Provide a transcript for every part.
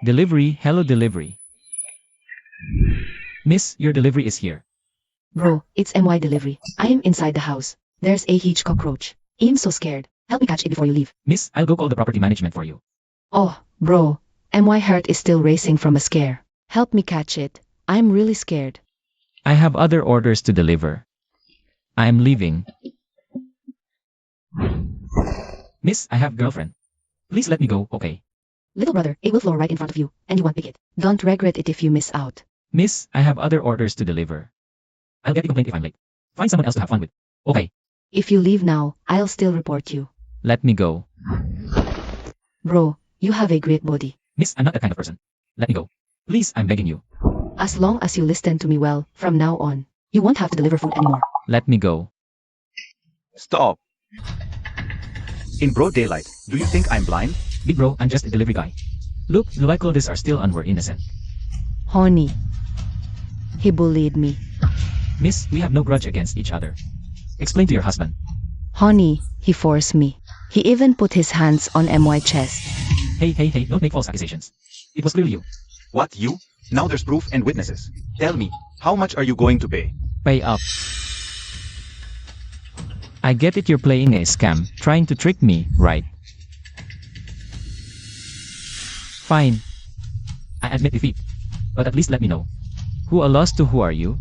Delivery, hello delivery. Miss, your delivery is here. Bro, it's MY delivery. I am inside the house. There's a huge cockroach. I'm so scared. Help me catch it before you leave. Miss, I'll go call the property management for you. Oh, bro. MY heart is still racing from a scare. Help me catch it. I'm really scared. I have other orders to deliver. I'm leaving. Miss, I have girlfriend. Please let me go, okay? Little brother, it will flow right in front of you, and you won't pick it. Don't regret it if you miss out. Miss, I have other orders to deliver. I'll get a complaint if I'm late. Find someone else to have fun with. Okay, If you leave now, I'll still report you. let me go. Bro, you have a great body. Miss, I'm not that kind of person. Let me go. Please, I'm begging you. As long as you listen to me well, from now on, you won't have to deliver food anymore. Let me go. Stop. In broad daylight, do you think I'm blind? Big bro, I'm just a delivery guy. Look, the white clothes are still and we're innocent. Honey. He bullied me. Miss, we have no grudge against each other. Explain to your husband. Honey, he forced me. He even put his hands on MY chest. Hey, don't make false accusations. It was clearly you. What, you? Now there's proof and witnesses. Tell me, how much are you going to pay? Pay up. I get it, you're playing a scam, trying to trick me, right? Fine. I admit defeat. But at least let me know. Who lost to who are you?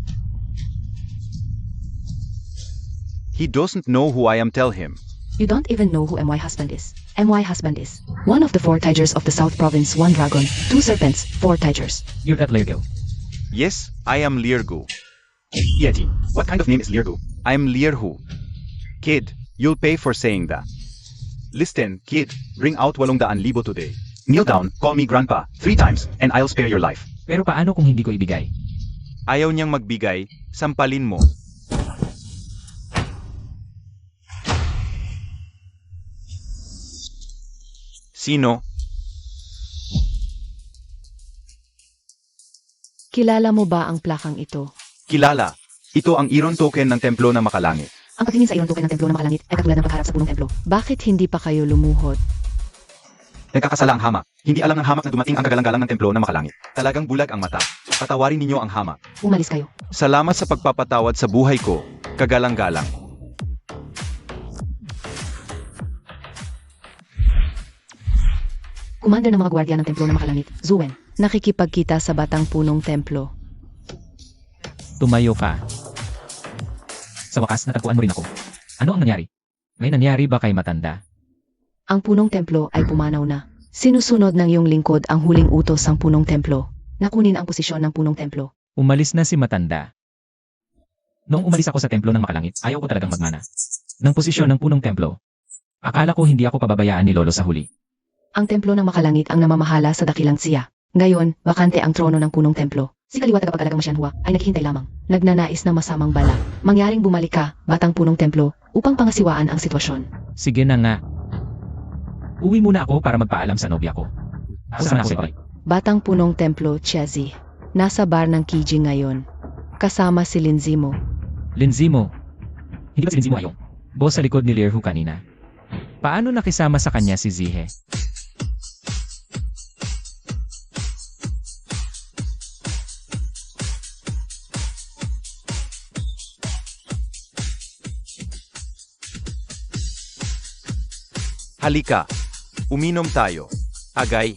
He doesn't know who I am, tell him. You don't even know who MY husband is. MY husband is one of the 4 tigers of the South Province, 1 dragon, 2 serpents, 4 tigers. You're that Lego. Yes, I am Lirgu. Yeti, what kind of name is Lirgu? I'm Lirhu. Kid, you'll pay for saying that. Listen, kid, bring out 800,000 today. Kneel down, call me grandpa, 3 times, and I'll spare your life. Pero paano kung hindi ko ibigay? Ayaw niyang magbigay, sampalin mo. Sino? Kilala mo ba ang plakang ito? Kilala. Ito ang Iron Token ng Templo ng Makalangit. Ang pagtingin sa iyon token ng templo ng makalangit ay katulad ng pagharap sa punong templo. Bakit hindi pa kayo lumuhod? Nagkakasala ang hamak. Hindi alam ng hamak na dumating ang kagalang-galang ng Templo ng Makalangit. Talagang bulag ang mata. Patawarin ninyo ang hamak. Umalis kayo. Salamat sa pagpapatawad sa buhay ko, kagalang-galang. Commander ng mga gwardiya ng templo ng makalangit, Zuen. Nakikipagkita sa batang punong templo. Tumayo ka. Sa wakas, natagpuan mo rin ako. Ano ang nangyari? May nangyari ba kay matanda? Ang punong templo ay pumanaw na. Sinusunod ng iyong lingkod ang huling utos ng punong templo. Nakunin ang posisyon ng punong templo. Umalis na si matanda. Noong umalis ako sa templo ng Makalangit, ayaw ko talagang magmana. Ng posisyon ng punong templo. Akala ko hindi ako pababayaan ni Lolo sa huli. Ang templo ng makalangit ang namamahala sa dakilang siya. Ngayon, bakante ang trono ng punong templo. Si Kaliwa tagapagalagang Masyanhua ay naghihintay lamang. Nagnanais na masamang bala. Mangyaring bumalik ka, batang punong templo, upang pangasiwaan ang sitwasyon. Sige na nga. Uwi muna ako para magpaalam sa nobya ko. Asa na ako sa Batang punong templo, Chezi. Nasa bar ng Kiji ngayon. Kasama si Linzimo. Linzimo. Hindi ba si Linzimo ayong? Boss sa likod ni Lirhu kanina. Paano nakisama sa kanya si Zihe? Halika. Uminom tayo. Agay.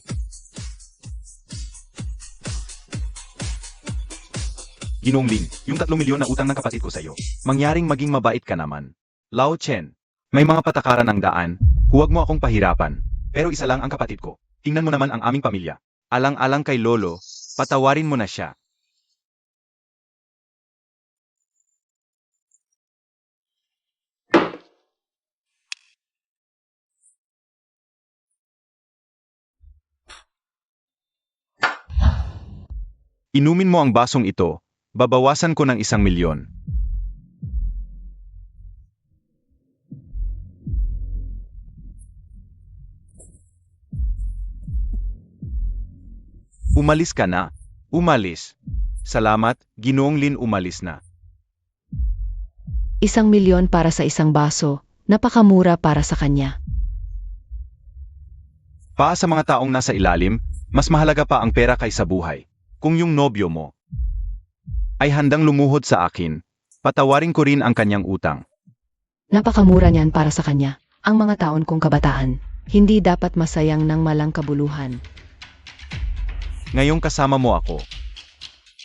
Ginoong Ling, yung 3 milyon na utang ng kapatid ko sa'yo. Mangyaring maging mabait ka naman. Lao Chen, may mga patakaran ang daan. Huwag mo akong pahirapan. Pero isa lang ang kapatid ko. Tingnan mo naman ang aming pamilya. Alang-alang kay Lolo, patawarin mo na siya. Inumin mo ang basong ito, babawasan ko ng 1 milyon. Umalis ka na. Umalis. Salamat, Ginoong Lin, umalis na. 1 milyon para sa isang baso, napakamura para sa kanya. Para sa mga taong nasa ilalim, mas mahalaga pa ang pera kaysa buhay. Kung yung nobyo mo ay handang lumuhod sa akin, patawarin ko rin ang kanyang utang. Napakamura niyan para sa kanya. Ang mga taon kong kabataan, hindi dapat masayang ng malang kabuluhan. Ngayong kasama mo ako,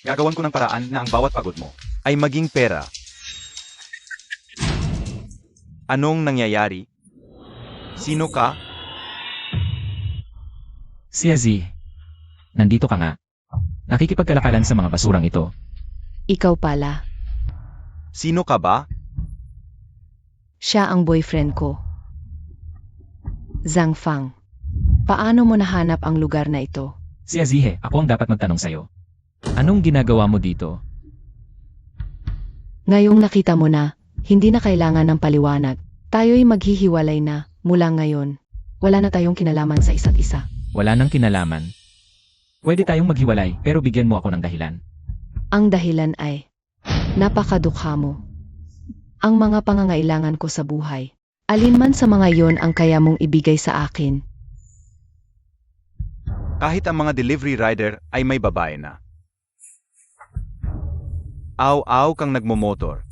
gagawan ko ng paraan na ang bawat pagod mo ay maging pera. Anong nangyayari? Sino ka? Si Aziz. Nandito ka nga. Nakikipagkalakalan sa mga basurang ito. Ikaw pala, Sino ka ba? siya ang boyfriend ko. Zhang Fang. Paano mo nahanap ang lugar na ito? Si Aziz, ako ang dapat magtanong sa'yo. Anong ginagawa mo dito? Ngayong nakita mo na, hindi na kailangan ng paliwanag. Tayo'y maghihiwalay na, mula ngayon. Wala na tayong kinalaman sa isa't isa. Wala nang kinalaman. Pwede tayong maghiwalay, pero bigyan mo ako ng dahilan. Ang dahilan ay, napakadukha mo. Ang mga pangangailangan ko sa buhay. Alin man sa mga yon ang kaya mong ibigay sa akin. Kahit ang mga delivery rider ay may babae na. Aw-aw kang nagmomotor.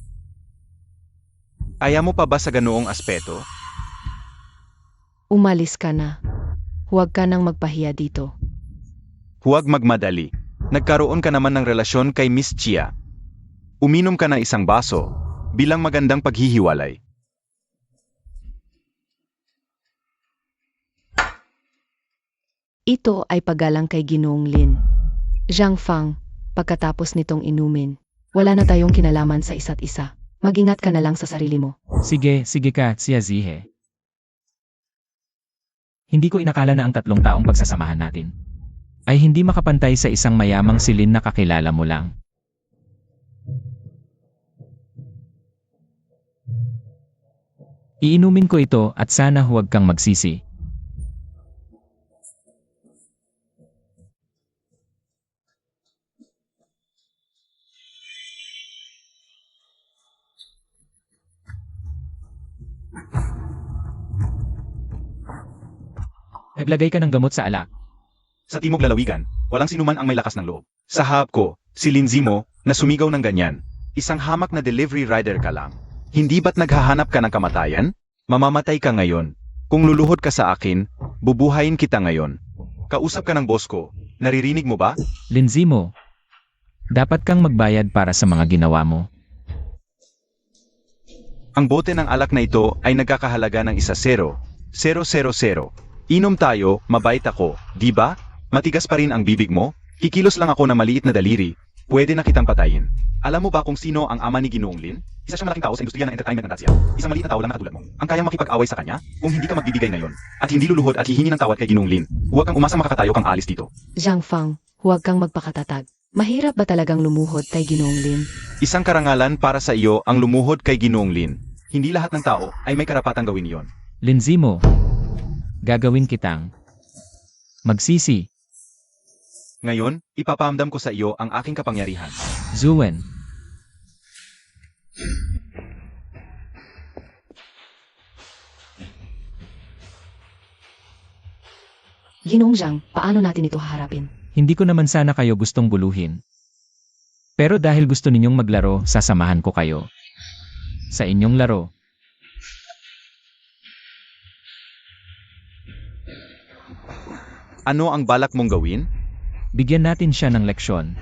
Ayaw mo pa ba sa ganoong aspeto? Umalis ka na. Huwag ka nang magpahiya dito. Huwag magmadali. Nagkaroon ka naman ng relasyon kay Miss Chia. Uminom ka ng isang baso, bilang magandang paghihiwalay. Ito ay paggalang kay Ginoong Lin. Zhang Fang, pagkatapos nitong inumin, wala na tayong kinalaman sa isa't isa. Mag-ingat ka na lang sa sarili mo. Sige ka, si Aziz. Hindi ko inakala na ang 3 taong pagsasamahan natin ay hindi makapantay sa isang mayamang silin na kakilala mo lang. Iinumin ko ito at sana huwag kang magsisi. Naglagay ka ng gamot sa alak. Sa timog lalawigan, walang sinuman ang may lakas ng loob. Sa hahap ko, si Lindsay mo, na sumigaw ng ganyan. Isang hamak na delivery rider ka lang. Hindi ba't naghahanap ka ng kamatayan? Mamamatay ka ngayon. Kung luluhod ka sa akin, bubuhayin kita ngayon. Kausap ka ng boss ko. Naririnig mo ba? Lindsay mo, dapat kang magbayad para sa mga ginawa mo. Ang bote ng alak na ito ay nagkakahalaga ng 1-0. 0-0-0. Inom tayo, mabait ako, di ba? Matigas pa rin ang bibig mo? Kikilos lang ako na maliit na daliri. Pwede na kitang patayin. Alam mo ba kung sino ang ama ni Ginoong Lin? Isa siyang malaking tao sa industriya ng entertainment ng Dacia. Isang maliit na tao lang na katulad mo. Ang kayang makipag-away sa kanya, kung hindi ka magbibigay ngayon, at hindi luluhod at hihingi ng tawad kay Ginoong Lin, huwag kang umasang makakatayo kang alis dito. Zhang Fang, huwag kang magpakatatag. Mahirap ba talagang lumuhod kay Ginoong Lin? Isang karangalan para sa iyo ang lumuhod kay Ginoong Lin. Hindi lahat ng tao ay may karapatang gawin iyon. Lindsay mo, gagawin kitang magsisi. Ngayon, ipapahamdam ko sa iyo ang aking kapangyarihan. Zuen. Ginoong Zhang, paano natin ito haharapin? Hindi ko naman sana kayo gustong buluhin. Pero dahil gusto ninyong maglaro, sasamahan ko kayo sa inyong laro. Ano ang balak mong gawin? Bigyan natin siya ng leksyon.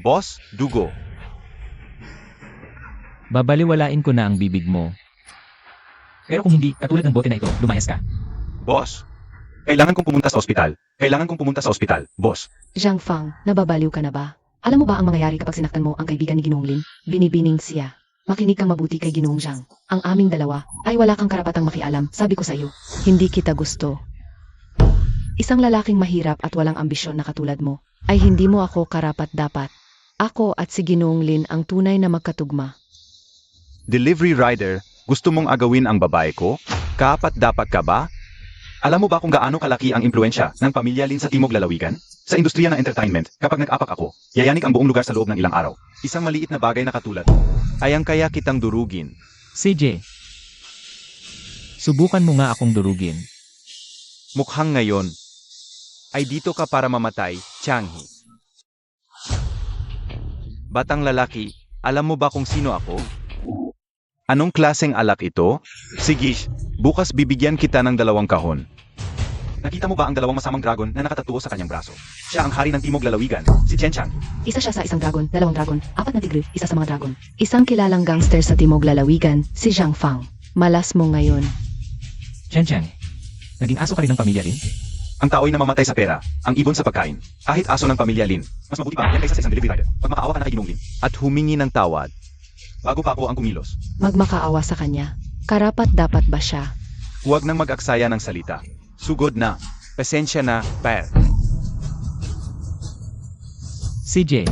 Boss, dugo. Babaliwalain ko na ang bibig mo. Pero kung hindi, katulad ng bote na ito, lumayas ka. Boss. Kailangan kong pumunta sa ospital. Kailangan kong pumunta sa ospital, boss. Zhang Fang, nababaliw ka na ba? Alam mo ba ang mangyayari kapag sinaktan mo ang kaibigan ni Ginoong Lin? Binibining siya. Makinig kang mabuti kay Ginoong Zhang. Ang aming dalawa ay wala kang karapatang makialam, sabi ko sa iyo. Hindi kita gusto. Isang lalaking mahirap at walang ambisyon na katulad mo, ay hindi mo ako karapat-dapat. Ako at si Ginoong Lin ang tunay na magkatugma. Delivery rider, gusto mong agawin ang babae ko? Kapat-dapat ka ba? Alam mo ba kung gaano kalaki ang impluensya ng pamilya Lin sa Timog Lalawigan? Sa industriya ng entertainment, kapag nag-apak ako, yayanik ang buong lugar sa loob ng ilang araw. Isang maliit na bagay na katulad mo Ay ang kaya kitang durugin. CJ, subukan mo nga akong durugin. Mukhang ngayon ay dito ka para mamatay, Changhi. Batang lalaki, alam mo ba kung sino ako? Anong klaseng alak ito? Sige, bukas bibigyan kita ng 2 kahon. Nakita mo ba ang 2 masamang dragon na nakatatuo sa kanyang braso? Siya ang hari ng Timog Lalawigan, si Chen Chang. Isa siya sa isang dragon, 2 dragon, 4 na tigre, isa sa mga dragon. Isang kilalang gangster sa Timog Lalawigan, si Zhang Fang. Malas mo ngayon. Chen Chang, naging aso ka rin ng pamilya Lin? Ang tao'y namamatay sa pera, ang ibon sa pagkain. Kahit aso ng pamilya Lin, mas mabuti pa yan kaysa sa isang delivery rider. Pag makaawa ka na kay Ginong Lin at humingi ng tawad, bago pa ako ang kumilos. Magmakaawa sa kanya. Karapat dapat ba siya? Huwag nang mag-aksaya ng salita. Sugod na. Pasensya na, Per. CJ,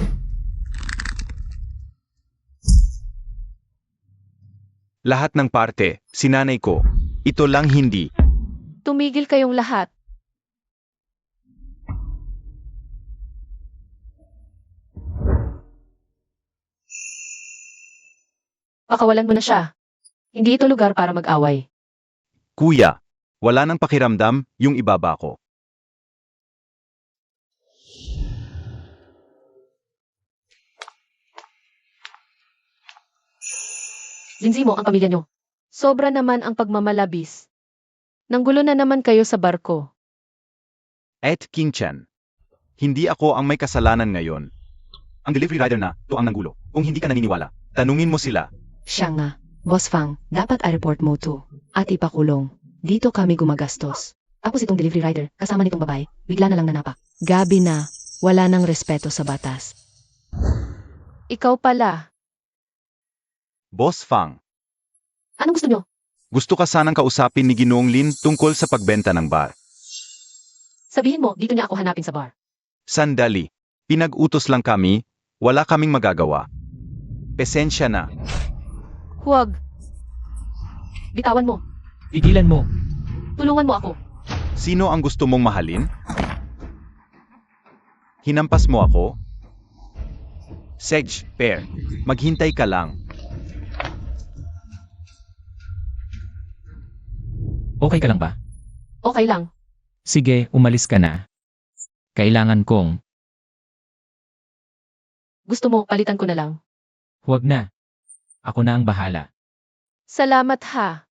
Lahat ng parte, sinanay ko. Ito lang hindi. Tumigil kayong lahat. Pakawalan mo na siya. Hindi ito lugar para mag-away. Kuya, wala nang pakiramdam yung ibaba ko. Lindsay mo ang pamilya niyo. Sobra naman ang pagmamalabis. Nanggulo na naman kayo sa barko. Et King Chan. Hindi ako ang may kasalanan ngayon. Ang delivery rider na, to ang nanggulo. Kung hindi ka naniniwala, tanungin mo sila. Siya nga. Boss Fang, dapat i-report mo to. At ipakulong. Dito kami gumagastos. Tapos itong delivery rider, kasama nitong babae, bigla na lang nanapak. Gabi na, wala nang respeto sa batas. Ikaw pala. Boss Fang, Anong gusto niyo? gusto ka sanang kausapin ni Ginoong Lin tungkol sa pagbenta ng bar. Sabihin mo, dito niya ako hanapin sa bar. Sandali. Pinag-utos lang kami, wala kaming magagawa. Pasensya na. Huwag. Bitawan mo. pigilan mo. Tulungan mo ako. Sino ang gusto mong mahalin? Hinampas mo ako? Sedge, Per, maghintay ka lang. Okay ka lang ba? Okay lang. Sige, umalis ka na. Kailangan kong, Gusto mo, palitan ko na lang. huwag na. Ako na ang bahala. Salamat ha.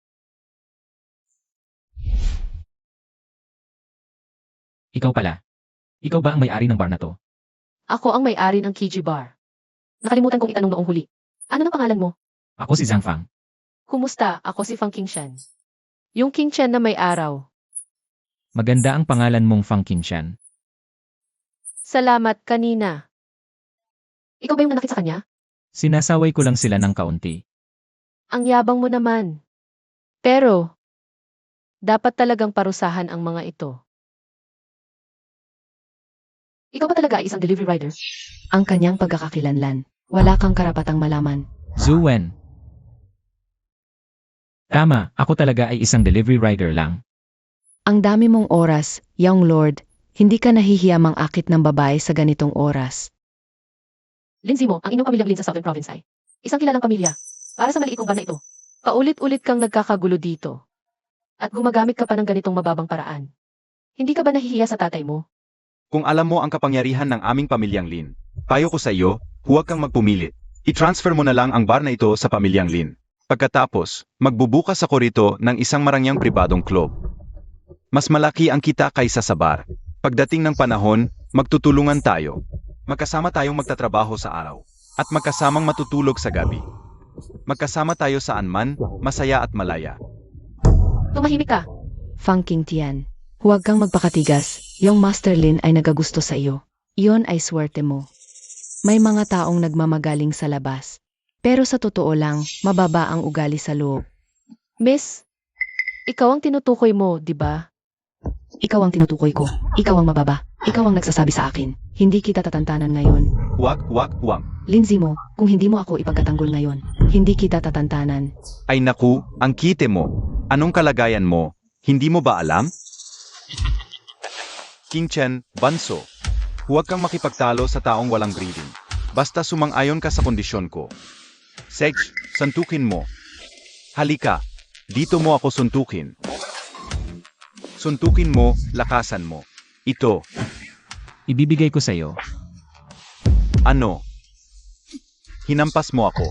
Ikaw pala. Ikaw ba ang may-ari ng bar na to? Ako ang may-ari ng Kiji Bar. Nakalimutan kong itanong noong huli. Ano na pangalan mo? Ako si Zhang Fang. Kumusta? Ako si Fang Qingshan. Yung Qingshan na may araw. Maganda ang pangalan mong Fang Qingshan. Salamat kanina. Ikaw ba yung nanakit sa kanya? Sinasaway ko lang sila ng kaunti. Ang yabang mo naman. Pero, dapat talagang parusahan ang mga ito. Ikaw ba talaga ay isang delivery rider? Ang kanyang pagkakakilanlan. Wala kang karapatang malaman. Zuwen. Tama, ako talaga ay isang delivery rider lang. Ang dami mong oras, young lord. Hindi ka nahihiya mang-akit ng babae sa ganitong oras. Lindsay mo, ang inyong pamilyang Lin sa Southern Province ay isang kilalang pamilya. Para sa maliit kong bar na ito. Paulit-ulit kang nagkakagulo dito. At gumagamit ka pa ng ganitong mababang paraan. Hindi ka ba nahihiya sa tatay mo? Kung alam mo ang kapangyarihan ng aming pamilyang Lin, payo ko sa iyo, huwag kang magpumilit. I-transfer mo na lang ang bar na ito sa pamilyang Lin. Pagkatapos, magbubukas ako rito ng isang marangyang pribadong club. Mas malaki ang kita kaysa sa bar. Pagdating ng panahon, magtutulungan tayo. Magkasama tayong magtatrabaho sa araw. At magkasamang matutulog sa gabi. Magkasama tayo saan man, masaya at malaya. Tumahimik ka. Fang Qingtian. Huwag kang magpakatigas. Yung Master Lin ay nagagusto sa iyo. Iyon ay swerte mo. May mga taong nagmamagaling sa labas. Pero sa totoo lang, mababa ang ugali sa loob. Miss, ikaw ang tinutukoy mo, di ba? Ikaw ang tinutukoy ko. Ikaw ang mababa. Ikaw ang nagsasabi sa akin. Hindi kita tatantanan ngayon. Huwag. Lindsay mo, kung hindi mo ako ipagkatanggol ngayon, hindi kita tatantanan. Ay naku, ang kite mo. Anong kalagayan mo? Hindi mo ba alam? King Chen, Banso. Huwag kang makipagtalo sa taong walang breeding. Basta sumang-ayon ka sa kondisyon ko. Sedge, suntukin mo. Halika, dito mo ako suntukin. Suntukin mo, lakasan mo. Ito, Ibibigay ko sa'yo. ano? Hinampas mo ako.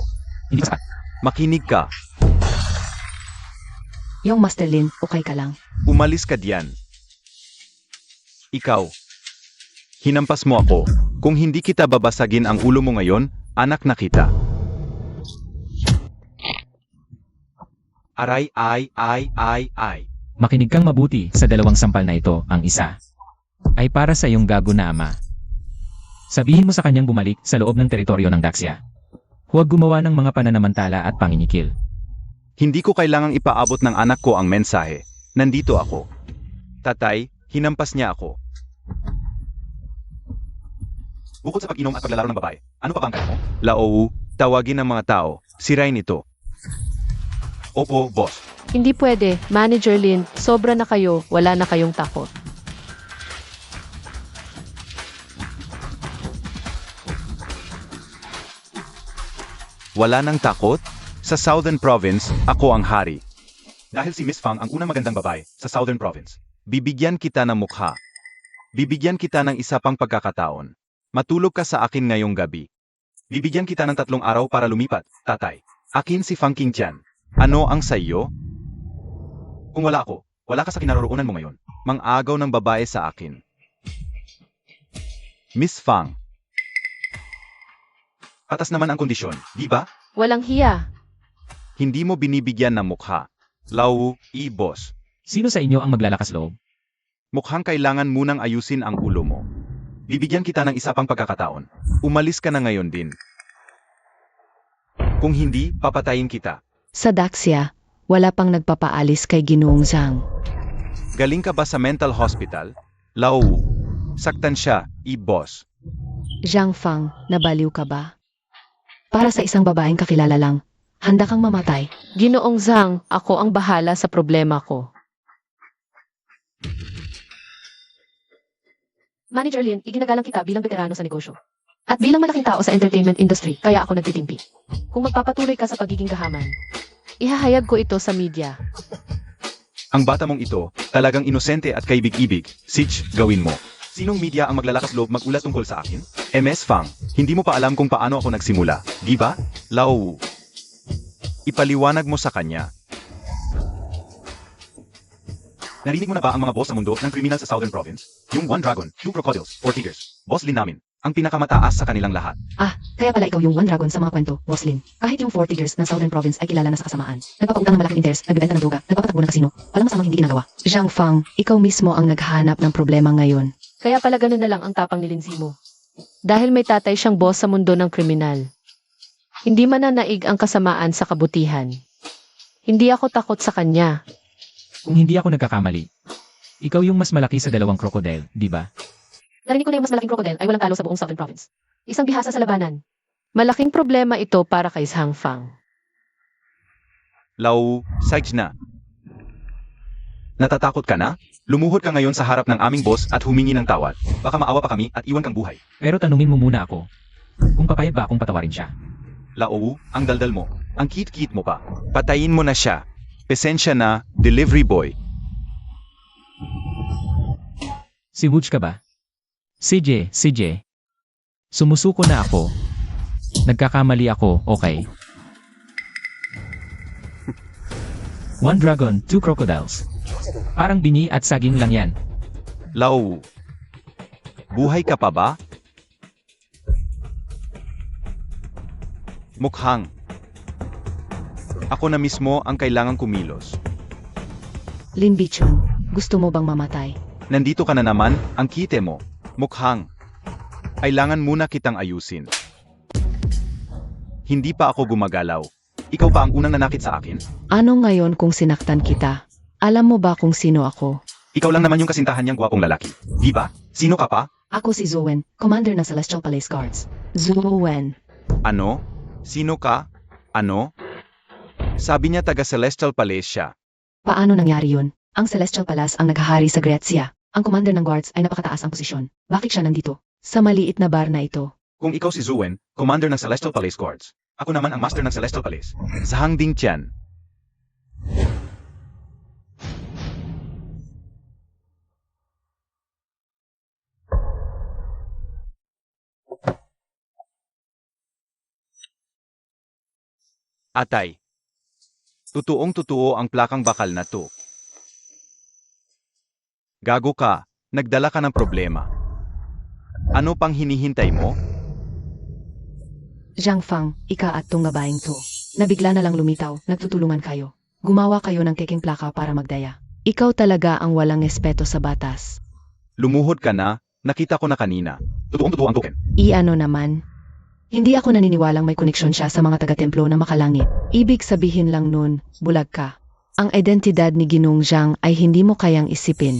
Hindi ka Makinig ka, Yung Master Lin, okay ka lang. umalis ka diyan. Ikaw, hinampas mo ako. Kung hindi kita babasagin ang ulo mo ngayon, anak na kita. Aray, ay. Makinig kang mabuti sa dalawang sampal na ito. Ang isa ay para sa iyong gago na ama. Sabihin mo sa kanyang bumalik sa loob ng teritoryo ng Daxia. Huwag gumawa ng mga pananamantala at panginikil. Hindi ko kailangang ipaabot ng anak ko ang mensahe. Nandito ako. Tatay, hinampas niya ako. Bukod sa pag-inom at paglalaro ng babae, ano pa bang kaya mo? Laou, tawagin ng mga tao. Sirain ito. Opo, boss. Hindi pwede, Manager Lin, sobra na kayo, wala na kayong takot. Wala nang takot? Sa Southern Province, ako ang hari. Dahil si Miss Fang ang unang magandang babae sa Southern Province, bibigyan kita ng mukha. Bibigyan kita ng isa pang pagkakataon. Matulog ka sa akin ngayong gabi. Bibigyan kita ng 3 araw para lumipat, tatay. Akin si Fang Qingtian. Ano ang sa iyo? Kung wala ako, wala ka sa kinaroroonan mo ngayon. Mang-agaw ng babae sa akin. Miss Fang. Patas naman ang kondisyon, di ba? Walang hiya. Hindi mo binibigyan ng mukha. Lau, boss. Sino sa inyo ang maglalakas loob? Mukhang kailangan munang ayusin ang ulo mo. Bibigyan kita ng isa pang pagkakataon. Umalis ka na ngayon din. Kung hindi, papatayin kita. Sa Daxia, wala pang nagpapaalis kay Ginoong Zhang. Galing ka ba sa mental hospital? Lau, saktan siya, boss. Zhang Fang, nabaliw ka ba? Para sa isang babaeng kakilala lang, handa kang mamatay. Ginoong Zhang, ako ang bahala sa problema ko. Manager Lin, iginagalang kita bilang veterano sa negosyo. At bilang malaking tao sa entertainment industry, kaya ako nagtitimpi. Kung magpapatuloy ka sa pagiging gahaman, ihahayag ko ito sa media. Ang bata mong ito, talagang inosente at kaibig-ibig. Sitch, gawin mo. Sinong media ang maglalakas loob mag-ulat tungkol sa akin? MS Fang, hindi mo pa alam kung paano ako nagsimula, di ba? Lau. Ipaliwanag mo sa kanya. Narinig mo na ba ang mga boss sa mundo ng criminal sa Southern Province? Yung 1 dragon, 2 crocodiles, 4 tigers. Boss Lin namin, ang pinakamataas sa kanilang lahat. Ah, kaya pala ikaw yung One Dragon sa mga kwento, Boss Lin. Kahit yung 4 tigers ng Southern Province ay kilala na sa kasamaan. Nagpapautang ng malaking interes, nagbebenta ng droga, nagpapatakbo ng kasino. Walang masamang hindi ginagawa. Zhang Fang, ikaw mismo ang naghahanap ng problema ngayon. Kaya pala ganun na lang ang tapang ni Lindsay mo. Dahil may tatay siyang boss sa mundo ng kriminal. Hindi mananaig ang kasamaan sa kabutihan. Hindi ako takot sa kanya. Kung hindi ako nagkakamali, ikaw yung mas malaki sa 2 crocodile, di ba? Narinig ko na yung mas malaking crocodile ay walang talo sa buong Southern Province. Isang bihasa sa labanan. Malaking problema ito para kay Zhang Fang. Lau, Saij na. Natatakot ka na? Lumuhod ka ngayon sa harap ng aming boss at humingi ng tawad. Baka maawa pa kami at iwan kang buhay. Pero tanungin mo muna ako, kung papayag ba akong patawarin siya? Lau, ang daldal mo. Ang cute-cute mo pa. Patayin mo na siya. Pesensya na, delivery boy. Si Woods ka ba? CJ. Sumusuko na ako. Nagkakamali ako, okay? 1 dragon, 2 crocodiles. Parang binhi at saging lang yan. Lau, buhay ka pa ba? Mukhang. Ako na mismo ang kailangang kumilos. Lin Bichun, gusto mo bang mamatay? Nandito ka na naman, ang kite mo. Mukhang. Kailangan muna kitang ayusin. Hindi pa ako gumagalaw. Ikaw pa ang unang nanakit sa akin. Ano ngayon kung sinaktan kita? Alam mo ba kung sino ako? Ikaw lang naman yung kasintahan niyang gwapong lalaki. Di ba? Sino ka pa? Ako si Zuen, commander ng Celestial Palace Guards. Zuen. Ano? Sino ka? Ano? Sabi niya taga Celestial Palace siya. Paano nangyari yun? Ang Celestial Palace ang naghahari sa Grazia. Ang commander ng guards ay napakataas ang posisyon. Bakit siya nandito? Sa maliit na bar na ito. Kung ikaw si Zuen, commander ng Celestial Palace Guards, Ako naman ang master ng Celestial Palace. Zhang Dingtian. Atay. Totoong-totoo ang plakang bakal na to. Gago ka, nagdala ka ng problema. Ano pang hinihintay mo? Zhang Fang, ika at tong babaeng to. Nabigla na lang lumitaw, nagtutulungan kayo. Gumawa kayo ng keking plaka para magdaya. Ikaw talaga ang walang respeto sa batas. Lumuhod ka na, nakita ko na kanina. Totoong-totoo ang token. Iano naman? Hindi ako naniniwalang may koneksyon siya sa mga taga-templo na makalangit. Ibig sabihin lang nun, bulag ka. Ang identidad ni Ginong Zhang ay hindi mo kayang isipin.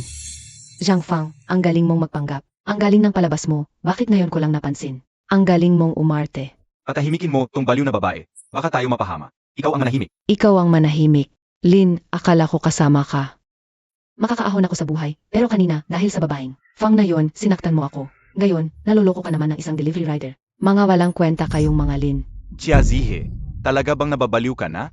Zhang Fang, ang galing mong magpanggap. Ang galing ng palabas mo, bakit ngayon ko lang napansin? Ang galing mong umarte. Patahimikin mo tong baliw na babae. Baka tayo mapahama. Ikaw ang manahimik. Ikaw ang manahimik. Lin, akala ko kasama ka. Makakaahon ako sa buhay, pero kanina, dahil sa babaeng Fang na yon, sinaktan mo ako. Ngayon, naloloko ka naman ng isang delivery rider. Mga walang kwenta kayong mga Lin. Chia Zihe, talaga bang nababaliw ka na?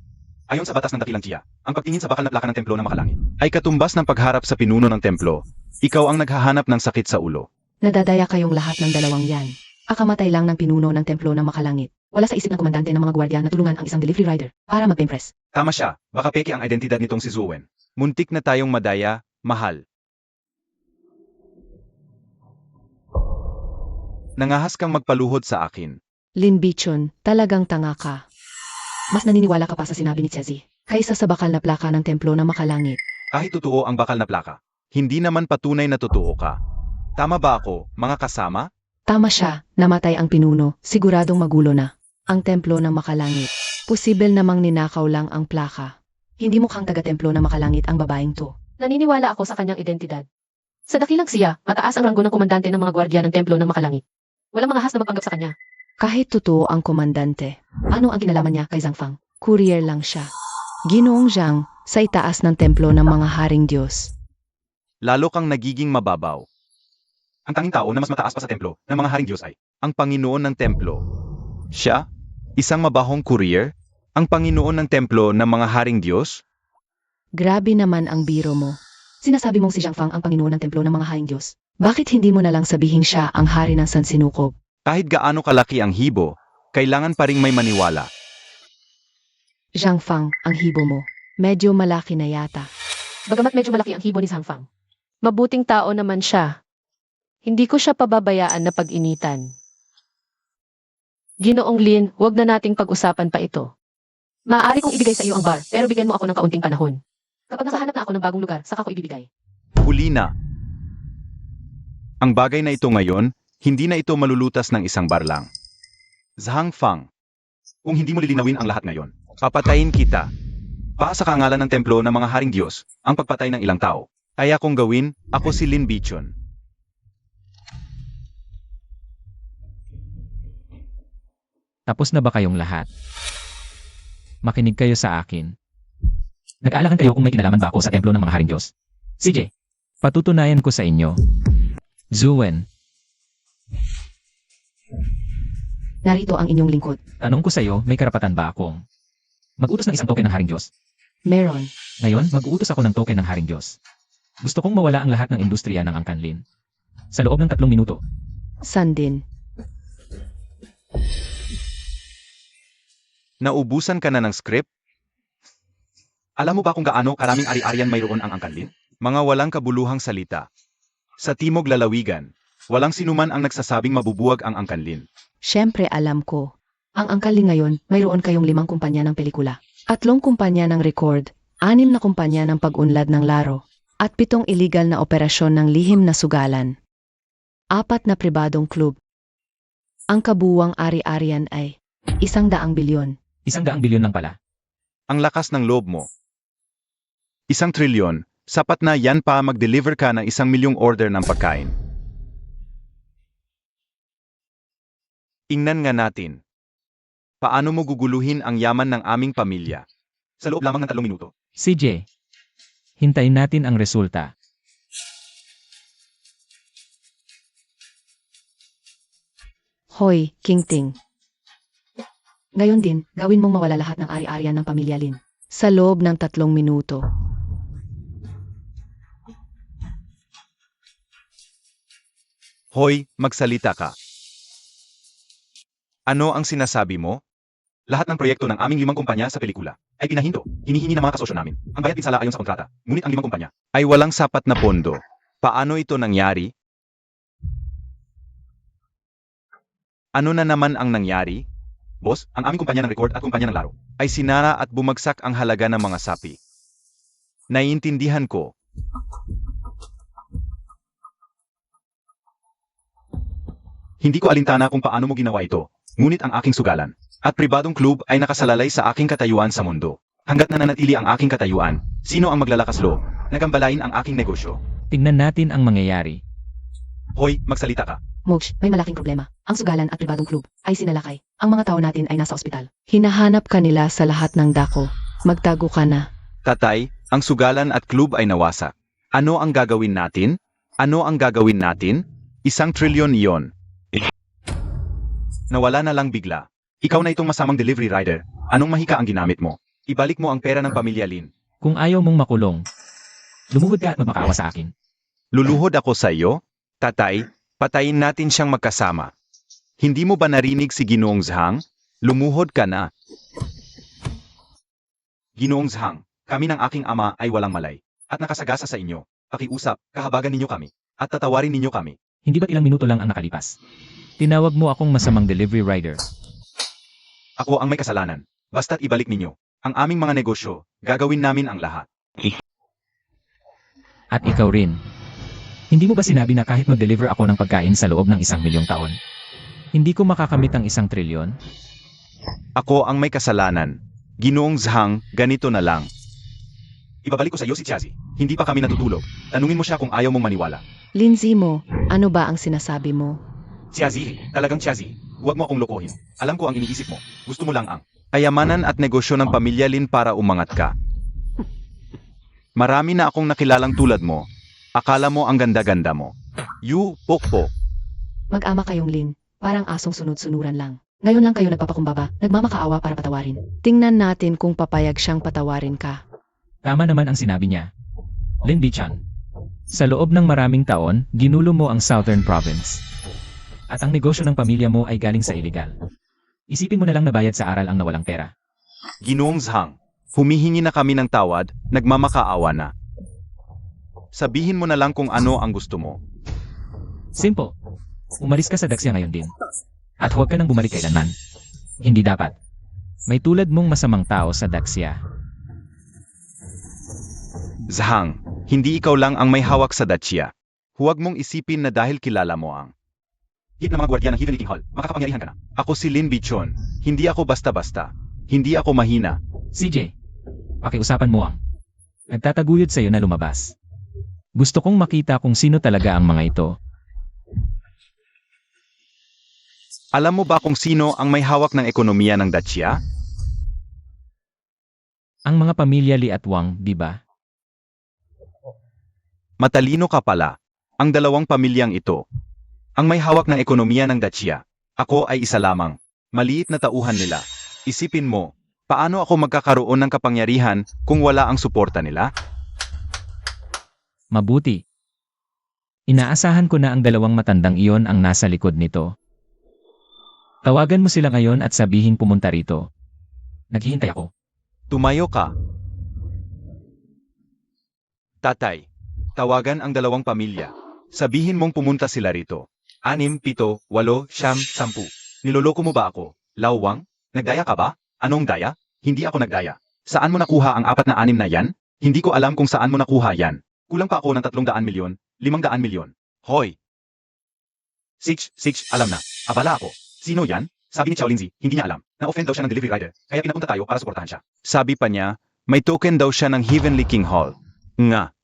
Ayon sa batas ng dakilang Chia, ang pagtingin sa bakal na plaka ng templo na makalangit ay katumbas ng pagharap sa pinuno ng templo. Ikaw ang naghahanap ng sakit sa ulo. Nadadaya kayong lahat ng dalawang yan. Akamatay lang ng pinuno ng templo na makalangit. Wala sa isip ng komandante ng mga gwardiya na tulungan ang isang delivery rider para mag-impress. Tama siya, baka peke ang identidad nitong si Zuen. Muntik na tayong madaya, mahal. Nangahas kang magpaluhod sa akin. Lin Bichon, talagang tanga ka. Mas naniniwala ka pa sa sinabi ni Chezi kaysa sa bakal na plaka ng templo na makalangit. Kahit totoo ang bakal na plaka, hindi naman patunay na totoo ka. Tama ba ako, mga kasama? Tama siya, namatay ang pinuno, siguradong magulo na. Ang templo ng makalangit. Posible namang ninakaw lang ang plaka. Hindi mukhang taga-templo na makalangit ang babaeng to. Naniniwala ako sa kanyang identidad. Sa dakilang siya, mataas ang ranggo ng komandante ng mga gwardiya ng templo ng makalangit. Walang mga has na magpanggap sa kanya. Kahit totoo ang komandante, ano ang kinalaman niya kay Zhang Fang? Courier lang siya. Ginoong Zhang, sa itaas ng templo ng mga haring Diyos. Lalo kang nagiging mababaw. Ang tanging tao na mas mataas pa sa templo ng mga haring Diyos ay ang Panginoon ng templo. Siya? Isang mabahong courier? Ang Panginoon ng templo ng mga haring Diyos? Grabe naman ang biro mo. Sinasabi mong si Zhang Fang ang Panginoon ng templo ng mga haring Diyos. Bakit hindi mo na lang sabihin siya ang hari ng San Sinukob? Kahit gaano kalaki ang hibo, kailangan pa ring may maniwala. Zhang Fang, ang hibo mo. Medyo malaki na yata. Bagamat medyo malaki ang hibo ni Zhang Fang. Mabuting tao naman siya. Hindi ko siya pababayaan na pag-initan. Ginoong Lin, huwag na nating pag-usapan pa ito. Maaari kong ibigay sa iyo ang bar, pero bigyan mo ako ng kaunting panahon. Kapag nakahanap na ako ng bagong lugar, saka ko ibibigay. Huli na. Ang bagay na ito ngayon, hindi na ito malulutas ng isang bar lang. Zhang Fang, kung hindi mo lilinawin ang lahat ngayon, papatayin kita. Paasa sa kangalan ng templo ng mga haring Diyos, ang pagpatay ng ilang tao. Kaya kong gawin, ako si Lin Bichon. Tapos na ba kayong lahat? Makinig kayo sa akin. Nag-aalakan kayo kung may kinalaman ba ako sa templo ng mga haring Diyos? CJ, patutunayan ko sa inyo. Zuen, Narito ang inyong lingkod. tanong ko sa iyo, may karapatan ba akong mag-utos ng isang token ng haring Diyos? Meron. Ngayon, mag-uutos ako ng token ng haring Diyos. Gusto kong mawala ang lahat ng industriya ng Angkanlin. Sa loob ng 3 minuto. Sandin. Naubusan ka na ng script? Alam mo ba kung gaano karaming ari-arian mayroon ang Angkanlin? Mga walang kabuluhang salita. Sa Timog Lalawigan, walang sinuman ang nagsasabing mabubuwag ang Angkanlin. Siyempre alam ko. Ang angkali ngayon, mayroon kayong 5 kumpanya ng pelikula, 3 kumpanya ng record, 6 na kumpanya ng pag-unlad ng laro, at 7 illegal na operasyon ng lihim na sugalan. 4 na pribadong klub. Ang kabuwang ari-arian ay 100 bilyon. 100 bilyon lang pala. Ang lakas ng loob mo. 1 trilyon, sapat na yan pa mag-deliver ka ng 1 milyong order ng pagkain. Ingnan nga natin. Paano mo guguluhin ang yaman ng aming pamilya? Sa loob lamang ng 3 minuto. CJ, hintayin natin ang resulta. Hoy, King Ting. Ngayon din, gawin mong mawala lahat ng ari-arian ng pamilya Lin. Sa loob ng 3 minuto. Hoy, magsalita ka. Ano ang sinasabi mo? Lahat ng proyekto ng aming 5 kumpanya sa pelikula ay pinahinto. Hinihingi ng mga kasosyo namin. Ang bayad pinsala ayon sa kontrata. Ngunit ang 5 kumpanya ay walang sapat na pondo. Paano ito nangyari? Ano na naman ang nangyari? Boss, ang aming kumpanya ng record at kumpanya ng laro ay sinara at bumagsak ang halaga ng mga sapi. Naiintindihan ko. Hindi ko alintana kung paano mo ginawa ito, ngunit ang aking sugalan at pribadong klub ay nakasalalay sa aking katayuan sa mundo. Hanggat nananatili ang aking katayuan, sino ang maglalakas loob na gambalain ang aking negosyo? Tingnan natin ang mangyayari. Hoy, magsalita ka. Mogs, may malaking problema. Ang sugalan at pribadong klub ay sinalakay. Ang mga tao natin ay nasa ospital. Hinahanap ka nila sa lahat ng dako. Magtago ka na. Tatay, ang sugalan at klub ay nawasak. Ano ang gagawin natin? Ano ang gagawin natin? 1 trilyon iyon. Nawala na lang bigla. Ikaw na itong masamang delivery rider. Anong mahika ang ginamit mo? Ibalik mo ang pera ng pamilya Lin. Kung ayaw mong makulong, lumuhod ka at magmakaawa sa akin. Luluhod ako sa iyo? Tatay, patayin natin siyang magkasama. Hindi mo ba narinig si Ginoong Zhang? Lumuhod ka na. Ginoong Zhang, kami ng aking ama ay walang malay. At nakasagasa sa inyo. Pakiusap, kahabagan ninyo kami. At tatawarin ninyo kami. Hindi ba't ilang minuto lang ang nakalipas? Tinawag mo akong masamang delivery rider. Ako ang may kasalanan. Basta't ibalik ninyo. Ang aming mga negosyo, gagawin namin ang lahat. At ikaw rin. Hindi mo ba sinabi na kahit mag-deliver ako ng pagkain sa loob ng 1 milyong taon, hindi ko makakamit ang 1 trilyon? Ako ang may kasalanan. Ginoong Zhang, ganito na lang. Ibabalik ko sa iyo si Chiazi. Hindi pa kami natutulog. Tanungin mo siya kung ayaw mong maniwala. Lindsay mo, ano ba ang sinasabi mo? Chiazi, talagang Chiazi. Huwag mo akong lokohin. Alam ko ang iniisip mo. Gusto mo lang ang kayamanan at negosyo ng pamilya Lin para umangat ka. Marami na akong nakilalang tulad mo. Akala mo ang ganda-ganda mo. You, pokpok. Mag-ama kayong Lin, parang asong sunod-sunuran lang. Ngayon lang kayo nagpapakumbaba, nagmamakaawa para patawarin. Tingnan natin kung papayag siyang patawarin ka. Tama naman ang sinabi niya. Lin Bichan. Sa loob ng maraming taon, ginulo mo ang Southern Province. At ang negosyo ng pamilya mo ay galing sa illegal. Isipin mo na lang na bayad sa aral ang nawalang pera. Ginoong Zhang, humihingi na kami ng tawad, nagmamakaawa na. Sabihin mo na lang kung ano ang gusto mo. Simple. Umalis ka sa Daxia ngayon din. At huwag ka nang bumalik kailanman. Hindi dapat. May tulad mong masamang tao sa Daxia. Zhang, hindi ikaw lang ang may hawak sa Dacia. Huwag mong isipin na dahil kilala mo ang hit ng mga gwardiya ng Heavenly King Hall, makakapangyarihan ka na. Ako si Lin Bichon. Hindi ako basta-basta. Hindi ako mahina. CJ, pakiusapan mo ang nagtataguyod sa'yo na lumabas. Gusto kong makita kung sino talaga ang mga ito. Alam mo ba kung sino ang may hawak ng ekonomiya ng Dacia? Ang mga pamilya Li at Wang, di ba? Matalino ka pala. Ang 2 pamilyang ito ang may hawak ng ekonomiya ng Dacia. Ako ay isa lamang. Maliit na tauhan nila. Isipin mo, paano ako magkakaroon ng kapangyarihan kung wala ang suporta nila? Mabuti. Inaasahan ko na ang 2 matandang iyon ang nasa likod nito. Tawagan mo sila ngayon at sabihin pumunta rito. Naghihintay ako. Tumayo ka. Tatay, tawagan ang 2 pamilya. Sabihin mong pumunta sila rito. 6, 7, 8, 9, 10. Niloloko mo ba ako? Lawang? Nagdaya ka ba? Anong daya? Hindi ako nagdaya. Saan mo nakuha ang 4 na 6 na yan? Hindi ko alam kung saan mo nakuha yan. Kulang pa ako ng 300 milyon, 500 milyon. Hoy! 6, alam na. Abala ako. Sino yan? Sabi ni Chow Lindsay, hindi niya alam. Na-offend daw siya ng delivery rider, kaya pinapunta tayo para suportahan siya. Sabi pa niya, may token daw siya ng Heavenly King Hall. Nga.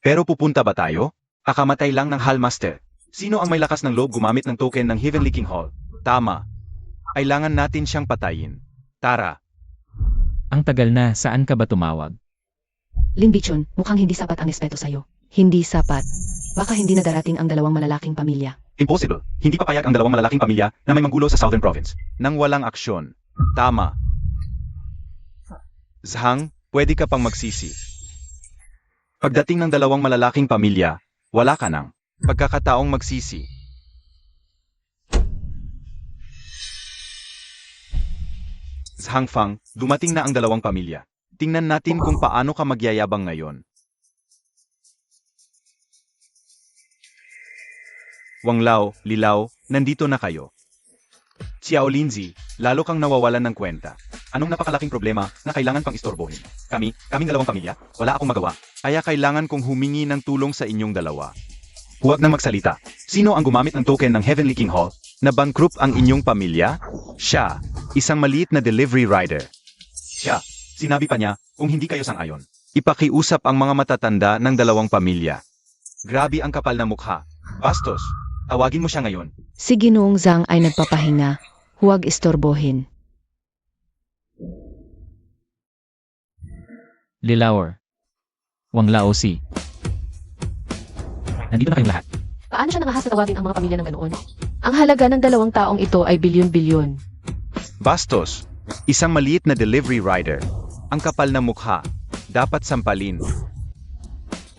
Pero pupunta ba tayo? Kakamatay lang ng Hallmaster. Sino ang may lakas ng loob gumamit ng token ng Heavenly King Hall? Tama. Kailangan natin siyang patayin. Tara. Ang tagal na, saan ka ba tumawag? Lin Bichon, mukhang hindi sapat ang respeto sa'yo. Hindi sapat. Baka hindi na darating ang 2 malalaking pamilya. Impossible. Hindi papayag ang dalawang malalaking pamilya na may manggulo sa Southern Province. Nang walang aksyon. Tama. Zhang, pwede ka pang magsisi. Pagdating ng dalawang malalaking pamilya, wala ka nang pagkakataong magsisi. Zhang Fang, dumating na ang dalawang pamilya. Tingnan natin kung paano ka magyayabang ngayon. Wang Lao, Lilaw, nandito na kayo. Xiao Linzi, lalo kang nawawalan ng kwenta. Anong napakalaking problema na kailangan pang istorbohin? Kaming dalawang pamilya, wala akong magawa. Kaya kailangan kong humingi ng tulong sa inyong dalawa. Huwag na magsalita. Sino ang gumamit ng token ng Heavenly King Hall? Na bankrupt ang inyong pamilya? Siya, isang maliit na delivery rider. Siya, sinabi pa niya, kung hindi kayo sang-ayon, ipakiusap ang mga matatanda ng dalawang pamilya. Grabe ang kapal na mukha. Bastos, tawagin mo siya ngayon. Si Ginoong Zhang ay nagpapahinga. Huwag istorbohin. Lilawer. Wang Lao Si. Nandito na kayong lahat. Paano siya nangahas na tawagin ang mga pamilya ng ganoon? Ang halaga ng dalawang taong ito ay bilyon-bilyon. Bastos, isang maliit na delivery rider. Ang kapal na mukha, dapat sampalin.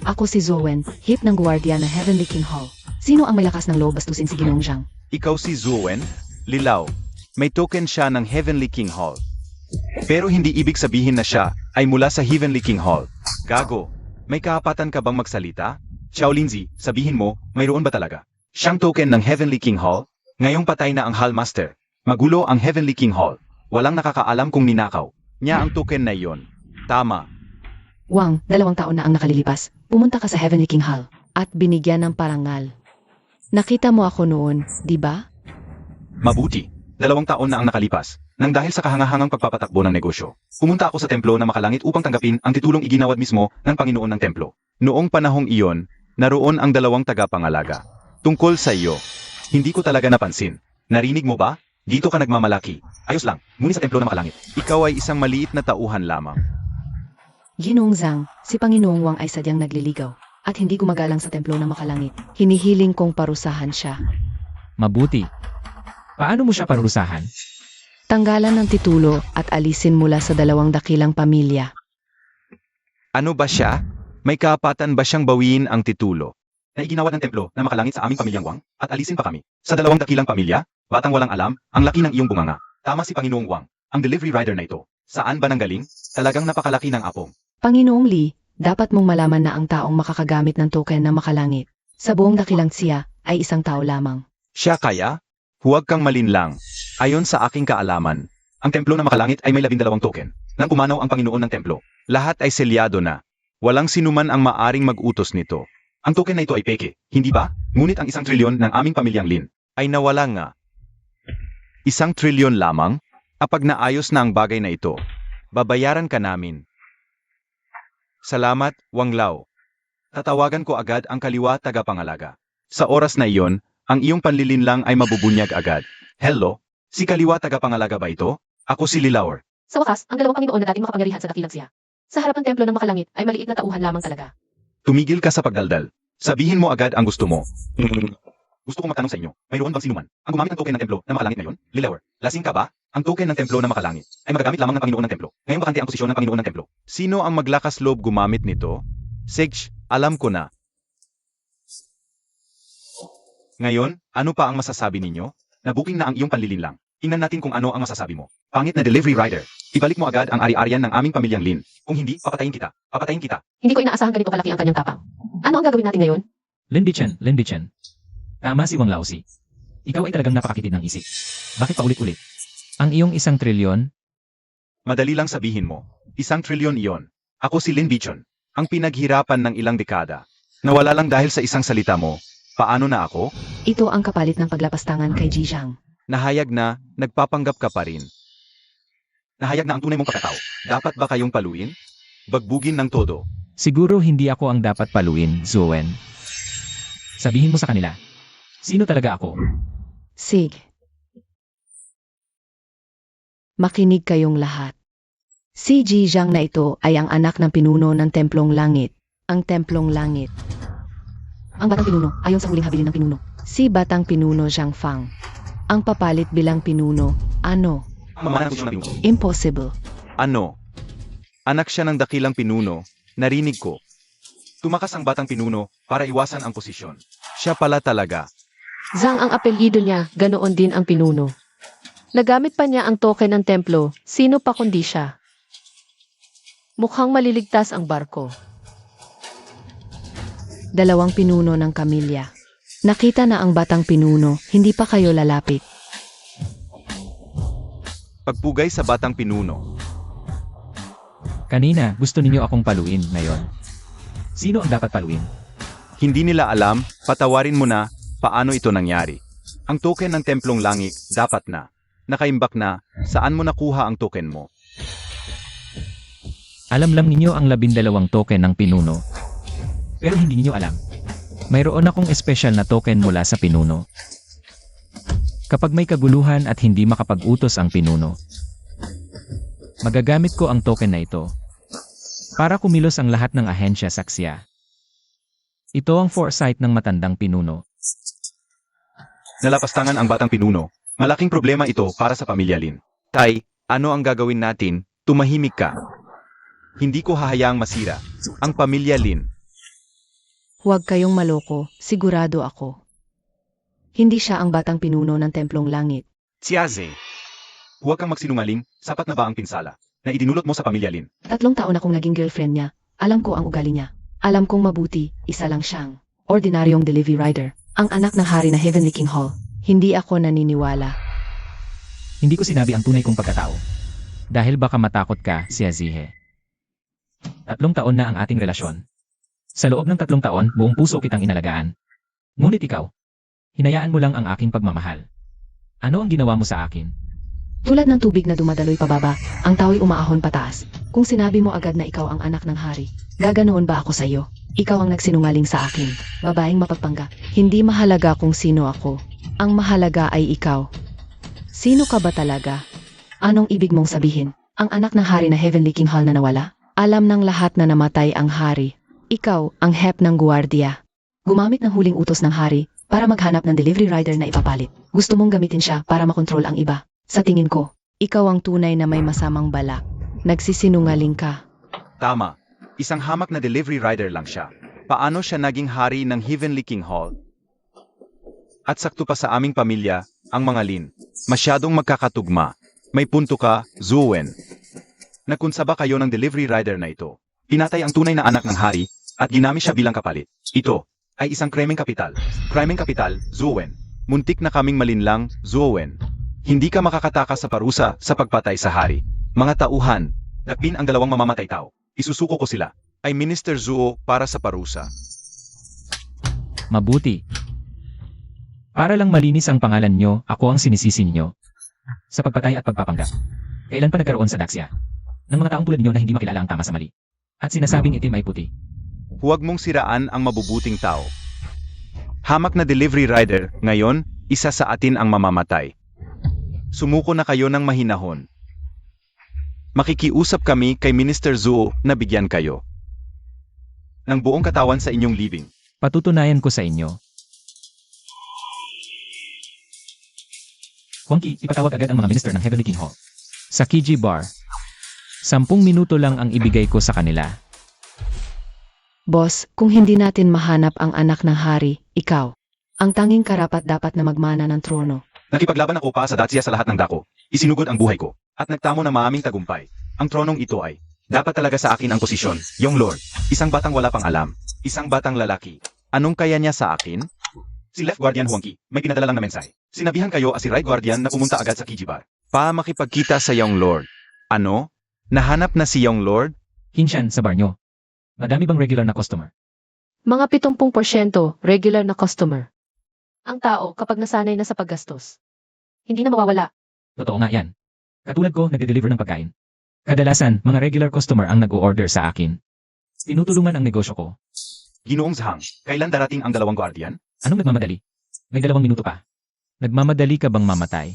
Ako si Zowen, hip ng gwardiya ng Heavenly King Hall. Sino ang may lakas ng loob bastusin si Ginoong Zhang? Ikaw si Zuen, Lilaw. May token siya ng Heavenly King Hall. Pero hindi ibig sabihin na siya ay mula sa Heavenly King Hall. Gago, may kahapatan ka bang magsalita? Xiao Linzi, sabihin mo, mayroon ba talaga? Siyang token ng Heavenly King Hall? Ngayong patay na ang Hall Master. Magulo ang Heavenly King Hall. Walang nakakaalam kung ninakaw niya ang token na iyon. Tama. Wang, 2 taon na ang nakalilipas. Pumunta ka sa Heavenly King Hall at binigyan ng parangal. Nakita mo ako noon, di ba? Mabuti. 2 taon na ang nakalipas. Nang dahil sa kahangahangang pagpapatakbo ng negosyo, pumunta ako sa templo na makalangit upang tanggapin ang titulong iginawad mismo ng Panginoon ng templo. Noong panahong iyon, naroon ang 2 tagapangalaga. Tungkol sa iyo, hindi ko talaga napansin. Narinig mo ba? Dito ka nagmamalaki. Ayos lang, ngunit sa templo na makalangit, ikaw ay isang maliit na tauhan lamang. Ginoong Zhang, si Panginoong Wang ay sadyang nagliligaw at hindi gumagalang sa templo na makalangit. Hinihiling kong parusahan siya. Mabuti. Paano mo siya parurusahan? Tanggalan ng titulo at alisin mula sa 2 dakilang pamilya. Ano ba siya? May kaapatan ba siyang bawiin ang titulo? Na iginawad ng templo na makalangit sa aming pamilyang Wang at alisin pa kami. Sa 2 dakilang pamilya, batang walang alam, ang laki ng iyong bunganga. Tama si Panginoong Wang, ang delivery rider na ito. Saan ba nanggaling? Talagang napakalaki ng apong. Panginoong Li, dapat mong malaman na ang taong makakagamit ng token na makalangit sa buong dakilang siya ay isang tao lamang. Siya kaya? Huwag kang malinlang. Ayon sa aking kaalaman, ang templo na makalangit ay may 12 token. Nang pumanaw ang Panginoon ng templo, lahat ay selyado na. Walang sinuman ang maaring mag-utos nito. Ang token na ito ay peke, hindi ba? Ngunit ang 1 trilyon ng aming pamilyang Lin ay nawala nga. 1 trilyon lamang? Kapag naayos na ang bagay na ito, babayaran ka namin. Salamat, Wang Lao. Tatawagan ko agad ang kaliwa tagapangalaga. Sa oras na iyon, ang iyong panlilinlang ay mabubunyag agad. Hello? Si kaliwa tagapangalaga ba ito? Ako si Lilawer. Sa wakas, ang dalawang Panginoon na dating makapangyarihan sa dakilang siya. Sa harap ng templo ng makalangit ay maliit na tauhan lamang talaga. Tumigil ka sa pagdaldal. Sabihin mo agad ang gusto mo. Gusto kong magtanong sa inyo, mayroon bang sinuman ang gumamit ng token ng templo na makalangit ngayon? Lilawer, lasing ka ba? Ang token ng templo na makalangit ay magagamit lamang ng Panginoon ng templo. Ngayon bakante ang posisyon ng Panginoon ng templo. Sino ang maglakas loob gumamit nito? Sage, alam ko na. Ngayon, ano pa ang masasabi ninyo? Nabuking na ang iyong panlilinlang. Tingnan natin kung ano ang masasabi mo. Pangit na delivery rider. Ibalik mo agad ang ari-arian ng aming pamilyang Lin. Kung hindi, papatayin kita. Papatayin kita. Hindi ko inaasahan ganito kalaki ang kanyang tapang. Ano ang gagawin natin ngayon? Lindy Chen. Tama si Wang Lao Si. Ikaw ay talagang napakakitid ng isip. Bakit paulit-ulit? Ang iyong 1 trilyon? Madali lang sabihin mo. 1 trilyon iyon. Ako si Lin Bichon. Ang pinaghirapan ng ilang dekada. Nawala lang dahil sa isang salita mo. Paano na ako? Ito ang kapalit ng paglapastangan kay Ji Zhang. Nahayag na, nagpapanggap ka pa rin. Nahayag na ang tunay mong pagkatao. Dapat ba kayong paluin? Bagbugin ng todo. Siguro hindi ako ang dapat paluin, Zowen. Sabihin mo sa kanila. Sino talaga ako? Sig. Makinig kayong lahat. Si Ji Zhang na ito ay ang anak ng pinuno ng Templong Langit. Ang Templong Langit. Ang batang pinuno, ayon sa huling habilin ng pinuno, Si Batang Pinuno Zhang Fang. Ang papalit bilang pinuno, ano? Mamanan ko siya ng pinuno. Impossible. Ano? Anak siya ng dakilang pinuno, narinig ko. Tumakas ang batang pinuno para iwasan ang posisyon. Siya pala talaga. Zhang ang apelyido niya, ganoon din ang pinuno. Nagamit pa niya ang token ng templo, sino pa kundi siya. Mukhang maliligtas ang barko. Dalawang pinuno ng kamilya. Nakita na ang batang pinuno, hindi pa kayo lalapit. Pagpugay sa batang pinuno. Kanina, gusto ninyo akong paluin ngayon. Sino ang dapat paluin? Hindi nila alam, patawarin mo na, paano ito nangyari. Ang token ng Templong Langit, dapat na. Nakaimbak na, saan mo nakuha ang token mo? Alam lang ninyo ang 12 token ng pinuno. Pero hindi ninyo alam. Mayroon akong espesyal na token mula sa pinuno. Kapag may kaguluhan at hindi makapag-utos ang pinuno, magagamit ko ang token na ito para kumilos ang lahat ng ahensya saksya. Ito ang foresight ng matandang pinuno. Nalapastangan ang batang pinuno. Malaking problema ito para sa pamilya Lin. Tay, ano ang gagawin natin? Tumahimik ka. Hindi ko hahayaang masira ang pamilya Lin. Huwag kayong maloko, sigurado ako. Hindi siya ang batang pinuno ng Templong Langit. Xiaze, huwag kang magsinungaling, sapat na ba ang pinsala na idinulot mo sa pamilya Lin? 3 taon akong naging girlfriend niya. Alam ko ang ugali niya. Alam kong mabuti, isa lang siyang ordinaryong delivery rider. Ang anak ng hari na Heavenly King Hall. Hindi ako naniniwala. Hindi ko sinabi ang tunay kong pagkatao. Dahil baka matakot ka, Xiazihe. 3 taon na ang ating relasyon. Sa loob ng 3 taon, buong puso kitang inalagaan. Ngunit ikaw, hinayaan mo lang ang aking pagmamahal. Ano ang ginawa mo sa akin? Tulad ng tubig na dumadaloy pababa, ang tao'y umaahon pataas. Kung sinabi mo agad na ikaw ang anak ng hari, gaganoon ba ako sa iyo? Ikaw ang nagsinungaling sa akin. Babaeng mapagpanggap. Hindi mahalaga kung sino ako. Ang mahalaga ay ikaw. Sino ka ba talaga? Anong ibig mong sabihin? Ang anak ng hari na Heavenly King Hall na nawala? Alam ng lahat na namatay ang hari. Ikaw ang hep ng guwardiya. Gumamit ng huling utos ng hari para maghanap ng delivery rider na ipapalit. Gusto mong gamitin siya para makontrol ang iba. Sa tingin ko, ikaw ang tunay na may masamang balak. Nagsisinungaling ka. Tama, isang hamak na delivery rider lang siya. Paano siya naging hari ng Heavenly King Hall? At sakto pa sa aming pamilya, ang mga Lin. Masyadong magkakatugma. May punto ka, Zuen. Nagkunsaba kayo ng delivery rider na ito. Pinatay ang tunay na anak ng hari at ginamit siya bilang kapalit. Ito ay isang krimeng kapital. Krimeng kapital, Zuen. Muntik na kaming malinlang, Zuen. Hindi ka makakatakas sa parusa sa pagpatay sa hari. Mga tauhan, dapin ang 2 mamamatay tao. Isusuko ko sila. Ay Minister Zuo para sa parusa. Mabuti. Para lang malinis ang pangalan nyo, ako ang sinisisi nyo. Sa pagpatay at pagpapanggap. Kailan pa nagkaroon sa Daxia? Ng mga taong tulad ninyo na hindi makilala ang tama sa mali. At sinasabing itim ay puti. Huwag mong siraan ang mabubuting tao. Hamak na delivery rider, ngayon, isa sa atin ang mamamatay. Sumuko na kayo ng mahinahon. Makikiusap kami kay Minister Zuo na bigyan kayo ng buong katawan sa inyong living. Patutunayan ko sa inyo. Huangki, ipatawag agad ang mga minister ng Heavenly King Hall. Sa Kiji Bar. 10 minuto lang ang ibigay ko sa kanila. Boss, kung hindi natin mahanap ang anak ng hari, ikaw. Ang tanging karapat dapat na magmana ng trono. Nakipaglaban ako pa sa Dacia sa lahat ng dako. Isinugod ang buhay ko. At nagtamo ng maaming tagumpay. Ang tronong ito ay, dapat talaga sa akin ang posisyon, Young Lord. Isang batang wala pang alam. Isang batang lalaki. Anong kaya niya sa akin? Si Left Guardian Huangki, may pinadala lang na mensahe. Sinabihan kayo si Right Guardian na pumunta agad sa Kijibar. Pa makipagkita sa Young Lord. Ano? Nahanap na si Young Lord? Hinshan sa bar nyo. Madami bang regular na customer? Mga 70% regular na customer. Ang tao kapag nasanay na sa paggastos. Hindi na mawawala. Totoo nga yan. Katulad ko, nagde-deliver ng pagkain. Kadalasan, mga regular customer ang nag-o-order sa akin. Tinutulungan ang negosyo ko. Ginoong Zhang, kailan darating ang 2 guardian? Anong nagmamadali? May 2 minuto pa. Nagmamadali ka bang mamatay?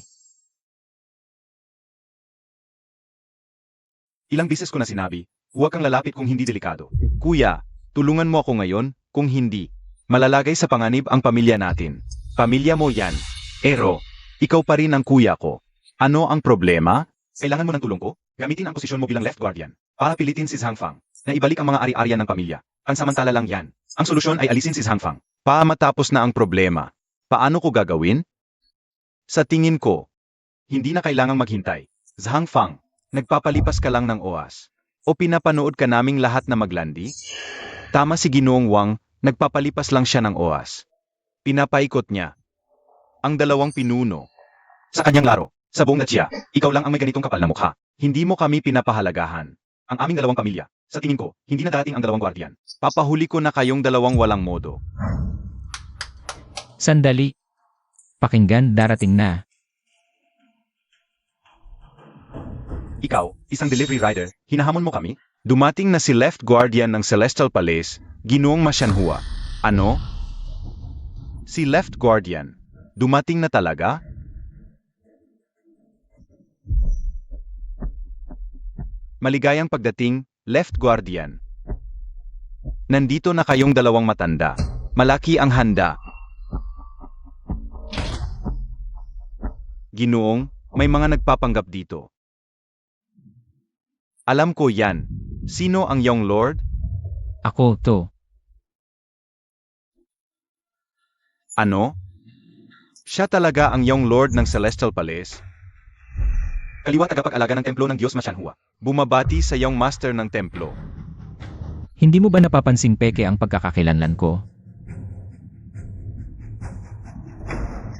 Ilang beses ko na sinabi, huwag kang lalapit kung hindi delikado. Kuya, tulungan mo ako ngayon, kung hindi, malalagay sa panganib ang pamilya natin. Pamilya mo yan. Ero, ikaw pa rin ang kuya ko. Ano ang problema? Kailangan mo ng tulong ko? Gamitin ang posisyon mo bilang left guardian para pilitin si Zhang Fang na ibalik ang mga ari-arian ng pamilya. Pansamantala lang yan. Ang solusyon ay alisin si Zhang Fang. Matapos na ang problema. Paano ko gagawin? Sa tingin ko, hindi na kailangang maghintay. Zhang Fang, nagpapalipas ka lang ng oras. O pinapanood ka naming lahat na maglandi? Tama si Ginoong Wang, nagpapalipas lang siya ng oras. Pinapaikot niya ang dalawang pinuno sa kanyang laro. Sa buong Dacia, ikaw lang ang may ganitong kapal na mukha. Hindi mo kami pinapahalagahan. Ang aming dalawang pamilya. Sa tingin ko, hindi na dating ang dalawang guardian. Papahuli ko na kayong dalawang walang modo. Sandali. Pakinggan, darating na. Ikaw, isang delivery rider, hinahamon mo kami? Dumating na si Left Guardian ng Celestial Palace, Ginoong Ma Xianhua. Ano? Si Left Guardian. Dumating na talaga? Maligayang pagdating, Left Guardian. Nandito na kayong dalawang matanda. Malaki ang handa. Ginoong, may mga nagpapanggap dito. Alam ko yan. Sino ang Young Lord? Ako to. Ano? Siya talaga ang Young Lord ng Celestial Palace? Kaliwa tagapag-alaga ng templo ng Diyos Ma Xianhua. Bumabati sa Young Master ng templo. Hindi mo ba napapansing peke ang pagkakakilanlan ko?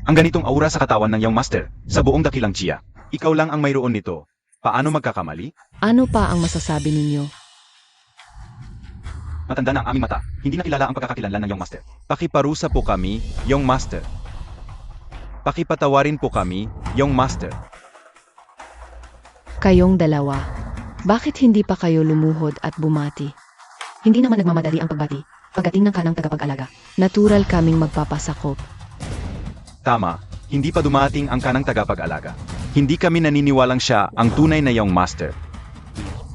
Ang ganitong aura sa katawan ng Young Master, sa buong dakilang Chia. Ikaw lang ang mayroon nito. Paano magkakamali? Ano pa ang masasabi ninyo? Matanda na ang aming mata. Hindi na kilala ang pagkakakilanlan ng Young Master. Pakiparusa po kami, Young Master. Pakipatawarin po kami, Young Master. Kayong dalawa. Bakit hindi pa kayo lumuhod at bumati? Hindi naman nagmamadali ang pagbati. Pagdating ng kanang tagapag-alaga, natural kaming magpapasakop. Tama, hindi pa dumating ang kanang tagapag-alaga. Hindi kami naniniwalang siya ang tunay na Young Master.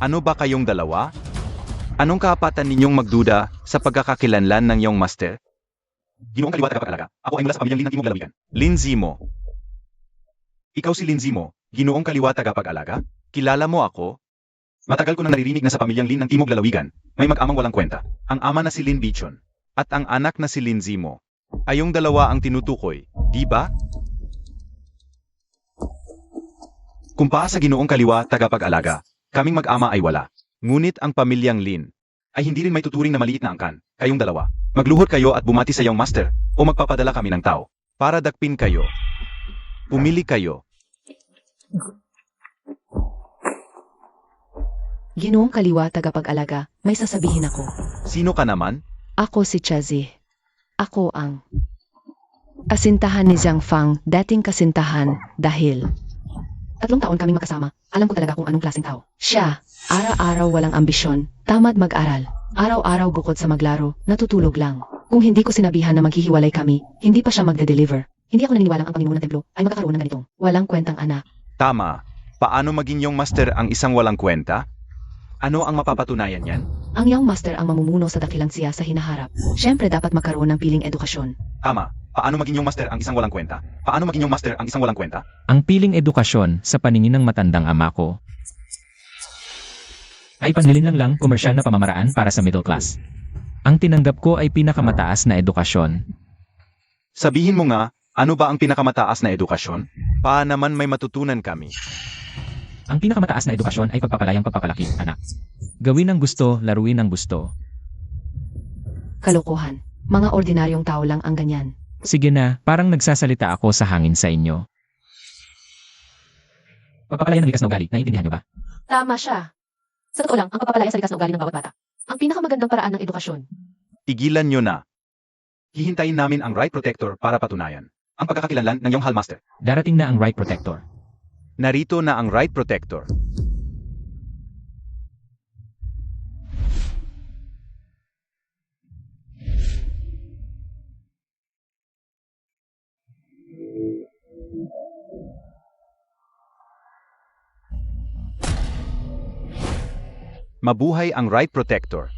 Ano ba kayong dalawa? Anong kaapatan ninyong magduda sa pagkakakilanlan ng Young Master? Ginoong kaliwa tagapag-alaga. Ako ay mula sa pamilyang Lin ng Timog Lalawigan. Lin Zimo. Ikaw si Lin Zimo, Ginoong kaliwa tagapag-alaga? Kilala mo ako? Matagal ko nang naririnig na sa pamilyang Lin ng Timog Lalawigan, may mag-amang walang kwenta. Ang ama na si Lin Bichon, at ang anak na si Lin Zimo. Ayong dalawa ang tinutukoy, di ba? Kumpa sa Ginoong kaliwa tagapag-alaga, kaming mag-ama ay wala. Ngunit ang pamilyang Lin ay hindi rin may tuturing na maliit na angkan. Kayong dalawa, magluhod kayo at bumati sa Young Master o magpapadala kami ng tao para dakpin kayo. Pumili kayo. Ginoong kaliwa tagapag-alaga, may sasabihin ako. Sino ka naman? Ako si Chazi. Ako ang kasintahan ni Zhang Fang, dating kasintahan, dahil 3 taon kaming magkasama. Alam ko talaga kung anong klaseng tao. Siya, araw-araw walang ambisyon, tamad mag-aral. Araw-araw bukod sa maglaro, natutulog lang. Kung hindi ko sinabihan na maghihiwalay kami, hindi pa siya magde-deliver. Hindi ako naniniwalang ang Panginoon ng Templo ay magkakaroon ng ganitong walang kwentang anak. Tama. Paano maging Young Master ang isang walang kwenta? Ano ang mapapatunayan yan? Ang Young Master ang mamumuno sa dakilang siya sa hinaharap. Siyempre dapat magkaroon ng piling edukasyon. Tama. Paano maging Young Master ang isang walang kwenta? Paano maging Young Master ang isang walang kwenta? Ang piling edukasyon sa paningin ng matandang ama ko ay panlilinlang lang komersyal na pamamaraan para sa middle class. Ang tinanggap ko ay pinakamataas na edukasyon. Sabihin mo nga, ano ba ang pinakamataas na edukasyon? Naman may matutunan kami? Ang pinakamataas na edukasyon ay pagpapalayang pagpapalaki, anak. Gawin ang gusto, laruin ang gusto. Kalokohan. Mga ordinaryong tao lang ang ganyan. Sige na, parang nagsasalita ako sa hangin sa inyo. Pagpapalaya ng likas na ugali, naiintindihan niyo ba? Tama siya. Sa totoo lang, ang pagpapalaya sa likas na ugali ng bawat bata. Ang pinakamagandang paraan ng edukasyon. Tigilan nyo na. Hihintayin namin ang Right Protector para patunayan ang pagkakakilanlan ng Young Hall Master. Darating na ang right protector. Narito na ang Right Protector. Mabuhay ang Right Protector.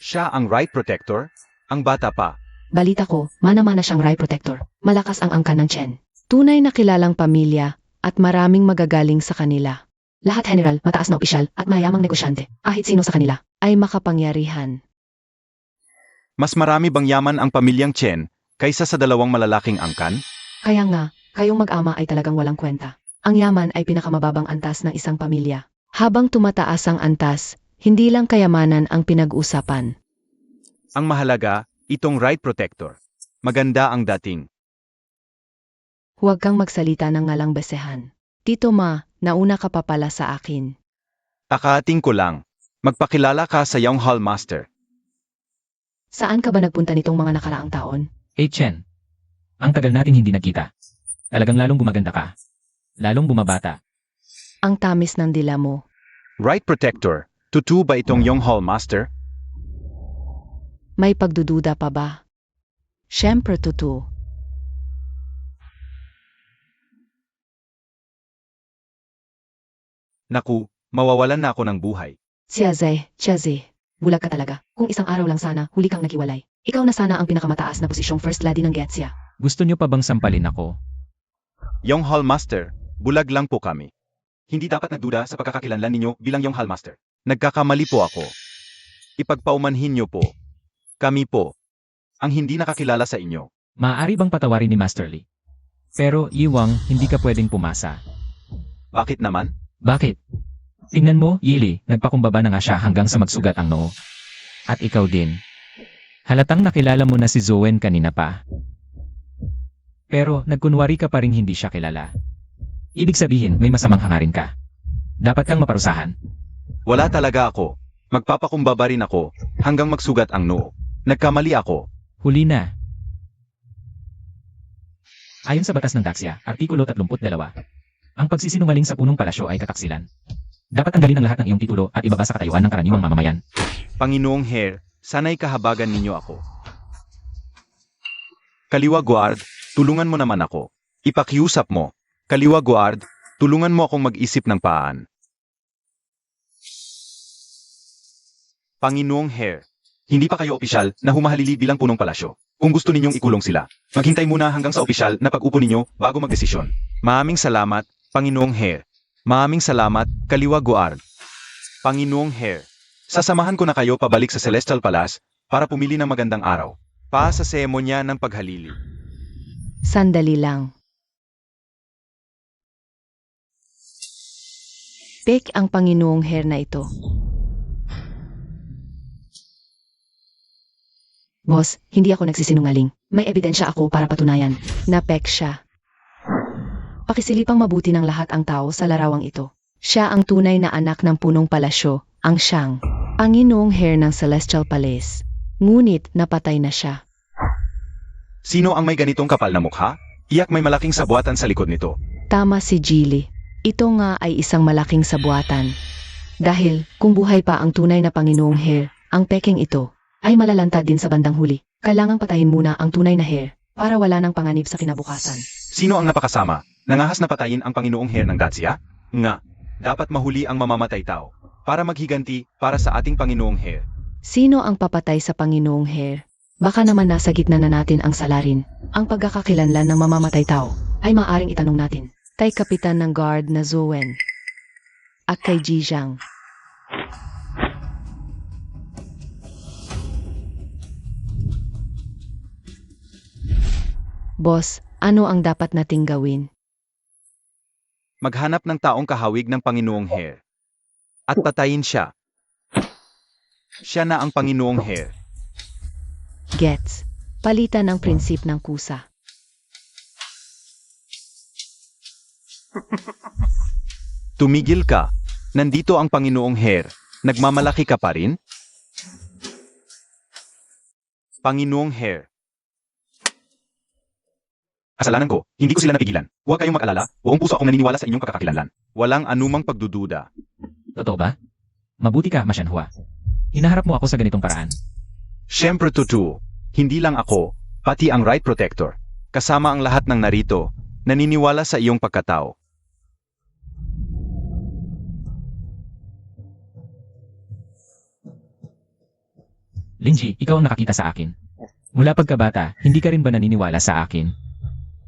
Siya ang Right Protector? Ang bata pa. Balita ko, mana-mana siyang Rai Protector. Malakas ang angkan ng Chen. Tunay na kilalang pamilya at maraming magagaling sa kanila. Lahat general, mataas na opisyal at mayamang negosyante. Kahit sino sa kanila ay makapangyarihan. Mas marami bang yaman ang pamilyang Chen kaysa sa dalawang malalaking angkan? Kaya nga, kayong mag-ama ay talagang walang kwenta. Ang yaman ay pinakamababang antas ng isang pamilya. Habang tumataas ang antas, hindi lang kayamanan ang pinag-usapan. Ang mahalaga, itong Right Protector. Maganda ang dating. Huwag kang magsalita ng ngalang besehan. Tito Ma, nauna ka pa pala sa akin. Takating ko lang. Magpakilala ka sa Young Hall Master. Saan ka ba nagpunta nitong mga nakaraang taon? Chen, ang tagal natin hindi nakita. Talagang lalong gumaganda ka. Lalong bumabata. Ang tamis ng dila mo. Right Protector, tutu ba itong Young Hall Master? May pagdududa pa ba? Siyempre totoo. Naku, mawawalan na ako ng buhay. Chiaze, bulag ka talaga. Kung isang araw lang sana, huli kang nakiwalay. Ikaw na sana ang pinakamataas na posisyong First Lady ng Getsia. Gusto nyo pa bang sampalin ako? Young Hall Master, bulag lang po kami. Hindi dapat nagduda sa pagkakakilanlan ninyo bilang Young Hall Master. Nagkakamali po ako. Ipagpaumanhin nyo po. Kami po. Ang hindi nakakilala sa inyo. Maaari bang patawarin ni Master Lee? Pero, Iwang, hindi ka pwedeng pumasa. Bakit naman? Bakit? Tingnan mo, Yili, nagpakumbaba na nga siya hanggang sa magsugat ang noo. At ikaw din. Halatang nakilala mo na si Zoen kanina pa. Pero, nagkunwari ka pa rin hindi siya kilala. Ibig sabihin, may masamang hangarin ka. Dapat kang maparusahan. Wala talaga ako. Magpapakumbaba rin ako hanggang magsugat ang noo. Nagkamali ako. Huli na. Ayon sa batas ng Daxia, Artikulo 32, ang pagsisinungaling sa punong palasyo ay kataksilan. Dapat tanggalin ang lahat ng iyong titulo at ibaba sa katayuan ng karaniwang mamamayan. Panginoong Hare, sana'y kahabagan ninyo ako. Kaliwa Guard, tulungan mo naman ako. Ipakiusap mo. Kaliwa Guard, tulungan mo akong mag-isip ng paan. Panginoong Hare, hindi pa kayo opisyal na humahalili bilang punong palasyo. Kung gusto ninyong ikulong sila, maghintay muna hanggang sa opisyal na pag-upo ninyo bago magdesisyon. Maraming salamat, Panginoong Hare. Maraming salamat, Kaliwa Guard. Panginoong Hare, sasamahan ko na kayo pabalik sa Celestial Palace para pumili ng magandang araw. Pa sa seremonya ng paghalili. Sandali lang. Pek ang Panginoong Hare na ito. Boss, hindi ako nagsisinungaling. May ebidensya ako para patunayan na pek siya. Pakisilipang mabuti ng lahat ang tao sa larawang ito. Siya ang tunay na anak ng punong palasyo, ang siyang Panginoong Hare ng Celestial Palace. Ngunit napatay na siya. Sino ang may ganitong kapal na mukha? Iyak may malaking sabuatan sa likod nito. Tama si Gili. Ito nga ay isang malaking sabuatan. Dahil kung buhay pa ang tunay na Panginoong Hare, ang peking ito ay malalantad din sa bandang huli. Kailangang patayin muna ang tunay na Hare para wala nang panganib sa kinabukasan. Sino ang napakasama? Nangahas na patayin ang Panginoong Hare ng Dacia? Nga, dapat mahuli ang mamamatay tao para maghiganti para sa ating Panginoong Hare. Sino ang papatay sa Panginoong Hare? Baka naman nasa gitna na natin ang salarin. Ang pagkakakilanlan ng mamamatay tao ay maaring itanong natin kay Kapitan ng Guard na Zoen at kay Jijang. Boss, ano ang dapat nating gawin? Maghanap ng taong kahawig ng Panginoong Hare. At patayin siya. Siya na ang Panginoong Hare. Gets. Palitan ang prinsip ng kusa. Tumigil ka. Nandito ang Panginoong Hare. Nagmamalaki ka pa rin? Panginoong Hare. Kasalanan ko, hindi ko sila napigilan. Huwag kayong mag-alala, buong puso akong naniniwala sa inyong pagkakakilanlan. Walang anumang pagdududa. Totoo ba? Mabuti ka, Masyanhua. Hinaharap mo ako sa ganitong paraan. Siyempre totoo. Hindi lang ako, pati ang Right Protector. Kasama ang lahat ng narito, naniniwala sa iyong pagkatao. Linji, ikaw ang nakakita sa akin. Mula pagkabata, hindi ka rin ba naniniwala sa akin?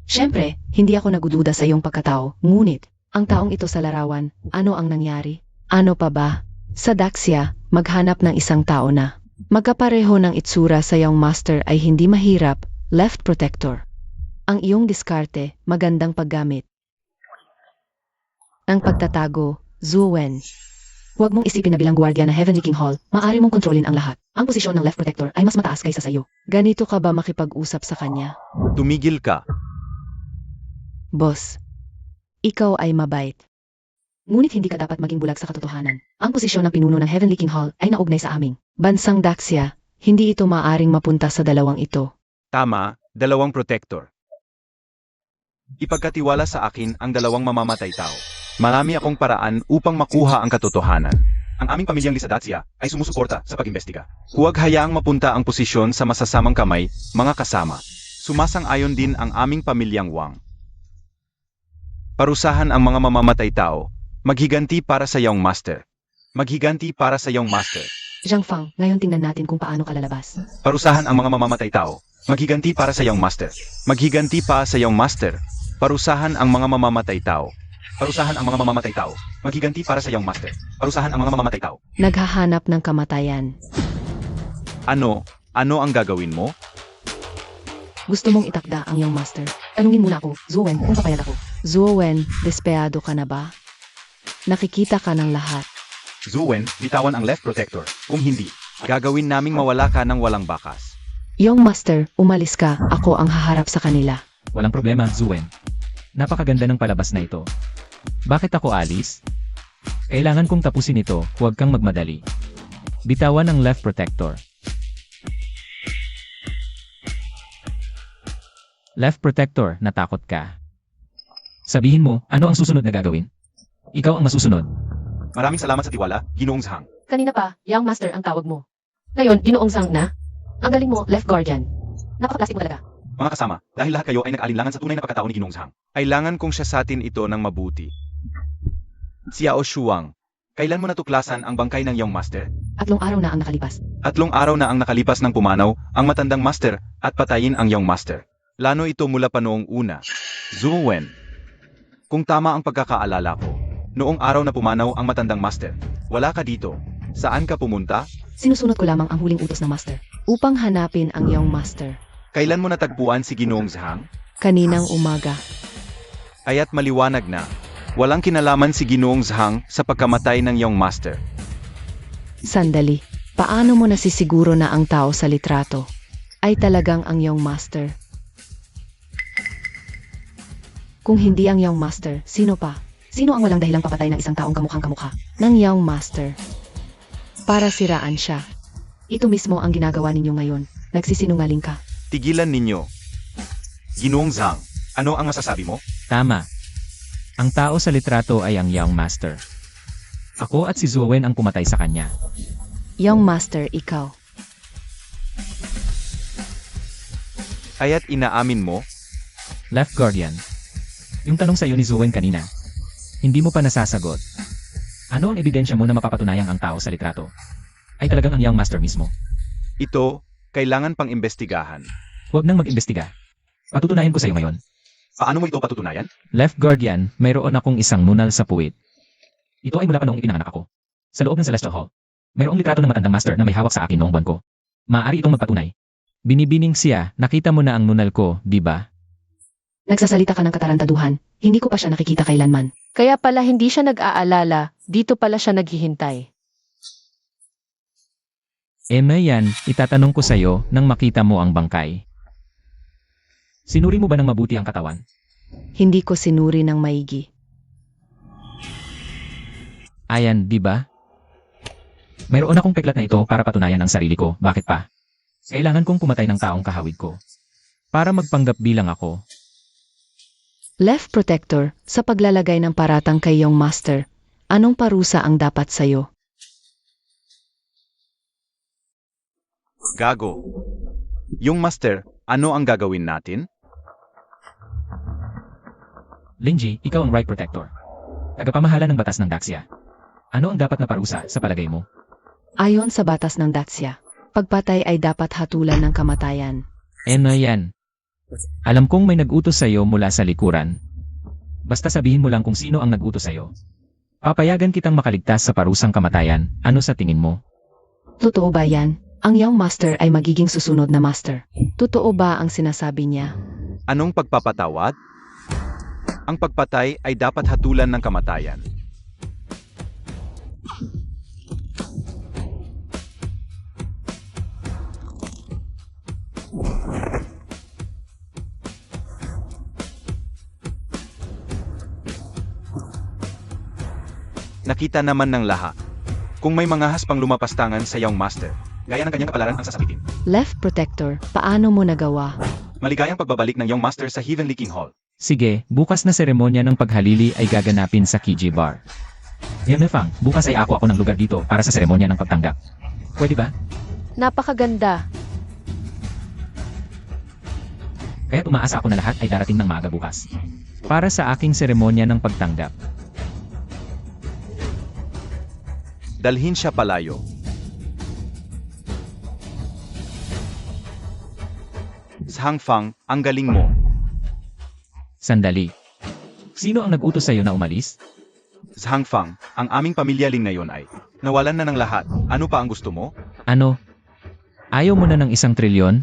Siyempre, hindi ako nagududa sa iyong pagkatao, ngunit, ang taong ito sa larawan, ano ang nangyari? Ano pa ba? Sa Daxia, maghanap ng isang tao na magkapareho ng itsura sa iyong master ay hindi mahirap, left protector. Ang iyong diskarte, magandang paggamit. Ang pagtatago, Zuwen. Huwag mong isipin na bilang gwardiya na Heavenly King Hall, maaari mong kontrolin ang lahat. Ang posisyon ng left protector ay mas mataas kaysa sa iyo. Ganito ka ba makipag-usap sa kanya? Tumigil ka. Boss, ikaw ay mabait. Ngunit hindi ka dapat maging bulag sa katotohanan. Ang posisyon ng pinuno ng Heavenly King Hall ay naugnay sa aming bansang Daxia. Hindi ito maaring mapunta sa dalawang ito. Tama, dalawang protector. Ipagkatiwala sa akin ang dalawang mamamatay tao. Marami akong paraan upang makuha ang katotohanan. Ang aming pamilyang Lisadacia ay sumusuporta sa pag-imbestiga. Huwag hayaang mapunta ang posisyon sa masasamang kamay, mga kasama. Sumasang-ayon din ang aming pamilyang Wang. Parusahan ang mga mamamatay tao. Maghiganti para sa iyong master. Maghiganti para sa iyong master. Zhang Fang, ngayon tingnan natin kung paano ka lalabas. Parusahan ang mga mamamatay tao. Maghiganti para sa iyong master. Maghiganti pa sa iyong master. Parusahan ang mga mamamatay tao. Parusahan ang mga mamamatay tao. Maghiganti para sa iyong master. Parusahan ang mga mamamatay tao. Naghahanap ng kamatayan. Ano? Ano ang gagawin mo? Gusto mong itakda ang iyong master. Tanungin muna ako, Zuwen, kung papayag ako. Zuwen, despeado ka na ba? Nakikita ka ng lahat. Zuwen, bitawan ang left protector. Kung hindi, gagawin naming mawala ka ng walang bakas. Iyong master, umalis ka, ako ang haharap sa kanila. Walang problema, Zuwen. Napakaganda ng palabas na ito. Bakit ako alis? Kailangan kong tapusin ito, huwag kang magmadali. Bitawan ang left protector. Left protector, natakot ka. Sabihin mo, ano ang susunod na gagawin? Ikaw ang masusunod. Maraming salamat sa tiwala, Ginoong Zhang. Kanina pa, Young Master ang tawag mo. Ngayon, Ginoong Zhang na? Ang galing mo, Left Guardian. Napaka-plastic mo talaga. Mga kasama, dahil lahat kayo ay nag-alinlangan sa tunay na pagkatao ni Ginoong Zhang. Kailangan kong siyasatin ito ng mabuti. Xiao Shuang, kailan mo natuklasan ang bangkay ng iyong master? 3 araw na ang nakalipas. 3 araw na ang nakalipas ng pumanaw, ang matandang master, at patayin ang iyong master. Lano ito mula pa noong una. Zuwen. Kung tama ang pagkakaalala ko, noong araw na pumanaw ang matandang master, wala ka dito. Saan ka pumunta? Sinusunod ko lamang ang huling utos ng master upang hanapin ang iyong master. Kailan mo natagpuan si Ginoong Zhang? Kaninang umaga. Kaya't maliwanag na, walang kinalaman si Ginoong Zhang sa pagkamatay ng iyong master. Sandali, paano mo nasisiguro na ang tao sa litrato ay talagang ang iyong master? Kung hindi ang iyong master, sino pa? Sino ang walang dahilang papatay ng isang taong kamukhang kamukha ng iyong master? Para siraan siya. Ito mismo ang ginagawa ninyo ngayon. Nagsisinungaling ka. Tigilan ninyo. Ginoong Zhang, ano ang masasabi mo? Tama. Ang tao sa litrato ay ang Young Master. Ako at si Zuwen ang pumatay sa kanya. Iyong master, ikaw. Kaya't inaamin mo? Left Guardian. Yung tanong sa iyo ni Zuwen kanina. Hindi mo pa nasasagot. Ano ang ebidensya mo na mapapatunayang ang tao sa litrato ay talagang ang Young Master mismo? Ito, kailangan pang imbestigahan. Huwag nang mag-imbestiga. Patutunayan ko sa iyo ngayon. Paano mo ito patutunayan? Left Guardian, mayroon akong isang nunal sa puwit. Ito ay mula pa noong ipinanganak ako. Sa loob ng Celestial Hall. Mayroong litrato ng matandang master na may hawak sa akin noong buwan ko. Maaari itong magpatunay. Binibining siya, nakita mo na ang nunal ko, di ba? Nagsasalita ka ng katarantaduhan. Hindi ko pa siya nakikita kailanman. Kaya pala hindi siya nag-aalala, dito pala siya naghihintay. Yan, itatanong ko sa iyo nang makita mo ang bangkay. Sinuri mo ba ng mabuti ang katawan? Hindi ko sinuri ng maigi. Ayan, di ba? Mayroon akong peklat na ito para patunayan ang sarili ko. Bakit pa? Kailangan kong pumatay ng taong kahawig ko. Para magpanggap bilang ako. Left Protector, sa paglalagay ng paratang kay iyong master, anong parusa ang dapat sa'yo? Gago. Yung master, ano ang gagawin natin? Linji, ikaw ang Right Protector. Tagapamahala ng batas ng Daxia. Ano ang dapat na parusa sa palagay mo? Ayon sa batas ng Daxia, pagpatay ay dapat hatulan ng kamatayan. Na yan. Alam kong may nag-utos sa'yo mula sa likuran. Basta sabihin mo lang kung sino ang nag-utos sa'yo. Papayagan kitang makaligtas sa parusang kamatayan. Ano sa tingin mo? Totoo ba yan? Ang Young Master ay magiging susunod na Master. Totoo ba ang sinasabi niya? Anong pagpapatawad? Ang pagpatay ay dapat hatulan ng kamatayan. Nakita naman ng lahat. Kung may mga haspang lumapastangan sa Young Master, gaya ng kanyang kapalaran ang sasabitin. Left Protector, paano mo nagawa? Maligayang pagbabalik ng Young Master sa Heavenly King Hall. Sige, bukas na seremonya ng paghalili ay gaganapin sa Kiji Bar. Fang, bukas ay ako ng lugar dito para sa seremonya ng pagtanggap. Pwede ba? Napakaganda. Kaya umaasa ako na lahat ay darating ng maaga bukas. Para sa aking seremonya ng pagtanggap. Dalhin siya palayo. Zhang Fang, ang galing mo. Sandali. Sino ang nag-utos sa'yo na umalis? Zhang Fang, ang aming pamilya Ling ngayon ay nawalan na ng lahat. Ano pa ang gusto mo? Ano? Ayaw mo na ng 1 trilyon?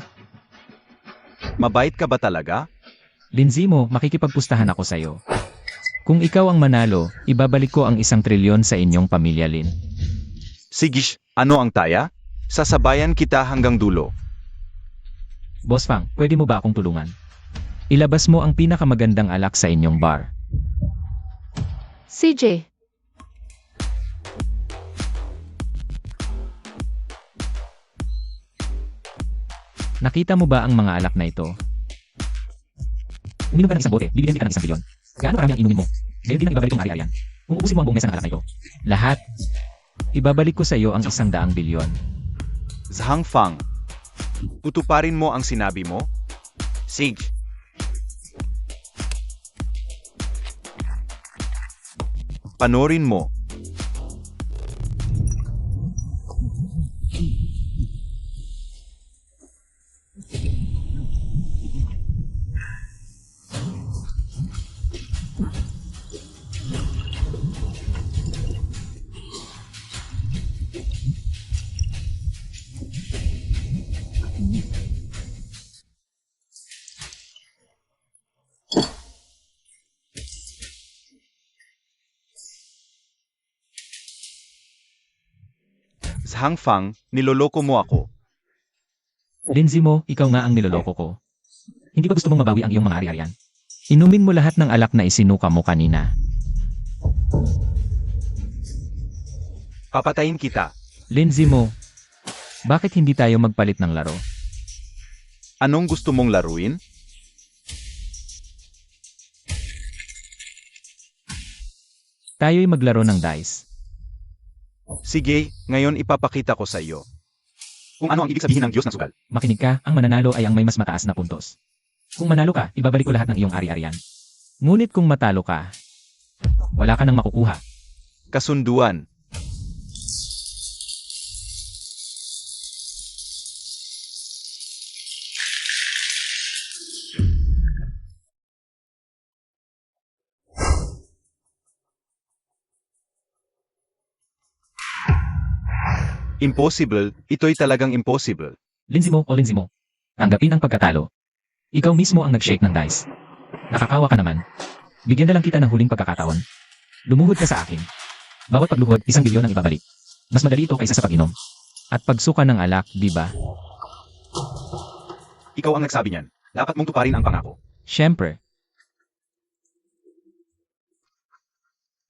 Mabait ka ba talaga? Lindsay mo, makikipagpustahan ako sa'yo. Kung ikaw ang manalo, ibabalik ko ang 1 trilyon sa inyong pamilya, Lin. Sigish, ano ang taya? Sasabayan kita hanggang dulo. Boss Fang, pwede mo ba akong tulungan? Ilabas mo ang pinakamagandang alak sa inyong bar. CJ, Nakita mo ba ang mga alak na ito? Uminom ka ng 1 bote, bibigyan kita ng 1 bilyon. Gaano karami ang inumin mo? Ngayon din ang ibabalik kong ari-arian. Kung ubusin mo ang buong mesa ng alak na ito. Lahat. Ibabalik ko sa iyo ang 100 bilyon. Zhang Fang, utuparin mo ang sinabi mo? Sige. Panorin mo. Zhang Fang, niloloko mo ako. Lindsay mo, ikaw nga ang niloloko ko. Hindi ba gusto mong mabawi ang iyong mga ari-arian? Inumin mo lahat ng alak na isinuka mo kanina. Papatayin kita. Lindsay mo, bakit hindi tayo magpalit ng laro? Anong gusto mong laruin? Tayo'y maglaro ng dice. Sige, ngayon ipapakita ko sa iyo. Kung ano ang ibig sabihin ng Diyos ng sugal. Makinig ka, ang mananalo ay ang may mas mataas na puntos. Kung manalo ka, ibabalik ko lahat ng iyong ari-arian. Ngunit kung matalo ka, wala ka nang makukuha. Kasunduan. Impossible, ito'y talagang impossible. Lindsay mo, tanggapin ang pagkatalo. Ikaw mismo ang nag-shake ng dice. Nakakawa ka naman. Bigyan na lang kita ng huling pagkakataon. Lumuhod ka sa akin. Bawat pagluhod, 1 bilyon ang ibabalik. Mas madali ito kaysa sa pag-inom. At pagsuka ng alak, di ba? Ikaw ang nagsabi niyan. Dapat mong tuparin ang pangako. Siyempre.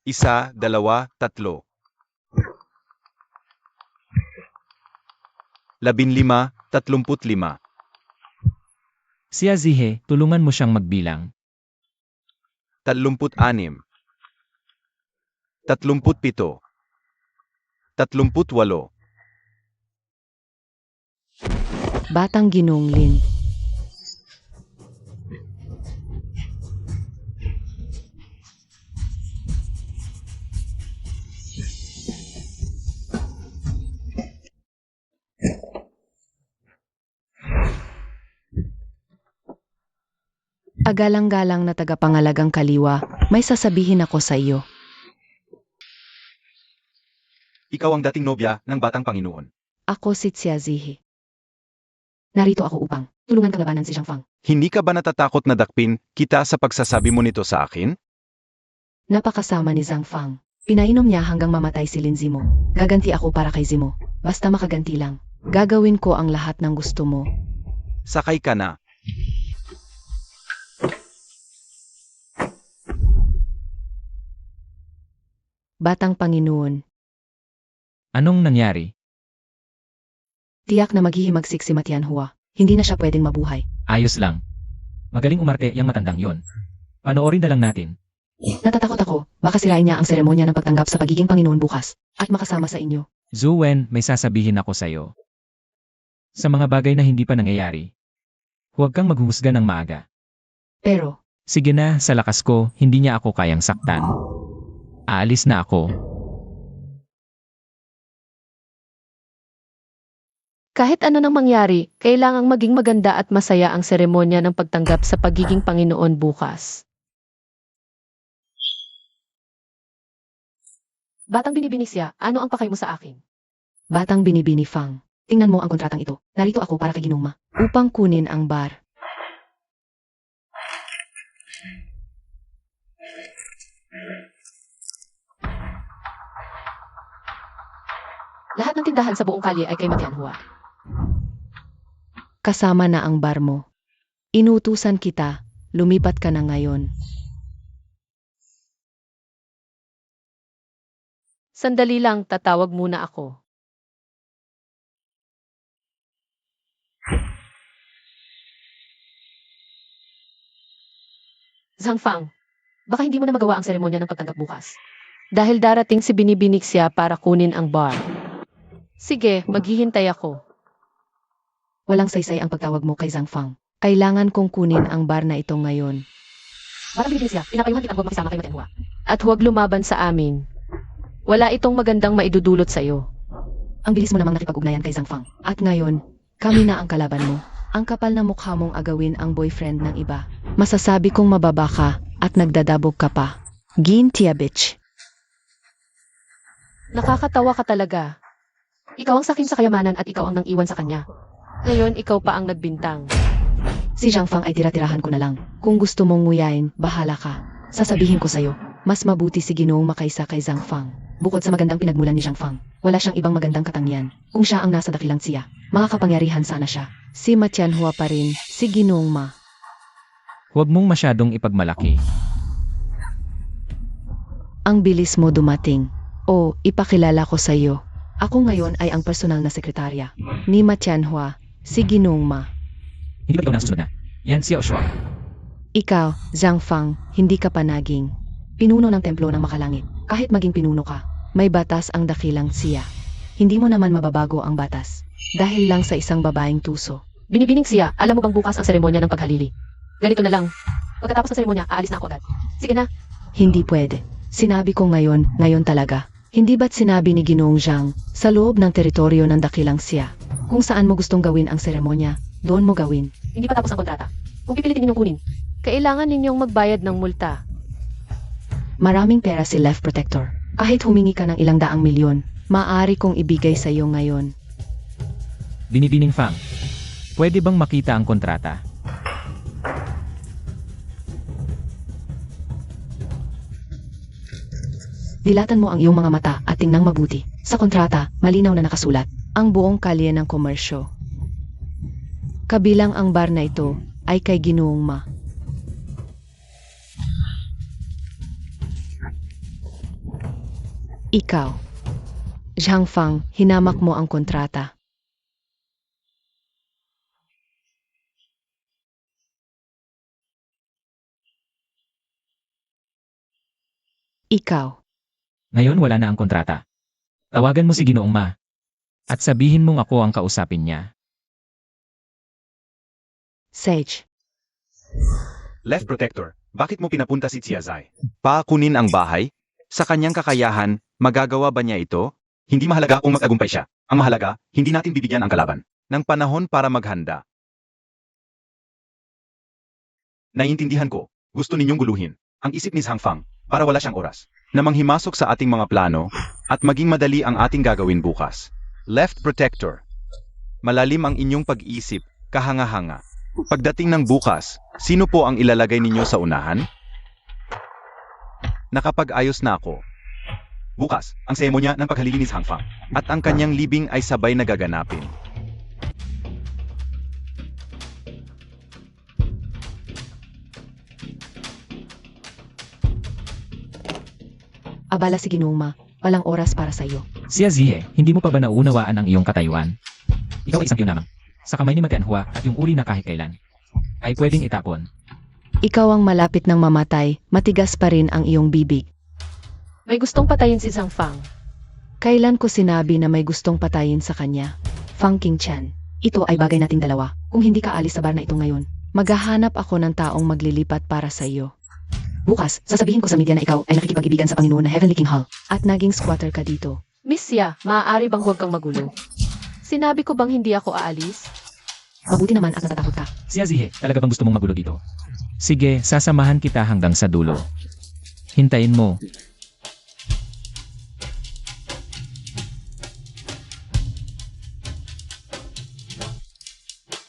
1, 2, 3. 15, 35. Si Azihe, tulungan mo siyang magbilang. 36. 37. 38. Batang Ginong Lin. Kagalang-galang na tagapangalagang kaliwa, may sasabihin ako sa iyo. Ikaw ang dating nobya ng batang Panginoon. Ako si Xiazihi. Narito ako upang tulungan kang labanan si Zhang Fang. Hindi ka ba natatakot na dakpin kita sa pagsasabi mo nito sa akin? Napakasama ni Zhang Fang. Pinainom niya hanggang mamatay si Lin Zimo. Gaganti ako para kay Zimo. Basta makaganti lang. Gagawin ko ang lahat ng gusto mo. Sakay ka na. Batang Panginoon, Anong nangyari? tiyak na maghihimagsik si Matianhua. Hindi na siya pwedeng mabuhay. Ayos lang. Magaling umarte yung matandang yon. Panoorin na lang natin. Natatakot ako. Baka sirain niya ang seremonya ng pagtanggap sa pagiging Panginoon bukas. At makasama sa inyo. Zuwen, may sasabihin ako sa'yo. Sa mga bagay na hindi pa nangyayari, huwag kang maghuhusga ng maaga. Pero, Sige na, sa lakas ko, hindi niya ako kayang saktan. Aalis na ako. Kahit ano nang mangyari, kailangang maging maganda at masaya ang seremonya ng pagtanggap sa pagiging Panginoon bukas. Batang binibinisya, ano ang pakay mo sa akin? Batang Binibini Fang, tingnan mo ang kontratang ito. Narito ako para kay Ginuma. Upang kunin ang bar. Lahat ng tindahan sa buong kalye ay kay Matianhua. Kasama na ang bar mo. Inutusan kita. Lumipat ka na ngayon. Sandali lang, tatawag muna ako. Zhang Fang, baka hindi mo na magawa ang seremonya ng pagtanggap bukas. Dahil darating si Binibinik siya para kunin ang bar. Sige, maghihintay ako. Walang saysay ang pagtawag mo kay Zhang Fang. Kailangan kong kunin ang bar na ito ngayon. Batang Binibinik siya, pinapayuhan kitang huwag makisama kay Matianhua. At huwag lumaban sa amin. Wala itong magandang maidudulot sa iyo. Ang bilis mo namang nakipag-ugnayan kay Zhang Fang. At ngayon, kami na ang kalaban mo. Ang kapal na mukha mong agawin ang boyfriend ng iba. Masasabi kong mababa ka at nagdadabog ka pa. Gin Tia Bitch. Nakakatawa ka talaga. Ikaw ang sakin sa kayamanan at ikaw ang nang iwan sa kanya. Ngayon, ikaw pa ang nagbintang. Si Zhang Fang ay tira-tirahan ko na lang. Kung gusto mong nguyain, bahala ka. Sasabihin ko sa'yo, mas mabuti si Ginoong makaysa kay Zhang Fang. Bukod sa magandang pinagmulan ni Zhang Fang, wala siyang ibang magandang katangian. Kung siya ang nasa dakilang siya, makakapangyarihan sana siya. Si Matianhua pa rin, si Ginoong Ma. Huwag mong masyadong ipagmalaki. Ang bilis mo dumating. O, ipakilala ko sa iyo. Ako ngayon ay ang personal na sekretarya ni Matianhua, si Ginoong Ma. Hindi ba ikaw na susunod na? Yan si Oshua. Ikaw, Zhang Fang, hindi ka pa naging pinuno ng templo ng makalangit. Kahit maging pinuno ka, may batas ang dakilang siya. Hindi mo naman mababago ang batas. Dahil lang sa isang babaeng tuso. Binibining siya, alam mo bang bukas ang seremonya ng paghalili? Ganito na lang. Pagkatapos ng seremonya, aalis na ako agad. Sige na. Hindi pwede. Sinabi ko ngayon talaga. Hindi ba't sinabi ni Ginoong Zhang, sa loob ng teritoryo ng dakilang siya, kung saan mo gustong gawin ang seremonya, doon mo gawin. Hindi pa tapos ang kontrata. Kung pipilitin ninyong kunin, kailangan ninyong magbayad ng multa. Maraming pera si Left Protector. Kahit humingi ka ng ilang daang milyon, maaari kong ibigay sa iyo ngayon. Binibining Fang. Pwede bang makita ang kontrata? Dilatan mo ang iyong mga mata at tingnang mabuti. Sa kontrata, malinaw na nakasulat, ang buong kalye ng komersyo. Kabilang ang bar na ito ay kay Ginoong Ma. Ikaw, Zhang Fang, hinamak mo ang kontrata. Ikaw, Ngayon wala na ang kontrata. Tawagan mo si Ginoong Ma. At sabihin mong ako ang kausapin niya. Sage. Left Protector, bakit mo pinapunta si Xiazai? Pakunin ang bahay? Sa kanyang kakayahan, magagawa ba niya ito? Hindi mahalaga kung mag-agumpay siya. Ang mahalaga, hindi natin bibigyan ang kalaban ng panahon para maghanda. Naiintindihan ko, gusto ninyong guluhin ang isip ni Zhang Fang para wala siyang oras na manghimasok sa ating mga plano at maging madali ang ating gagawin bukas. Left Protector. Malalim ang inyong pag-iisip, kahanga-hanga. Pagdating ng bukas, sino po ang ilalagay ninyo sa unahan? Nakapag-ayos na ako. Bukas, ang seremonya ng paghalili ni Zhang Fang at ang kanyang libing ay sabay na gaganapin. Abala si Ginuma, walang oras para sa iyo. Siya Zihe, hindi mo pa ba nauunawaan ang iyong katayuan? Ikaw ay isang piyon lamang. Sa kamay ni Magkanhua at yung uri na kahit kailan ay pwedeng itapon. Ikaw ang malapit ng mamatay, matigas pa rin ang iyong bibig. May gustong patayin si Zhang Fang. Kailan ko sinabi na may gustong patayin sa kanya? Fang Qingchen, ito ay bagay nating dalawa. Kung hindi ka alis sa bar na ito ngayon, maghahanap ako ng taong maglilipat para sa iyo. Bukas, sasabihin ko sa media na ikaw ay nakikipag-ibigan sa Panginoon na Heavenly King Hall at naging squatter ka dito. Miss Xia, maaari bang huwag kang magulo? Sinabi ko bang hindi ako aalis? Mabuti naman at natatakot ka. Siya Zihe, talaga bang gusto mong magulo dito? Sige, sasamahan kita hanggang sa dulo. Hintayin mo.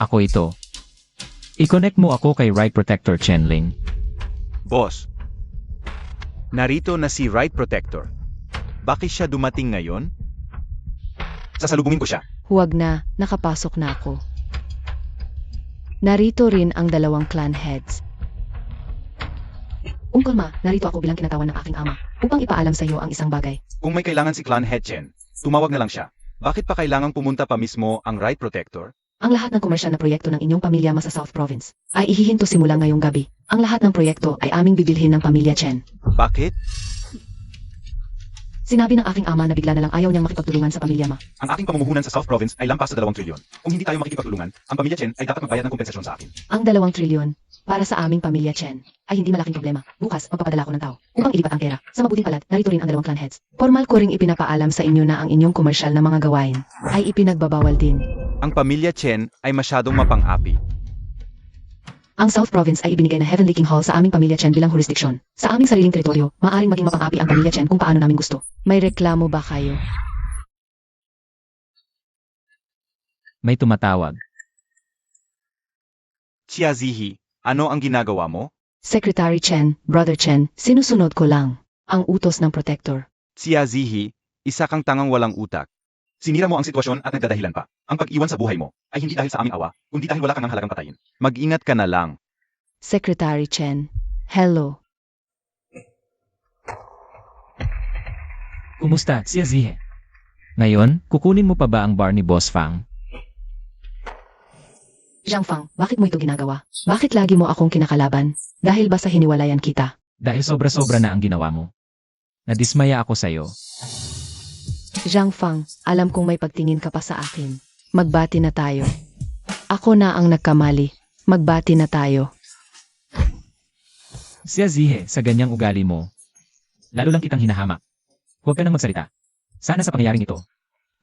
Ako ito. I-connect mo ako kay Right Protector Chenling. Boss, narito na si Right Protector. Bakit siya dumating ngayon? Sasalubungin ko siya. Huwag na, nakapasok na ako. Narito rin ang dalawang clan heads. Ungkol Ma, narito ako bilang kinatawan ng aking ama upang ipaalam sa iyo ang isang bagay. Kung may kailangan si Clan Head Chen, tumawag na lang siya. Bakit pa kailangang pumunta pa mismo ang Right Protector? Ang lahat ng komersyal na proyekto ng inyong pamilya sa South Province ay ihihinto simula ngayong gabi. Ang lahat ng proyekto ay aming bibilhin ng pamilya Chen. Bakit? Sinabi ng aking ama na bigla na lang ayaw niyang makipagtulungan sa pamilya Ma. Ang aking pamumuhunan sa South Province ay lampas sa 2 trilyon. Kung hindi tayo makikipagtulungan, ang pamilya Chen ay dapat magbayad ng kompensasyon sa akin. Ang 2 trilyon para sa aming pamilya Chen ay hindi malaking problema. Bukas, magpapadala ko ng tao upang ilipat ang pera. Sa mabuting palad, narito rin ang dalawang clan heads. Formal ko ring ipinapaalam sa inyo na ang inyong komersyal na mga gawain ay ipinagbabawal din. Ang pamilya Chen ay masyadong mapang-api. Ang South Province ay ibinigay na Heavenly King Hall sa aming pamilya Chen bilang jurisdiction. Sa aming sariling teritoryo, maaaring maging mapang-api ang pamilya Chen kung paano namin gusto. May reklamo ba kayo? May tumatawag. Xia Zihi, ano ang ginagawa mo? Secretary Chen, Brother Chen, sinusunod ko lang ang utos ng protector. Xia Zihi, isa kang tangang walang utak. Sinira mo ang sitwasyon at nagdadahilan pa. Ang pag-iwan sa buhay mo ay hindi dahil sa aming awa, kundi dahil wala kang halagang patayin. Mag-ingat ka na lang. Secretary Chen, hello. Kumusta, Siya Zihe? Ngayon, kukunin mo pa ba ang bar ni Boss Fang? Zhang Fang, bakit mo ito ginagawa? Bakit lagi mo akong kinakalaban? Dahil ba sa hiniwalayan kita? Dahil sobra-sobra na ang ginawa mo. Nadismaya ako sa'yo. Zhang Fang, alam kong may pagtingin ka pa sa akin. Magbati na tayo. Ako na ang nagkamali. Magbati na tayo. Siya Zihe, sa ganyang ugali mo, lalo lang kitang hinahamak. Huwag ka nang magsalita. Sana sa pangyayaring ito,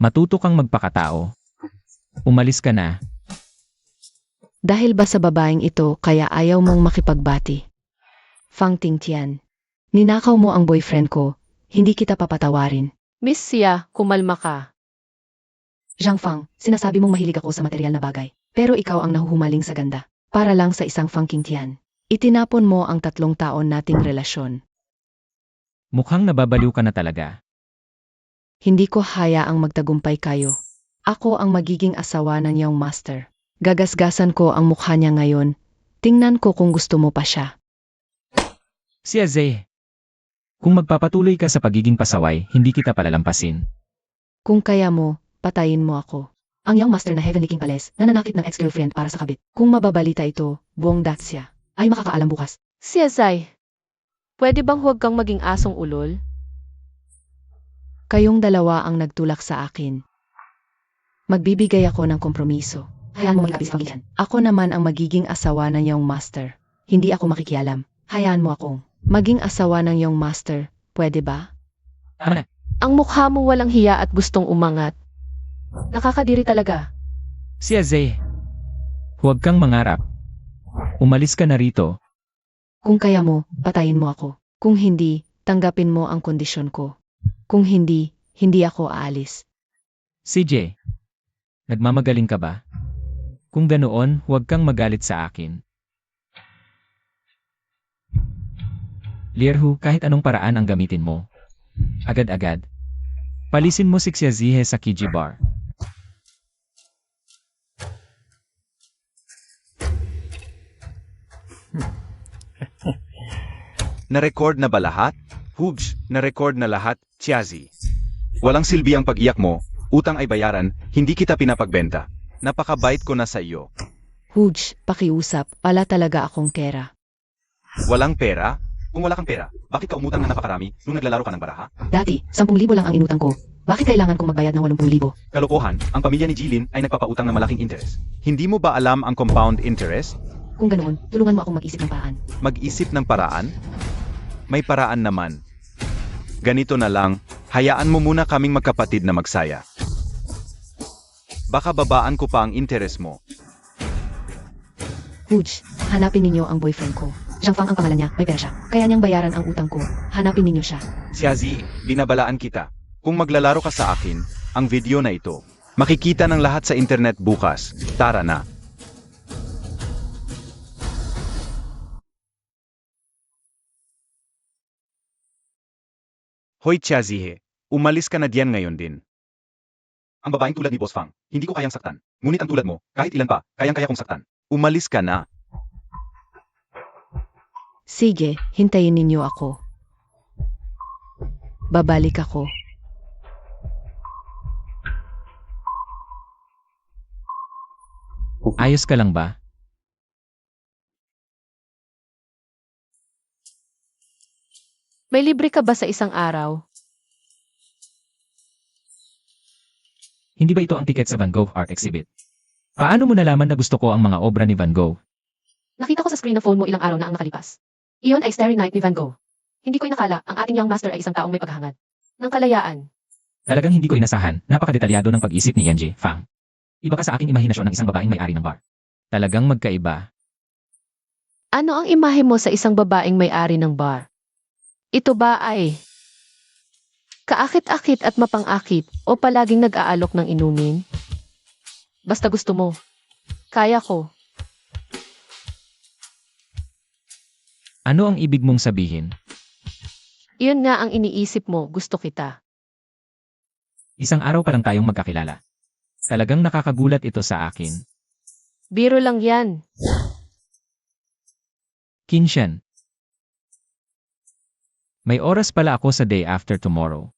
matuto kang magpakatao. Umalis ka na. Dahil ba sa babaeng ito kaya ayaw mong makipagbati? Fang Tingtian, ninakaw mo ang boyfriend ko. Hindi kita papatawarin. Miss Xia, kumalma ka. Zhang Fang, sinasabi mong mahilig ako sa material na bagay. Pero ikaw ang nahuhumaling sa ganda. Para lang sa isang Fang Qingtian. Itinapon mo ang 3 taon nating relasyon. Mukhang nababaliw ka na talaga. Hindi ko hayaang magtagumpay kayo. Ako ang magiging asawa ng iyong master. Gagasgasan ko ang mukha niya ngayon. Tingnan ko kung gusto mo pa siya. Siya Zihe, kung magpapatuloy ka sa pagiging pasaway, hindi kita palalampasin. Kung kaya mo, patayin mo ako. Ang young master na Heavenly King Palace, nananakit ng ex-girlfriend para sa kabit. Kung mababalita ito, buong Daxia, ay makakaalam bukas. Xia Zai, pwede bang huwag kang maging asong ulol? Kayong dalawa ang nagtulak sa akin. Magbibigay ako ng kompromiso. Hayaan mo magkapis pagigyan. Ako naman ang magiging asawa ng young master. Hindi ako makikialam. Hayaan mo akong maging asawa ng young master. Pwede ba? Tama na. Ang mukha mo walang hiya at gustong umangat. Nakakadiri talaga. Siya Zihe, huwag kang mangarap. Umalis ka na rito. Kung kaya mo, patayin mo ako. Kung hindi, tanggapin mo ang kondisyon ko. Kung hindi, hindi ako aalis. CJ, nagmamagaling ka ba? Kung ganoon, huwag kang magalit sa akin. Lierhu, kahit anong paraan ang gamitin mo. Agad-agad. Palisin mo si Xiazihe sa Kiji Bar. Na-record na ba lahat? Hugs, na-record na lahat, Chiazi. Walang silbi ang pag-iyak mo, utang ay bayaran, hindi kita pinapagbenta. Napakabait ko na sa iyo. Huge, pakiusap, pala talaga akong kera. Walang pera? Kung wala kang pera, bakit ka umutang na napakarami nung naglalaro ka ng baraha? Dati, 10,000 lang ang inutang ko. Bakit kailangan kong magbayad ng 80,000? Kalokohan, ang pamilya ni Jilin ay nagpapautang ng malaking interest. Hindi mo ba alam ang compound interest? Kung ganoon, tulungan mo akong mag-isip ng paraan. Mag-isip ng paraan? May paraan naman. Ganito na lang, hayaan mo muna kaming magkapatid na magsaya. Baka babaan ko pa ang interest mo. Huge, hanapin ninyo ang boyfriend ko. Zhangfang ang pangalan niya, may pera siya. Kaya niyang bayaran ang utang ko. Hanapin ninyo siya. Xiazi, binabalaan kita. Kung maglalaro ka sa akin, ang video na ito, makikita ng lahat sa internet bukas. Tara na. Hoy Xiazihe, umalis ka na diyan ngayon din. Ang babaeng tulad ni Boss Fang, hindi ko kayang saktan. Ngunit ang tulad mo, kahit ilan pa, kayang-kaya kong saktan. Umalis ka na. Sige, hintayin ninyo ako. Babalik ako. Ayos ka lang ba? May libre ka ba sa isang araw? Hindi ba ito ang tiket sa Van Gogh Art Exhibit? Paano mo nalaman na gusto ko ang mga obra ni Van Gogh? Nakita ko sa screen ng phone mo ilang araw na ang nakalipas. Iyon ay Starry Night ni Van Gogh. Hindi ko inakala ang ating young master ay isang taong may paghahangad ng kalayaan. Talagang hindi ko inasahan, napakadetalyado ng pag-isip ni Yanji, Fang. Iba ka sa aking imahinasyon ng isang babaeng may-ari ng bar. Talagang magkaiba. Ano ang imahe mo sa isang babaeng may-ari ng bar? Ito ba ay kaakit-akit at mapang-akit o palaging nag-aalok ng inumin? Basta gusto mo. Kaya ko. Ano ang ibig mong sabihin? Iyon nga ang iniisip mo, gusto kita. Isang araw pa lang tayong magkakilala. Talagang nakakagulat ito sa akin. Biro lang yan. Kinshan. May oras pala ako sa day after tomorrow.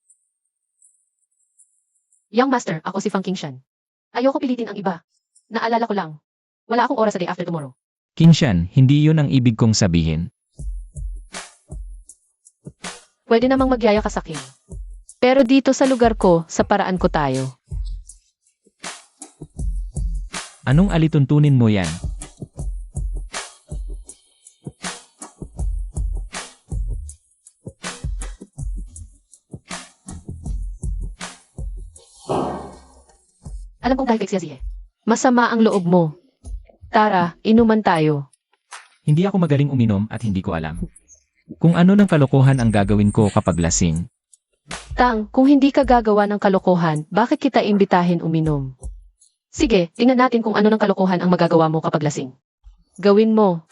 Young master, ako si Fang Qingshan. Ayoko pilitin ang iba. Naalala ko lang. Wala akong oras sa day after tomorrow. Kinshan, hindi yun ang ibig kong sabihin. Pwede namang magyaya ka sa akin. Pero dito sa lugar ko, sa paraan ko tayo. Anong alituntunin mo yan? Alam kong dahil kay Xiazihe. Masama ang loob mo. Tara, inuman tayo. Hindi ako magaling uminom at hindi ko alam. Kung ano ng kalokohan ang gagawin ko kapag lasing. Tang, kung hindi ka gagawa ng kalokohan, bakit kita imbitahin uminom? Sige, tingnan natin kung ano ng kalokohan ang magagawa mo kapag lasing. Gawin mo.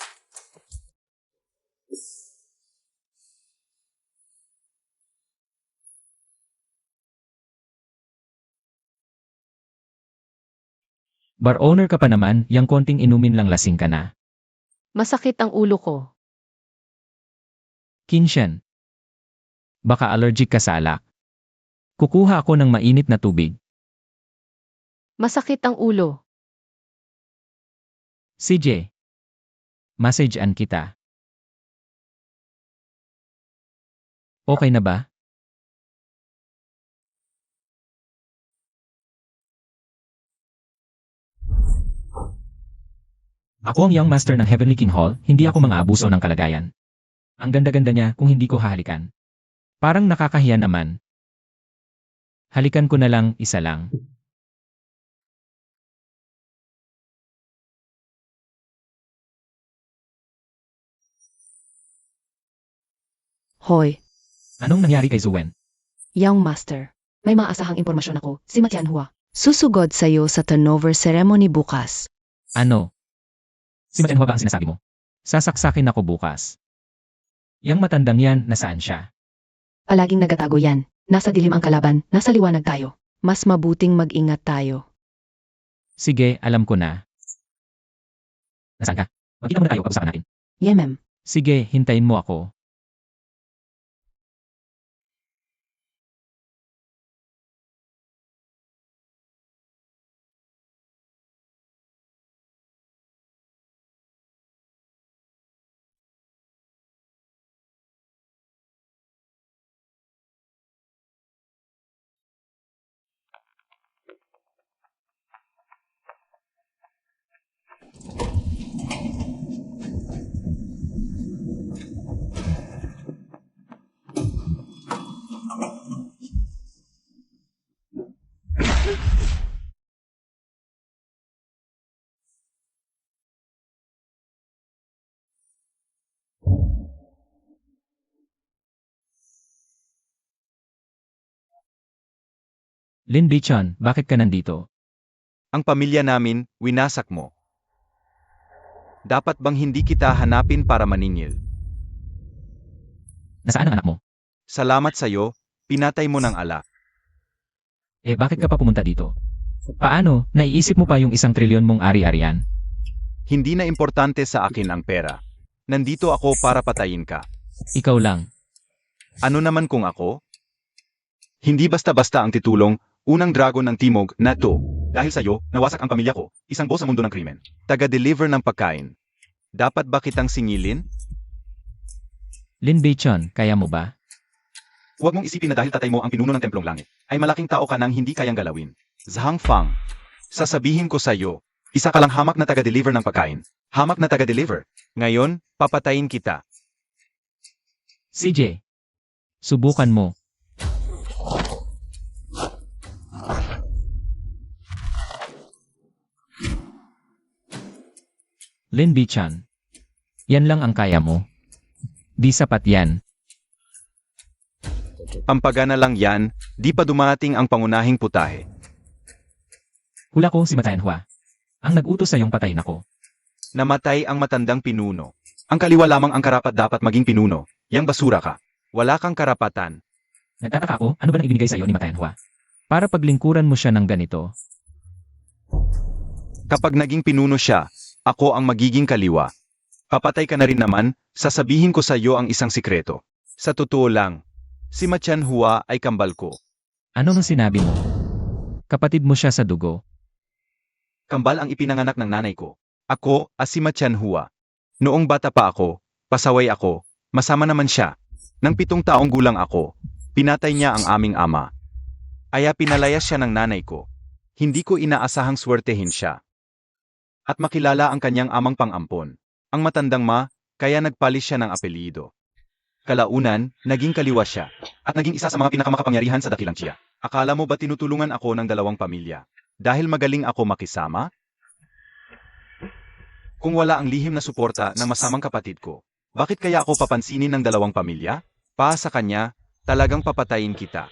Bar owner ka pa naman, yang konting inumin lang lasing ka na. Masakit ang ulo ko. Kinshan. Baka allergic ka sa alak. Kukuha ako ng mainit na tubig. Masakit ang ulo. CJ. Massagean kita. Okay na ba? Ako ang young master ng Heavenly King Hall, hindi ako mga abuso ng kalagayan. Ang ganda-ganda niya kung hindi ko hahalikan. Parang nakakahiya naman. Halikan ko na lang, isa lang. Hoy, Anong nangyari kay Zuen? young master. May maasahang impormasyon ako. Si Matianhua. Susugod sa'yo sa turnover ceremony bukas. Ano? Si Matianhua ba ang sinasabi mo? Sasaksakin ako bukas. Yang matandang yan, nasaan siya? Palaging nagatago yan. Nasa dilim ang kalaban, nasa liwanag tayo. Mas mabuting mag-ingat tayo. Sige, alam ko na. Nasaan ka? Magkita muna tayo, pag-usapan natin. Yemem. Sige, hintayin mo ako. Lin Bichon, bakit ka nandito? Ang pamilya namin, winasak mo. Dapat bang hindi kita hanapin para maningil? Nasaan ang anak mo? Salamat sa'yo, pinatay mo ng ala. Eh bakit ka pa pumunta dito? Paano, naiisip mo pa yung 1 trilyon mong ari-arian? Hindi na importante sa akin ang pera. Nandito ako para patayin ka. Ikaw lang. Ano naman kung ako? Hindi basta-basta ang titulong, unang dragon ng Timog na to. Dahil sa'yo, nawasak ang pamilya ko, isang boss sa mundo ng krimen. Taga-deliver ng pagkain. Dapat ba kitang singilin? Lin Bichon, kaya mo ba? Huwag mong isipin na dahil tatay mo ang pinuno ng Templong Langit, ay malaking tao ka nang hindi kayang galawin. Zhang Fang, sasabihin ko sa'yo, isa ka lang hamak na taga-deliver ng pagkain. Hamak na taga-deliver. Ngayon, papatayin kita. CJ, subukan mo. Lin Bichon, yan lang ang kaya mo. Di sapat yan. Pampagana lang yan, di pa dumating ang pangunahing putahe. Hula ko si Matianhua. Ang nag-utos sa iyong patayin ako. Namatay ang matandang pinuno. Ang kaliwa lamang ang karapat dapat maging pinuno. Yang basura ka. Wala kang karapatan. Nagtataka ako, ano ba nang ibinigay sa iyo ni Matianhua? Para paglingkuran mo siya ng ganito. Kapag naging pinuno siya, ako ang magiging kaliwa. Papatay ka na rin naman, sasabihin ko sa iyo ang isang sikreto. Sa totoo lang, si Matianhua ay kambal ko. Ano ang sinabi mo? Kapatid mo siya sa dugo. Kambal ang ipinanganak ng nanay ko. Ako, si Matianhua. Noong bata pa ako, pasaway ako, masama naman siya. Nang 7 taong gulang ako, pinatay niya ang aming ama. Aya pinalayas siya ng nanay ko. Hindi ko inaasahang swertehin siya. At makilala ang kanyang amang pang-ampon. Ang matandang kaya nagpalis siya ng apelyido. Kalaunan, naging kaliwa siya, at naging isa sa mga pinakamakapangyarihan sa dakilang Chia. Akala mo ba tinutulungan ako ng 2 pamilya? Dahil magaling ako makisama? Kung wala ang lihim na suporta ng masamang kapatid ko, bakit kaya ako papansinin ng 2 pamilya? Sa kanya, talagang papatayin kita.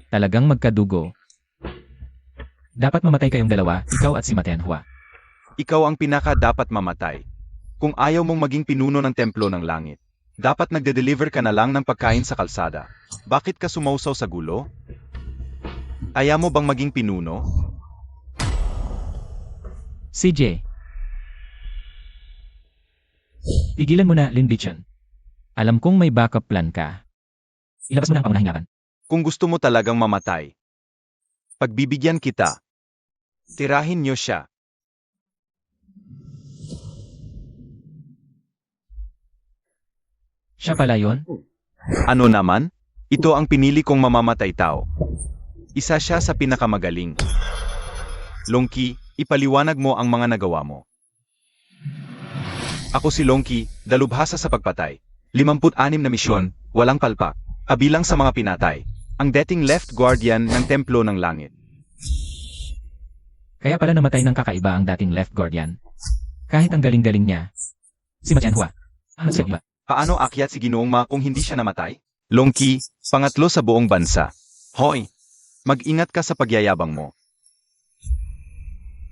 Talagang magkadugo. Dapat mamatay kayong dalawa, ikaw at si Matianhua. Ikaw ang pinaka dapat mamatay. Kung ayaw mong maging pinuno ng templo ng langit, dapat nagde-deliver ka na lang ng pagkain sa kalsada. Bakit ka sumausaw sa gulo? Ayaw mo bang maging pinuno? CJ. Tigilan mo na, Lin Bichon. Alam kong may backup plan ka. Ilabas mo na ang pangunahing laban. Kung gusto mo talagang mamatay, pagbibigyan kita. Tirahin niyo siya. Siya pala yon? Ano naman? Ito ang pinili kong mamamatay tao. Isa siya sa pinakamagaling. Longki, ipaliwanag mo ang mga nagawa mo. Ako si Longki, dalubhasa sa pagpatay. 56 na misyon, walang palpak. Kabilang sa mga pinatay. Ang dating left guardian ng Templo ng Langit. Kaya pala namatay ng kakaiba ang dating left guardian. Kahit ang galing-galing niya. Si Matianhua. Ang sa iba. Paano akyat si Ginoong Ma kung hindi siya namatay? Longki, pangatlo sa buong bansa. Hoy! Mag-ingat ka sa pagyayabang mo.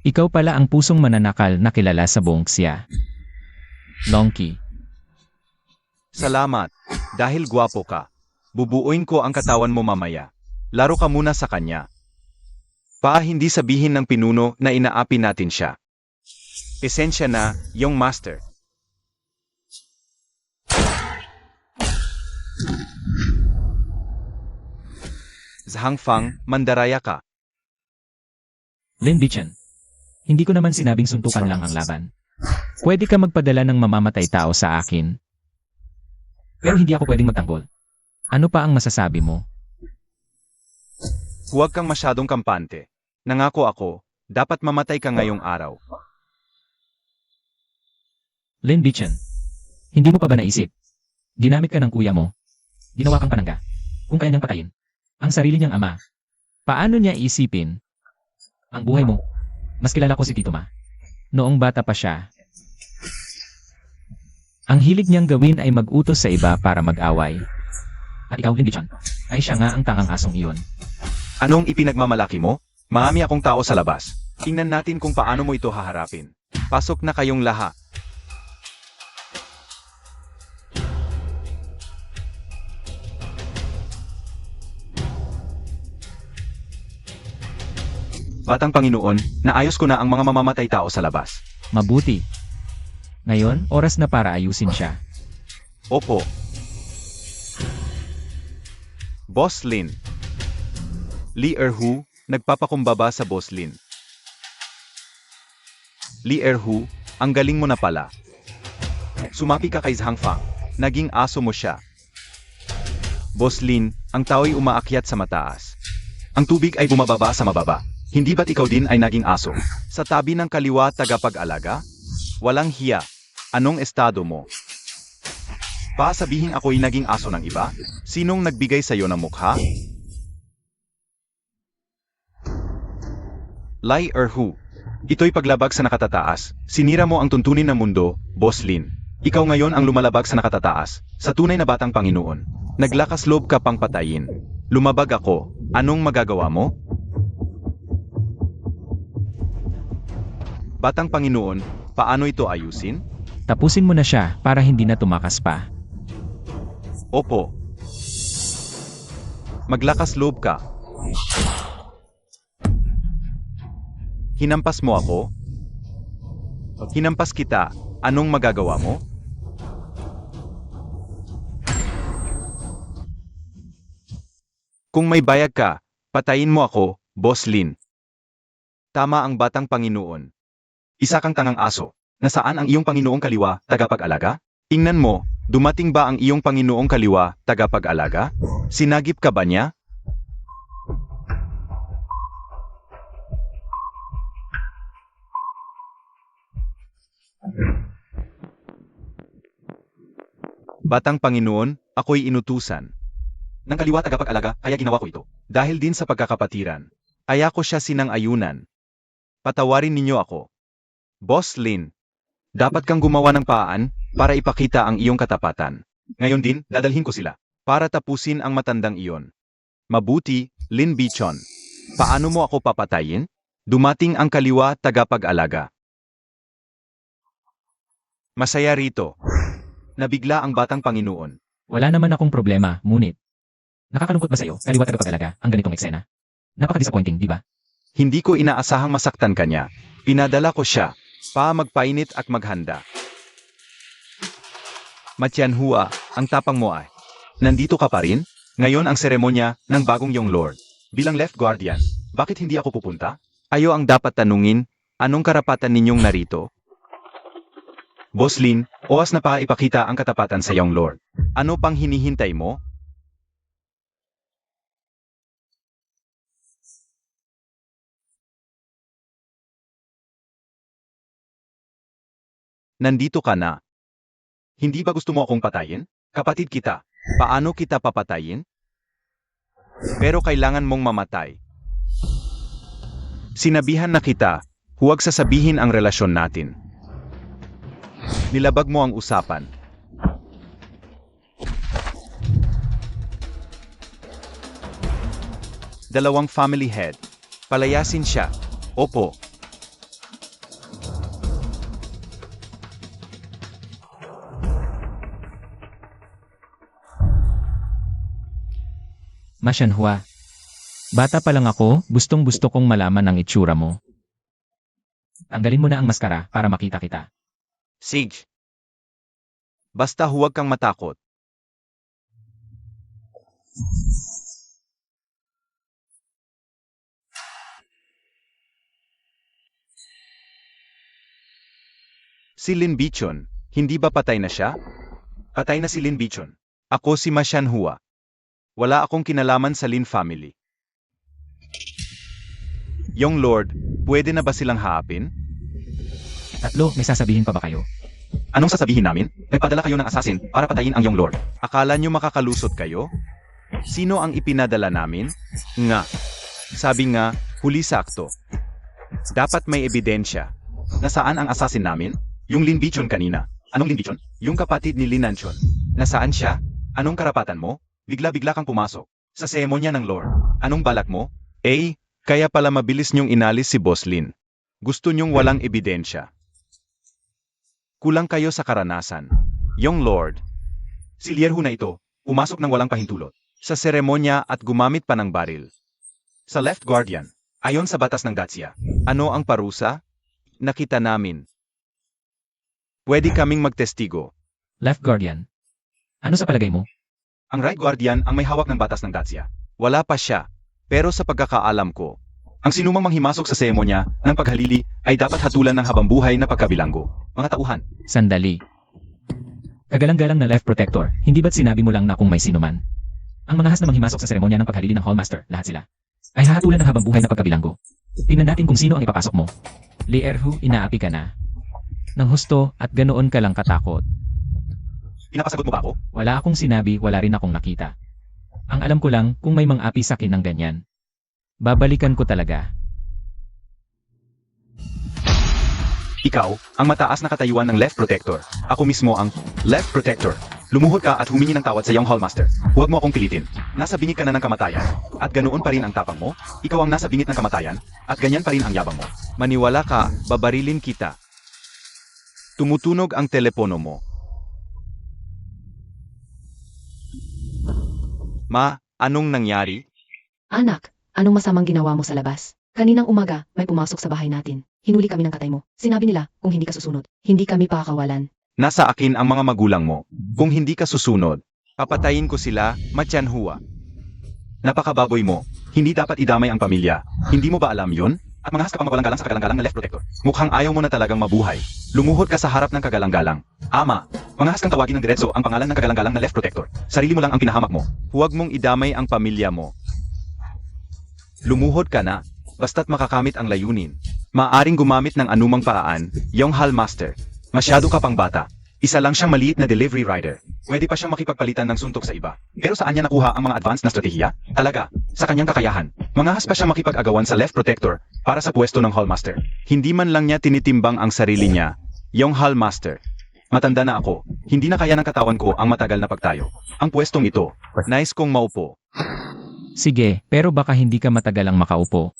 Ikaw pala ang pusong mananakal na kilala sa buong Xia. Longki. Salamat. Dahil gwapo ka. Bubuuin ko ang katawan mo mamaya. Laro ka muna sa kanya. Hindi sabihin ng pinuno na inaapi natin siya. Esensya na, yung master. Zhang Fang, mandaraya ka. Lin Bichen. Hindi ko naman sinabing suntukan lang ang laban. Pwede ka magpadala ng mamamatay tao sa akin. Pero hindi ako pwedeng magtanggol. Ano pa ang masasabi mo? Huwag kang masyadong kampante. Nangako ako, dapat mamatay ka ngayong araw. Lin Bichen. Hindi mo pa ba naisip? Ginamit ka ng kuya mo. Ginawa kang panangga. Kung kaya niyang patayin ang sarili niyang ama. Paano niya iisipin ang buhay mo? Mas kilala ko si Tito Ma. Noong bata pa siya. Ang hilig niyang gawin ay mag-utos sa iba para mag-away. At ikaw, Lin Bichen, ay siya nga ang tangang asong iyon. Anong ipinagmamalaki mo? Marami akong tao sa labas. Tingnan natin kung paano mo ito haharapin. Pasok na kayong lahat. Batang Panginoon, naayos ko na ang mga mamamatay tao sa labas. Mabuti. Ngayon, oras na para ayusin siya. Opo. Boss Lin. Li Erhu, nagpapakumbaba sa Boss Lin. Li Erhu, ang galing mo na pala. Sumapi ka kay Zhang Fang. Naging aso mo siya. Boss Lin, ang tao'y umaakyat sa mataas. Ang tubig ay bumababa sa mababa. Hindi ba't ikaw din ay naging aso? Sa tabi ng kaliwa tagapag-alaga? Walang hiya. Anong estado mo? Sabihin ako'y naging aso ng iba? Sinong nagbigay sa'yo ng mukha? Lai Erhu. Ito'y paglabag sa nakatataas. Sinira mo ang tuntunin ng mundo, Boss Lin. Ikaw ngayon ang lumalabag sa nakatataas, sa tunay na batang Panginoon. Naglakas loob ka pang patayin. Lumabag ako. Anong magagawa mo? Batang Panginoon, paano ito ayusin? Tapusin mo na siya para hindi na tumakas pa. Opo. Maglakas loob ka. Hinampas mo ako? Hinampas kita, anong magagawa mo? Kung may bayag ka, patayin mo ako, Boss Lin. Tama ang batang Panginoon. Isa kang tangang aso. Nasaan ang iyong Panginoong kaliwa, tagapag-alaga? Tingnan mo, dumating ba ang iyong Panginoong kaliwa, tagapag-alaga? Sinagip ka ba niya? Batang Panginoon, ako'y inutusan ng kaliwa tagapag-alaga, kaya ginawa ko ito. Dahil din sa pagkakapatiran, kaya ko siya sinang-ayunan. Patawarin ninyo ako. Boss Lin, dapat kang gumawa ng paan para ipakita ang iyong katapatan. Ngayon din, dadalhin ko sila para tapusin ang matandang iyon. Mabuti, Lin Bichon. Paano mo ako papatayin? Dumating ang kaliwa tagapag-alaga. Masaya rito. Nabigla ang batang Panginoon. Wala naman akong problema, ngunit. Nakakalungkot ba sa'yo, kaliwa tagapag-alaga, ang ganitong eksena? Napaka-disappointing, di ba? Hindi ko inaasahang masaktan kanya. Pinadala ko siya. Magpainit at maghanda. Matianhua, ang tapang mo ay. Nandito ka pa rin? Ngayon ang seremonya ng bagong Young Lord. Bilang Left Guardian, bakit hindi ako pupunta? Ayo ang dapat tanungin, anong karapatan ninyong narito? Boss Lin, oras na pa ipakita ang katapatan sa Young Lord. Ano pang hinihintay mo? Nandito ka na. Hindi ba gusto mo akong patayin? Kapatid kita. Paano kita papatayin? Pero kailangan mong mamatay. Sinabihan na kita, huwag sasabihin ang relasyon natin. Nilabag mo ang usapan. 2 family head. Palayasin siya. Opo. Ma Shanhua. Bata pa lang ako, gustong-gusto kong malaman ang itsura mo. Tanggalin mo na ang maskara para makita kita. Sige. Basta huwag kang matakot. Si Lin Bichon, hindi ba patay na siya? Patay na si Lin Bichon. Ako si Ma Shanhua. Wala akong kinalaman sa Lin family. Yung Lord, pwede na ba silang haapin? Tatlo, may sasabihin pa ba kayo? Anong sasabihin namin? Nagpadala kayo ng assassin para patayin ang Young Lord. Akala nyo makakalusot kayo? Sino ang ipinadala namin? Nga. Sabi nga, huli sakto. Dapat may ebidensya. Nasaan ang assassin namin? Yung Lin Bichon kanina. Anong Lin Bichon? Yung kapatid ni Lin Nanchon. Nasaan siya? Anong karapatan mo? Bigla-bigla kang pumasok. Sa seremonya ng Lord. Anong balak mo? Kaya pala mabilis nyong inalis si Boss Lin. Gusto nyong walang ebidensya. Kulang kayo sa karanasan. Young Lord. Si Lierhu na ito, pumasok ng walang pahintulot. Sa seremonya at gumamit pa ng baril. Sa Left Guardian, ayon sa batas ng Dacia. Ano ang parusa? Nakita namin. Pwede kaming magtestigo. Left Guardian. Ano sa palagay mo? Ang Right Guardian ang may hawak ng batas ng Dacia. Wala pa siya. Pero sa pagkakaalam ko, ang sinumang manghimasok sa seremonya ng paghalili ay dapat hatulan ng habambuhay na pagkabilanggo. Mga tauhan. Sandali. Kagalang-galang na Left Protector, hindi ba't sinabi mo lang na kung may sino man? Ang mga has na manghimasok sa seremonya ng paghalili ng Hallmaster, lahat sila, ay hahatulan ng habambuhay na pagkabilanggo. Tingnan natin kung sino ang ipapasok mo. Lierhu, inaapi ka na. Nang husto at ganoon ka lang katakot. Pinapasagot mo ba ako? Wala akong sinabi, wala rin akong nakita. Ang alam ko lang kung may mang-api sa akin ng ganyan. Babalikan ko talaga. Ikaw, ang mataas na katayuan ng Left Protector. Ako mismo ang Left Protector. Lumuhod ka at humingi ng tawad sa iyong Hallmaster. Huwag mo akong pilitin. Nasa bingit ka na ng kamatayan. At ganoon pa rin ang tapang mo. Ikaw ang nasa bingit ng kamatayan. At ganyan pa rin ang yabang mo. Maniwala ka, babarilin kita. Tumutunog ang telepono mo. Ma, anong nangyari? Anak, anong masamang ginawa mo sa labas? Kaninang umaga, may pumasok sa bahay natin. Hinuli kami ng katay mo. Sinabi nila, kung hindi ka susunod, hindi kami pakakawalan. Nasa akin ang mga magulang mo. Kung hindi ka susunod, papatayin ko sila, Ma Shanhua. Napakababoy mo. Hindi dapat idamay ang pamilya. Hindi mo ba alam yun? At mga has ka pang mawalang-galang sa kagalang-galang na Left Protector. Mukhang ayaw mo na talagang mabuhay. Lumuhod ka sa harap ng kagalang-galang. Ama, mga has kang tawagin ng diretso ang pangalan ng kagalang-galang na Left Protector. Sarili mo lang ang pinahamak mo. Huwag mong idamay ang pamilya mo. Lumuhod ka na, basta't makakamit ang layunin. Maaring gumamit ng anumang paraan, yung Hallmaster. Masyado ka pang bata. Isa lang siyang maliit na delivery rider. Pwede pa siyang makipagpalitan ng suntok sa iba. Pero saan niya nakuha ang mga advanced na strategiya? Talaga, sa kanyang kakayahan. Mangahas pa siya makipag-agawan sa Left Protector para sa pwesto ng Hallmaster. Hindi man lang niya tinitimbang ang sarili niya, yung Hallmaster. Matanda na ako, hindi na kaya ng katawan ko ang matagal na pagtayo. Ang pwestong ito, nais kong maupo. Sige, pero baka hindi ka matagalang makaupo.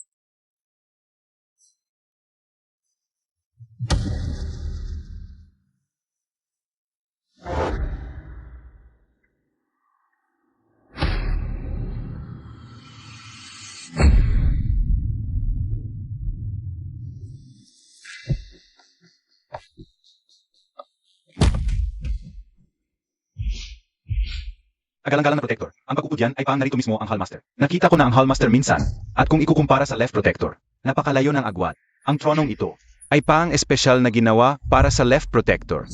Kagalang-galang na Protector. Ang pag-upo diyan ay parang narito mismo ang Hallmaster. Nakita ko na ang Hallmaster minsan, at kung ikukumpara sa Left Protector, napakalayo ng agwat. Ang tronong ito ay parang espesyal na ginawa para sa Left Protector.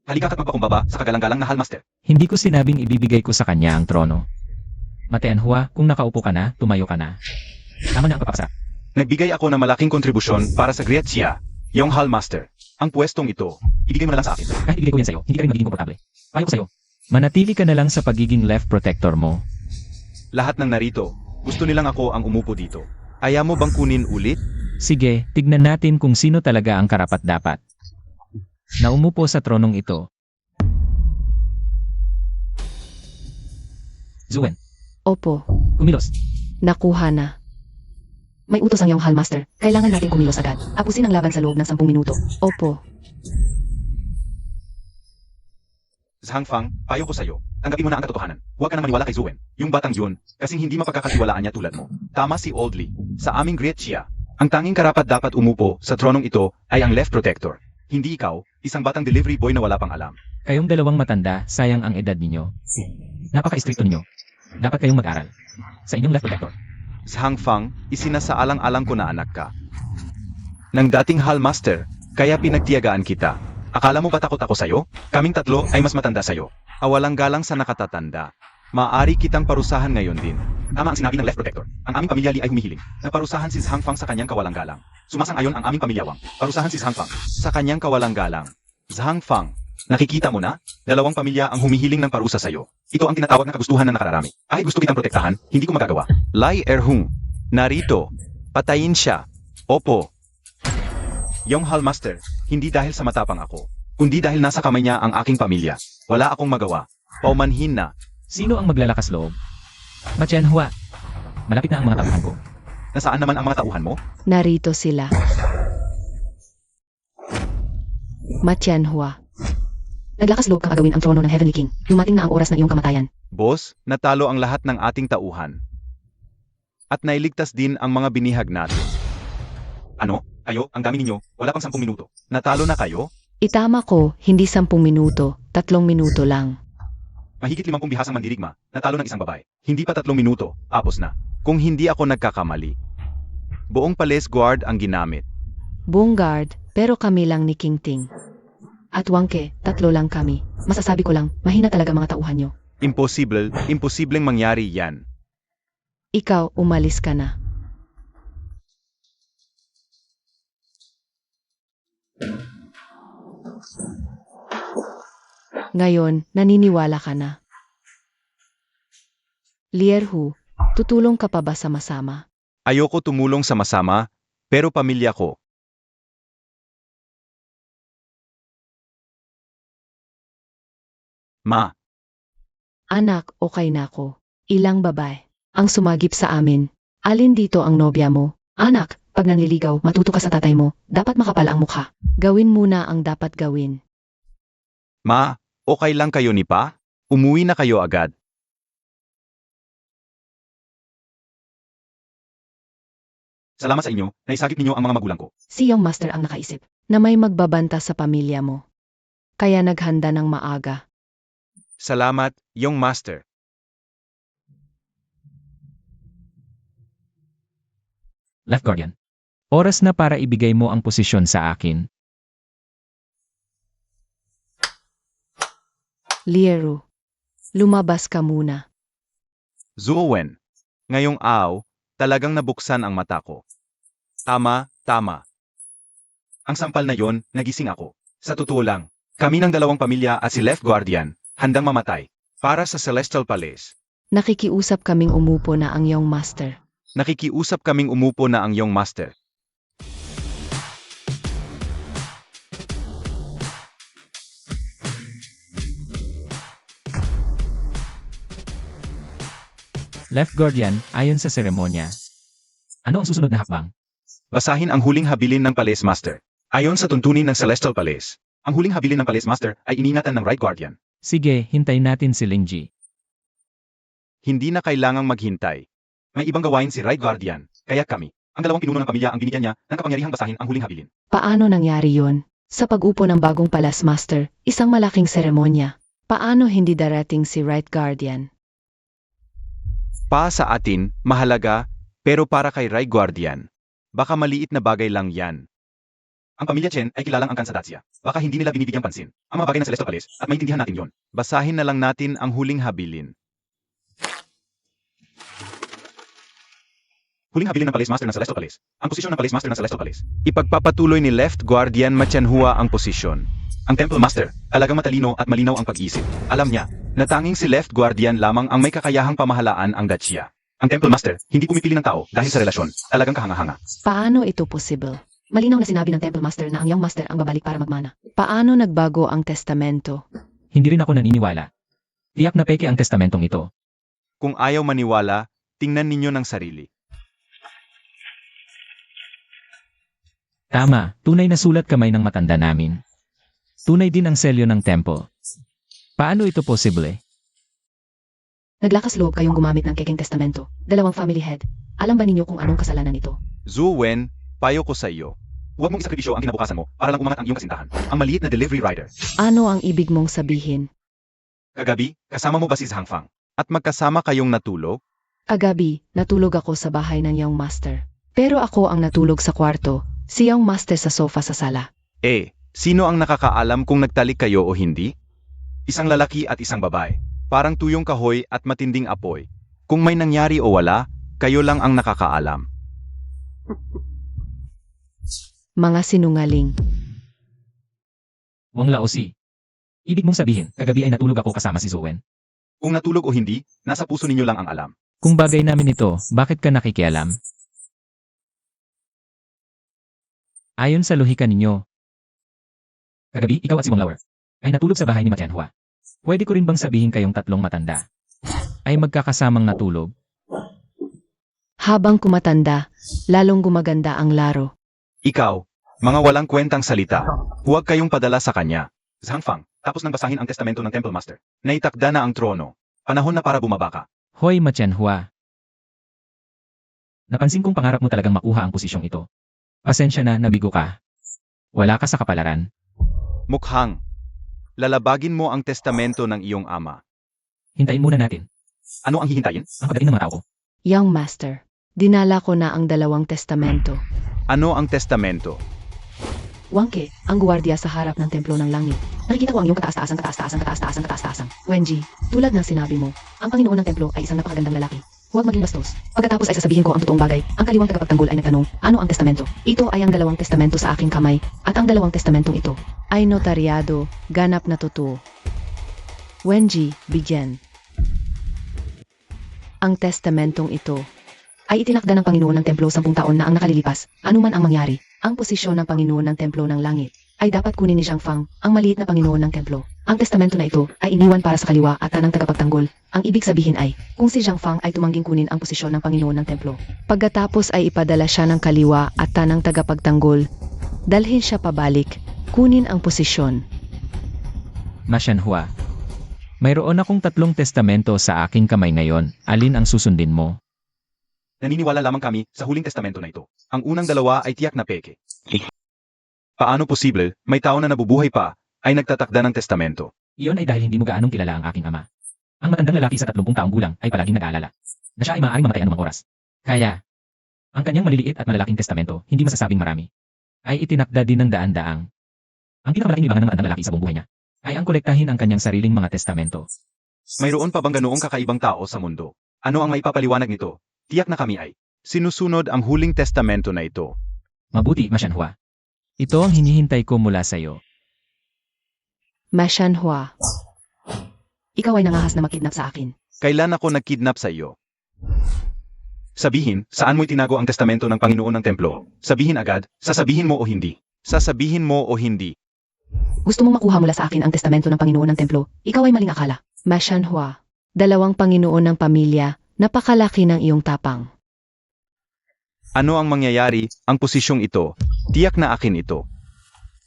Halika ka't magpakumbaba sa kagalang-galang na Hallmaster. Hindi ko sinabing ibibigay ko sa kanya ang trono. Mateanhua, kung nakaupo ka na, tumayo ka na. Tama na ang papaksa. Nagbigay ako ng malaking kontribusyon para sa Gretsia, yung Hallmaster. Ang pwestong ito, ibigay mo na lang sa akin. Kahit ibigay ko yan sa'yo, hindi ka rin magiging komportable. Payo ko sa'yo. Manatili ka na lang sa pagiging Left Protector mo. Lahat ng narito, gusto nilang ako ang umupo dito. Ayaw mo bang kunin ulit? Sige, tignan natin kung sino talaga ang karapat-dapat na umupo sa tronong ito. Zuen, Opo, kumilos. nakuha na. May utos ang iyong Hallmaster. Kailangan natin kumilos agad. Tapusin ang laban sa loob ng 10 minuto. Opo. Zhang Fang, payo ko sa'yo. Tanggapin mo na ang katotohanan. Huwag ka nang maniwala kay Zuen. Yung batang yun, kasing hindi mapagkakatiwalaan niya tulad mo. Tama si Oldly. Sa aming Gretchia, ang tanging karapat dapat umupo sa tronong ito ay ang Left Protector. Hindi ikaw, isang batang delivery boy na wala pang alam. Kayong dalawang matanda, sayang ang edad ninyo. Napaka-istrikto ninyo. Dapat kayong mag-aral. Sa inyong left protector. Zhang Fang, isinasaalang-alang ko na anak ka. Nang dating Hallmaster, kaya pinagtiyagaan kita. Akala mo ba takot ako sa'yo? Kaming tatlo ay mas matanda sa'yo. Awalang galang sa nakatatanda. Maaari kitang parusahan ngayon din. Tama ang sinabi ng Left Protector. Ang aming pamilya Li ay humihiling. Naparusahan si Zhang Fang sa kanyang kawalang galang. Sumasang-ayon ang aming pamilya Wang. Parusahan si Zhang Fang sa kanyang kawalang galang. Zhang Fang, nakikita mo na? Dalawang pamilya ang humihiling ng parusa sa'yo. Ito ang tinatawag na kagustuhan na nakararami. Kahit gusto kitang protektahan, hindi ko magagawa. Lai Erhung, narito. Patayin siya. Opo. Yung Hallmaster, hindi dahil sa matapang ako, kundi dahil nasa kamay niya ang aking pamilya. Wala akong magawa. Paumanhin na. Sino ang maglalakas loob? Ma Qianhua. Malapit na ang mga tauhan ko. Nasaan naman ang mga tauhan mo? Narito sila. Ma Qianhua. Naglakas loob kang agawin ang trono ng Heavenly King. Dumating na ang oras ng iyong kamatayan. Boss, natalo ang lahat ng ating tauhan. At nailigtas din ang mga binihag natin. Ano? Kayo, ang dami ninyo, wala pang 10 minuto. Natalo na kayo? Itama ko, hindi 10 minuto, 3 minuto lang. Mahigit 50 bihasang mandirigma, natalo ng isang babae. Hindi pa 3 minuto, tapos na. Kung hindi ako nagkakamali. Buong Palace Guard ang ginamit. Buong guard, pero kami lang ni King Ting. At Wangke, 3 lang kami. Masasabi ko lang, mahina talaga mga tauhan nyo. Imposibleng mangyari yan. Ikaw, umalis ka na. Ngayon, naniniwala ka na. Lierhu, tutulong ka pa ba sama-sama? Ayoko tumulong sa masama, pero pamilya ko. Ma, Anak, okay na ako. Ilang babae ang sumagip sa amin. Alin dito ang nobya mo? Anak, pag nanliligaw, matuto ka sa tatay mo. Dapat makapal ang mukha. Gawin muna ang dapat gawin. Ma, okay lang kayo ni Pa? Umuwi na kayo agad. Salamat sa inyo, naisagip ninyo ang mga magulang ko. Si Young Master ang nakaisip na may magbabanta sa pamilya mo. Kaya naghanda ng maaga. Salamat, Young Master. Left Guardian. Oras na para ibigay mo ang posisyon sa akin. Lieru, lumabas ka muna. Zuowen. Ngayong talagang nabuksan ang mata ko. Tama. Ang sampal na yon, nagising ako. Sa totoo lang, kami ng dalawang pamilya at si Left Guardian, handang mamatay. Para sa Celestial Palace. Nakikiusap kaming umupo na ang Young Master. Nakikiusap kaming umupo na ang Young Master. Left Guardian, ayon sa seremonya. Ano ang susunod na hakbang? Basahin ang huling habilin ng Palace Master. Ayon sa tuntunin ng Celestial Palace, ang huling habilin ng Palace Master ay iningatan ng Right Guardian. Sige, hintayin natin si Lingji. Hindi na kailangang maghintay. May ibang gawain si Right Guardian, kaya kami, ang dalawang pinuno ng pamilya ang binigyan niya ng kapangyarihang basahin ang huling habilin. Paano nangyari yon? Sa pag-upo ng bagong Palace Master, isang malaking seremonya. Paano hindi darating si Right Guardian? Pa sa atin, mahalaga, pero para kay Right Guardian, baka maliit na bagay lang yan. Ang pamilya Chen ay kilalang angkan sa Dacia. Baka hindi nila binibigyang pansin ang mga bagay ng Celestial Palace at maintindihan natin yon. Basahin na lang natin ang huling habilin. Huling habilin ng Palace Master ng Celestial Palace. Ang posisyon ng Palace Master ng Celestial Palace. Ipagpapatuloy ni Left Guardian Ma Qianhua ang posisyon. Ang Temple Master, talagang matalino at malinaw ang pag-isip. Alam niya, na tanging si Left Guardian lamang ang may kakayahang pamahalaan ang Dacia. Ang Temple Master, hindi pumipili ng tao dahil sa relasyon. Talagang kahanga-hanga. Paano ito possible? Malinaw na sinabi ng Temple Master na ang Young Master ang babalik para magmana. Paano nagbago ang testamento? Hindi rin ako naniniwala. Tiyak na peke ang testamentong ito. Kung ayaw maniwala, tingnan ninyo ng sarili. Tama, tunay na sulat kamay ng matanda namin. Tunay din ang selyo ng tempo. Paano ito posible? Naglakas loob kayong gumamit ng keking testamento. Dalawang family head. Alam ba ninyo kung anong kasalanan ito? Zhu Wen, payo ko sa iyo. Huwag mong isakripisyo ang kinabukasan mo para lang umangat ang iyong kasintahan. Ang maliit na delivery rider. Ano ang ibig mong sabihin? Kagabi, kasama mo ba si Zhang Fang? At magkasama kayong natulog? Kagabi, natulog ako sa bahay ng Young Master. Pero ako ang natulog sa kwarto, si Young Master sa sofa sa sala. Sino ang nakakaalam kung nagtalik kayo o hindi? Isang lalaki at isang babae. Parang tuyong kahoy at matinding apoy. Kung may nangyari o wala, kayo lang ang nakakaalam. Mga sinungaling. Wang Laosi. Ibig mong sabihin, kagabi ay natulog ako kasama si Zuen. Kung natulog o hindi, nasa puso ninyo lang ang alam. Kung bagay namin ito, bakit ka nakikialam? Ayon sa lohika ninyo, kagabi ikaw at si Wang Lauer ay natulog sa bahay ni Ma Tianhua. Pwede ko rin bang sabihin kayong tatlong matanda ay magkakasamang natulog? Habang kumatanda, lalong gumaganda ang laro. Ikaw, mga walang kwentang salita. Huwag kayong padala sa kanya. Zhang Fang, tapos nang basahin ang testamento ng Temple Master. Naitakda na ang trono. Panahon na para bumaba ka. Hoy Ma Tianhua. Napansin kong pangarap mo talagang makuha ang posisyong ito. Pasensya na, nabigo ka. Wala ka sa kapalaran. Mukhang. Lalabagin mo ang testamento ng iyong ama. Hintayin muna natin. Ano ang hihintayin? Ang pagdating ng mga tao ko. Young Master, dinala ko na ang 2 testamento. Ano ang testamento? Wangke, ang guwardiya sa harap ng templo ng langit. Nakikita ko ang iyong kataas-taasan. Wenji, tulad ng sinabi mo, ang Panginoon ng templo ay isang napakagandang lalaki. Huwag maging bastos. Pagkatapos ay sasabihin ko ang totoong bagay. Ang kaliwang tagapagtanggol ay nagtanong, ano ang testamento? Ito ay ang 2 testamento sa aking kamay, at ang 2 testamentong ito ay notaryado, ganap na totoo. Wenji, bigyan. Ang testamentong ito ay itinakda ng Panginoon ng templo 10 taon na ang nakalilipas, anuman ang mangyari. Ang posisyon ng Panginoon ng templo ng langit ay dapat kunin ni Zhang Fang, ang maliit na Panginoon ng templo. Ang testamento na ito ay iniwan para sa kaliwa at tanang tagapagtanggol. Ang ibig sabihin ay, kung si Zhang Fang ay tumangging kunin ang posisyon ng Panginoon ng templo, pagkatapos ay ipadala siya ng kaliwa at tanang tagapagtanggol, dalhin siya pabalik, kunin ang posisyon. Ma Tianhua. Mayroon akong 3 testamento sa aking kamay ngayon. Alin ang susundin mo? Naniniwala lamang kami sa huling testamento na ito. Ang unang 2 ay tiyak na peke. Paano posible, may tao na nabubuhay pa, ay nagtatakda ng testamento? Iyon ay dahil hindi mo gaanong kilala ang aking ama. Ang matandang lalaki sa 30 taong gulang ay palaging nag-aalala na siya ay maaaring mamatay anumang oras. Kaya, ang kanyang maliliit at malalaking testamento, hindi masasabing marami, ay itinakda din ng daan-daang. Ang pinakamalaking libangan ng matandang lalaki sa buong buhay niya ay ang kolektahin ang kanyang sariling mga testamento. Mayroon pa bang ganoong kakaibang tao sa mundo? Ano ang maipapaliwanag nito? Tiyak na kami ay sinusunod ang huling testamento na ito. Mabuti, Ma Tianhua. Ito ang hinihintay ko mula sa iyo. Ma Tianhua, ikaw ay nangahas na makidnap sa akin. Kailan ako nagkidnap sa iyo? Sabihin, saan mo itinago ang testamento ng Panginoon ng templo? Sabihin agad, sasabihin mo o hindi. Sasabihin mo o hindi. Gusto mong makuha mula sa akin ang testamento ng Panginoon ng templo, ikaw ay maling akala. Ma Tianhua, 2 Panginoon ng pamilya, napakalaki ng iyong tapang. Ano ang mangyayari, ang posisyong ito? Tiyak na akin ito.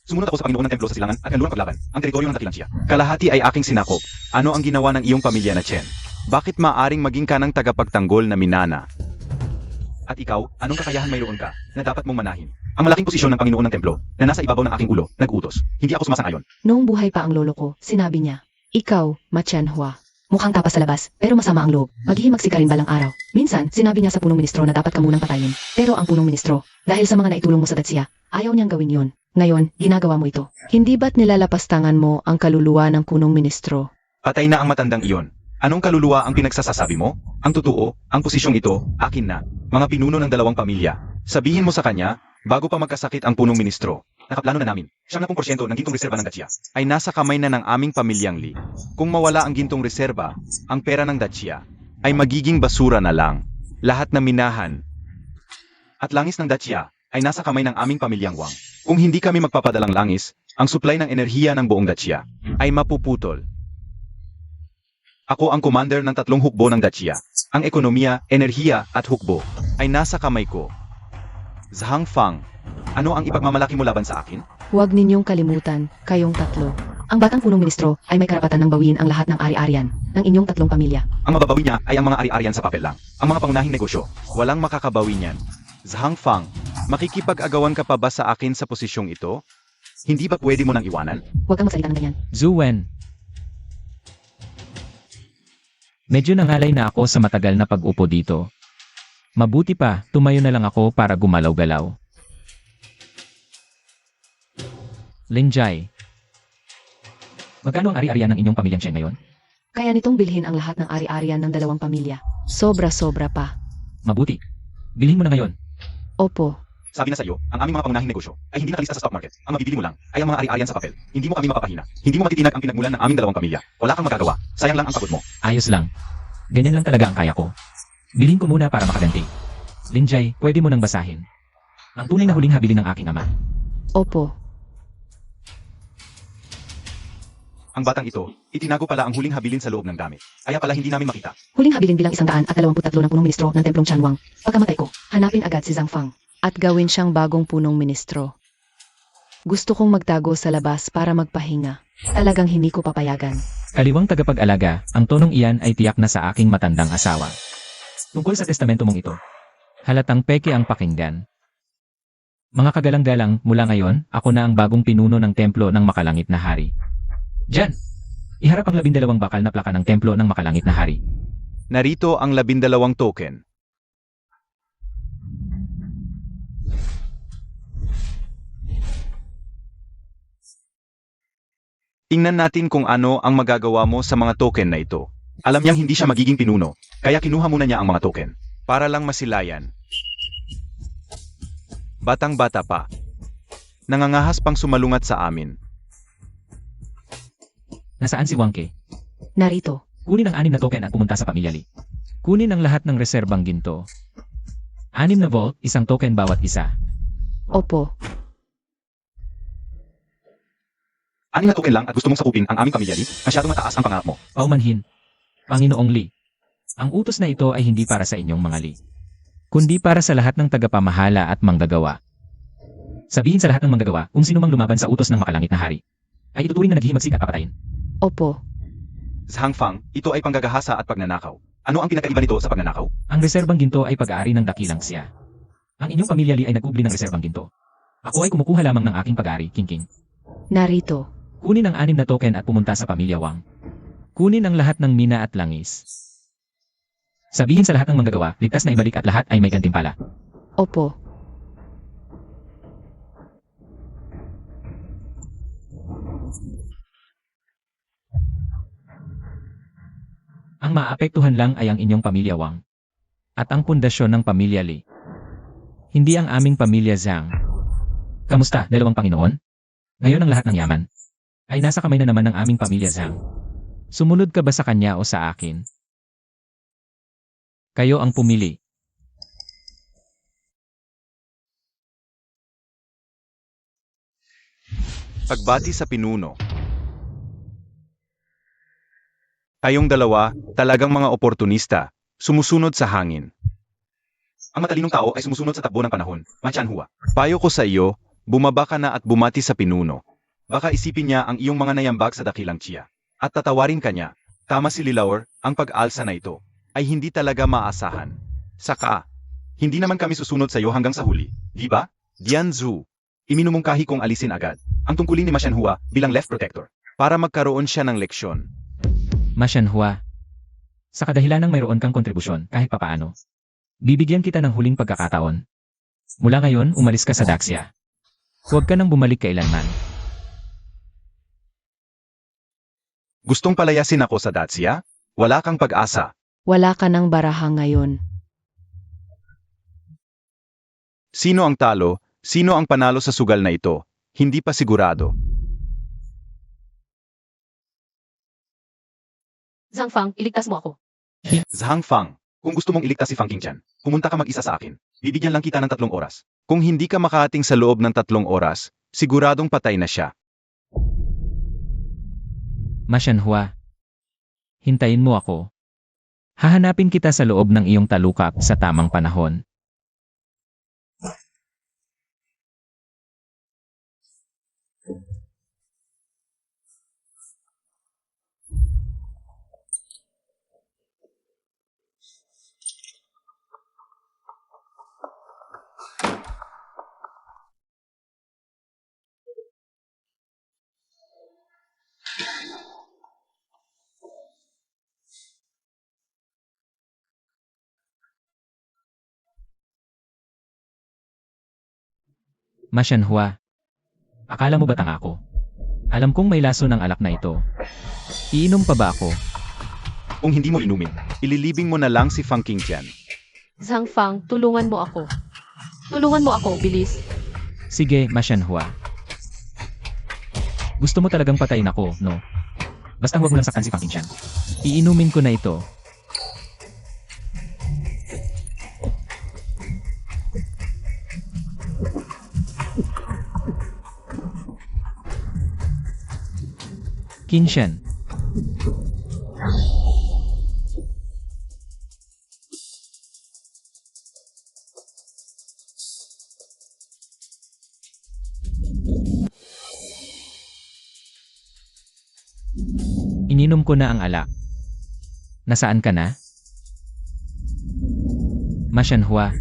Sumunod ako sa Panginoon ng templo sa silangan at kanlurang paglaban, ang teritoryo ng dakilang siya. Kalahati ay aking sinakop. Ano ang ginawa ng iyong pamilya na Chen? Bakit maaring maging ka ng tagapagtanggol na minana? At ikaw, anong kakayahan mayroon ka na dapat mong manahin? Ang malaking posisyon ng Panginoon ng templo na nasa ibabaw ng aking ulo, nag-utos. Hindi ako sumasang-ayon. Noong buhay pa ang lolo ko, sinabi niya, ikaw, Ma Tianhua, mukhang tapas sa labas, pero masama ang loob. Maghihimagsi ka rin balang araw. Minsan, sinabi niya sa punong ministro na dapat ka munang patayin. Pero ang punong ministro, dahil sa mga naitulong mo sa datsya, ayaw niyang gawin yon. Ngayon, ginagawa mo ito. Hindi ba't nilalapastangan mo ang kaluluwa ng punong ministro? Patay na ang matandang iyon. Anong kaluluwa ang pinagsasasabi mo? Ang totoo, ang posisyong ito, akin na. Mga pinuno ng 2 pamilya. Sabihin mo sa kanya, bago pa magkasakit ang punong ministro, nakaplano na namin, 70% ng gintong reserba ng datsya ay nasa kamay na ng aming pamilyang Li. Kung mawala ang gintong reserba, ang pera ng datsya ay magiging basura na lang. Lahat na minahan at langis ng datsya ay nasa kamay ng aming pamilyang Wang. Kung hindi kami magpapadalang langis, ang supply ng enerhiya ng buong datsya ay mapuputol. Ako ang commander ng tatlong hukbo ng Dacia. Ang ekonomiya, enerhiya at hukbo ay nasa kamay ko. Zhang Fang, ano ang ipagmamalaki mo laban sa akin? Huwag ninyong kalimutan, kayong tatlo. Ang batang punong ministro ay may karapatan ng bawiin ang lahat ng ari-arian ng inyong tatlong pamilya. Ang mababawi niya ay ang mga ari-arian sa papel lang. Ang mga pangunahing negosyo, walang makakabawi niyan. Zhang Fang, makikipag-agawan ka pa ba sa akin sa posisyong ito? Hindi ba pwede mo nang iwanan? Huwag kang magsalita ng ganyan. Zhu Wen. Medyo nangalay na ako sa matagal na pag-upo dito. Mabuti pa, tumayo na lang ako para gumalaw-galaw. Lin Jai. Magkano ang ari-arian ng inyong pamilyang Chen ngayon? Kaya nitong bilhin ang lahat ng ari-arian ng dalawang pamilya. Sobra-sobra pa. Mabuti. Bilhin mo na ngayon. Opo. Sabi na sa iyo, ang aming mga pangunahing negosyo ay hindi nakalista sa stock market. Ang mabibili mo lang ay ang mga ari-arian sa papel. Hindi mo kami mapapahina. Hindi mo matitinag ang pinagmulan ng aming dalawang pamilya. Wala kang magagawa. Sayang lang ang pagod mo. Ayos lang. Ganyan lang talaga ang kaya ko. Bilhin ko muna para makaganti. Lin Jai, pwede mo nang basahin. Ang tunay na huling habilin ng aking ama. Opo. Ang batang ito, itinago pala ang huling habilin sa loob ng gamit. Kaya pala hindi namin makita. Huling habilin bilang 123 ng punong ministro ng Templong Chanwang. Pagkamatay ko, hanapin agad si Zhang Fang at gawin siyang bagong punong ministro. Gusto kong magtago sa labas para magpahinga. Talagang hindi ko papayagan. Kaliwang tagapag-alaga, ang tonong iyan ay tiyak na sa aking matandang asawa. Tungkol sa testamento mong ito, halatang peke ang pakinggan. Mga kagalang-galang, mula ngayon, ako na ang bagong pinuno ng templo ng makalangit na hari. Diyan! Iharap ang 12 bakal na plaka ng templo ng makalangit na hari. Narito ang 12 token. Tingnan natin kung ano ang magagawa mo sa mga token na ito. Alam niyang hindi siya magiging pinuno, kaya kinuha muna niya ang mga token. Para lang masilayan. Batang-bata pa. Nangangahas pang sumalungat sa amin. Nasaan si Wang Ke? Narito. Kunin ang 6 na token at pumunta sa Pamilya Li. Kunin ang lahat ng reserbang ginto. 6 na vault, 1 token bawat isa. Opo. 6 na token lang at gusto mong sakupin ang aming pamilya, Li? Masyadong mataas ang pangarap mo. Paumanhin. Panginoong Li. Ang utos na ito ay hindi para sa inyong mga Li, kundi para sa lahat ng tagapamahala at manggagawa. Sabihin sa lahat ng manggagawa kung sino mang lumaban sa utos ng makalangit na hari, ay ituturing na naghihimagsik at papatayin. Opo. Zhang Fang, ito ay panggagahasa at pagnanakaw. Ano ang pinakaiba nito sa pagnanakaw? Ang reserbang ginto ay pag-aari ng dakilang siya. Ang inyong pamilya Li ay nag-ubli ng reserbang ginto. Ako ay kumukuha lamang ng aking pag-aari, King. Narito. Kunin ang 6 na token at pumunta sa Pamilya Wang. Kunin ang lahat ng mina at langis. Sabihin sa lahat ng manggagawa, ligtas na ibalik at lahat ay may gantimpala. Opo. Ang maapektuhan lang ay ang inyong Pamilya Wang. At ang pundasyon ng Pamilya Li. Hindi ang aming Pamilya Zhang. Kamusta, dalawang Panginoon? Ngayon ang lahat ng yaman ay nasa kamay na naman ng aming Pamilya Zhang. Sumunod ka ba sa kanya o sa akin? Kayo ang pumili. Pagbati sa pinuno. Kayong dalawa, talagang mga oportunista, sumusunod sa hangin. Ang matalinong tao ay sumusunod sa takbo ng panahon, Machanhua. Payo ko sa iyo, bumaba ka na at bumati sa pinuno. Baka isipin niya ang iyong mga nayambag sa dakilang Chia. At tatawarin ka niya. Tama si Lilaor, ang pag-alsa na ito ay hindi talaga maasahan. Saka, hindi naman kami susunod sa iyo hanggang sa huli, di ba? Dian Zhu, iminumungkahi kong alisin agad ang tungkulin ni Machanhua bilang left protector para magkaroon siya ng leksyon. Machanhua. Sa kadahilan ng mayroon kang kontribusyon kahit papaano, bibigyan kita ng huling pagkakataon. Mula ngayon, umalis ka sa Daxia. Huwag ka nang bumalik kailanman. Gustong palayasin ako sa Dacia? Wala kang pag-asa. Wala ka ng baraha ngayon. Sino ang talo? Sino ang panalo sa sugal na ito? Hindi pa sigurado. Zhang Fang, iligtas mo ako. Zhang Fang, kung gusto mong iligtas si Fang Qingtian, pumunta ka mag-isa sa akin. Bibigyan lang kita ng 3 oras. Kung hindi ka makaating sa loob ng 3 oras, siguradong patay na siya. Machanhua. Hintayin mo ako. Hahanapin kita sa loob ng iyong talukap sa tamang panahon. Masyanhua. Akala mo ba tanga ako? Alam kong may laso ng alak na ito. Iinom pa ba ako? Kung hindi mo inumin, ililibing mo na lang si Fang Qingtian. Zhang Fang, tulungan mo ako. Tulungan mo ako, bilis. Sige, Masyanhua. Gusto mo talagang patayin ako, no? Basta huwag mo lang saktan si Fang Qingtian. Iinumin ko na ito. Qingshan. Ininom ko na ang alak. Nasaan ka na? Masyanhua.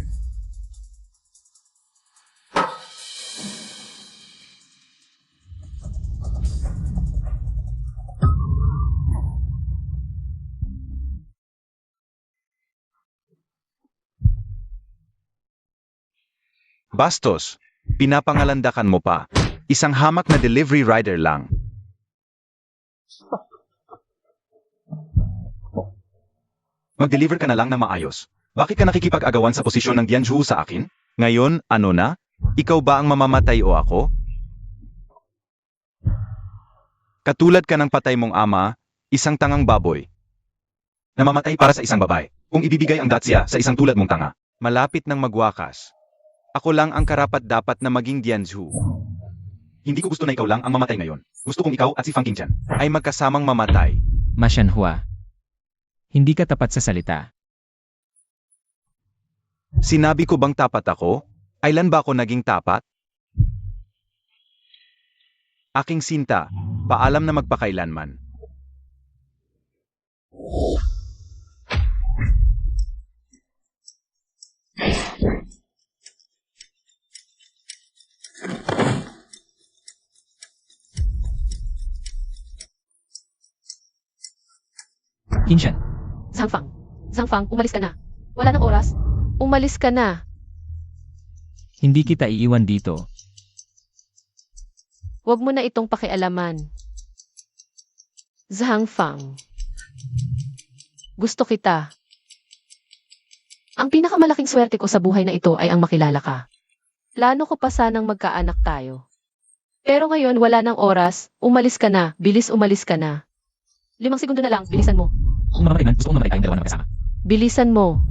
Bastos, pinapangalandakan mo pa. Isang hamak na delivery rider lang. Mag-deliver ka na lang na maayos. Bakit ka nakikipag-agawan sa posisyon ng Dianzhu sa akin? Ngayon, ano na? Ikaw ba ang mamamatay o ako? Katulad ka ng patay mong ama, isang tangang baboy. Namamatay para sa isang babae. Kung ibibigay ang datsya sa isang tulad mong tanga. Malapit nang magwakas. Ako lang ang karapat-dapat na maging Dianzhu. Hindi ko gusto na ikaw lang ang mamatay ngayon. Gusto kong ikaw at si Fang Qingtian ay magkasamang mamatay. Masyanhua. Hindi ka tapat sa salita. Sinabi ko bang tapat ako? Kailan ba ako naging tapat? Aking sinta, paalam na magpakailanman. Qingshan. Zhang Fang. Zhang Fang, umalis ka na. Wala nang oras. Umalis ka na. Hindi kita iiwan dito. Huwag mo na itong pakialaman. Zhang Fang. Gusto kita. Ang pinakamalaking swerte ko sa buhay na ito ay ang makilala ka. Plano ko pa sanang magkaanak tayo. Pero ngayon wala nang oras, umalis ka na, bilis umalis ka na. 5 segundo na lang, bilisan mo. Kung mamamatay man, gusto kong mamatay tayong dalawa na magkasama. Bilisan mo.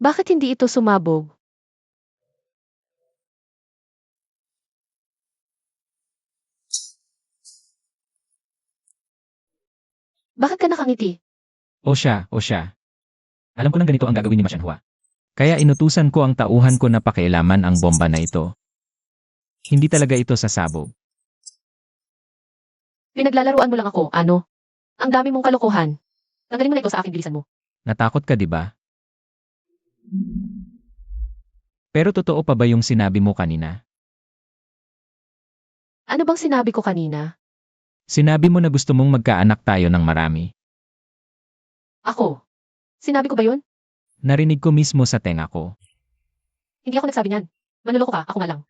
Bakit hindi ito sumabog? Bakit ka nakangiti? O siya. Alam ko nang ganito ang gagawin ni Masyanhua. Kaya inutusan ko ang tauhan ko na pakialaman ang bomba na ito. Hindi talaga ito sasabog. Pinaglalaruan mo lang ako, ano? Ang dami mong kalokohan. Tanggalin mo na ito sa akin, bilisan mo. Natakot ka, di ba? Pero totoo pa ba yung sinabi mo kanina? Ano bang sinabi ko kanina? Sinabi mo na gusto mong magkaanak tayo ng marami. Ako. Sinabi ko ba yun? Narinig ko mismo sa tenga ko. Hindi ako nagsabi niyan. Manloloko ka, ako nga lang.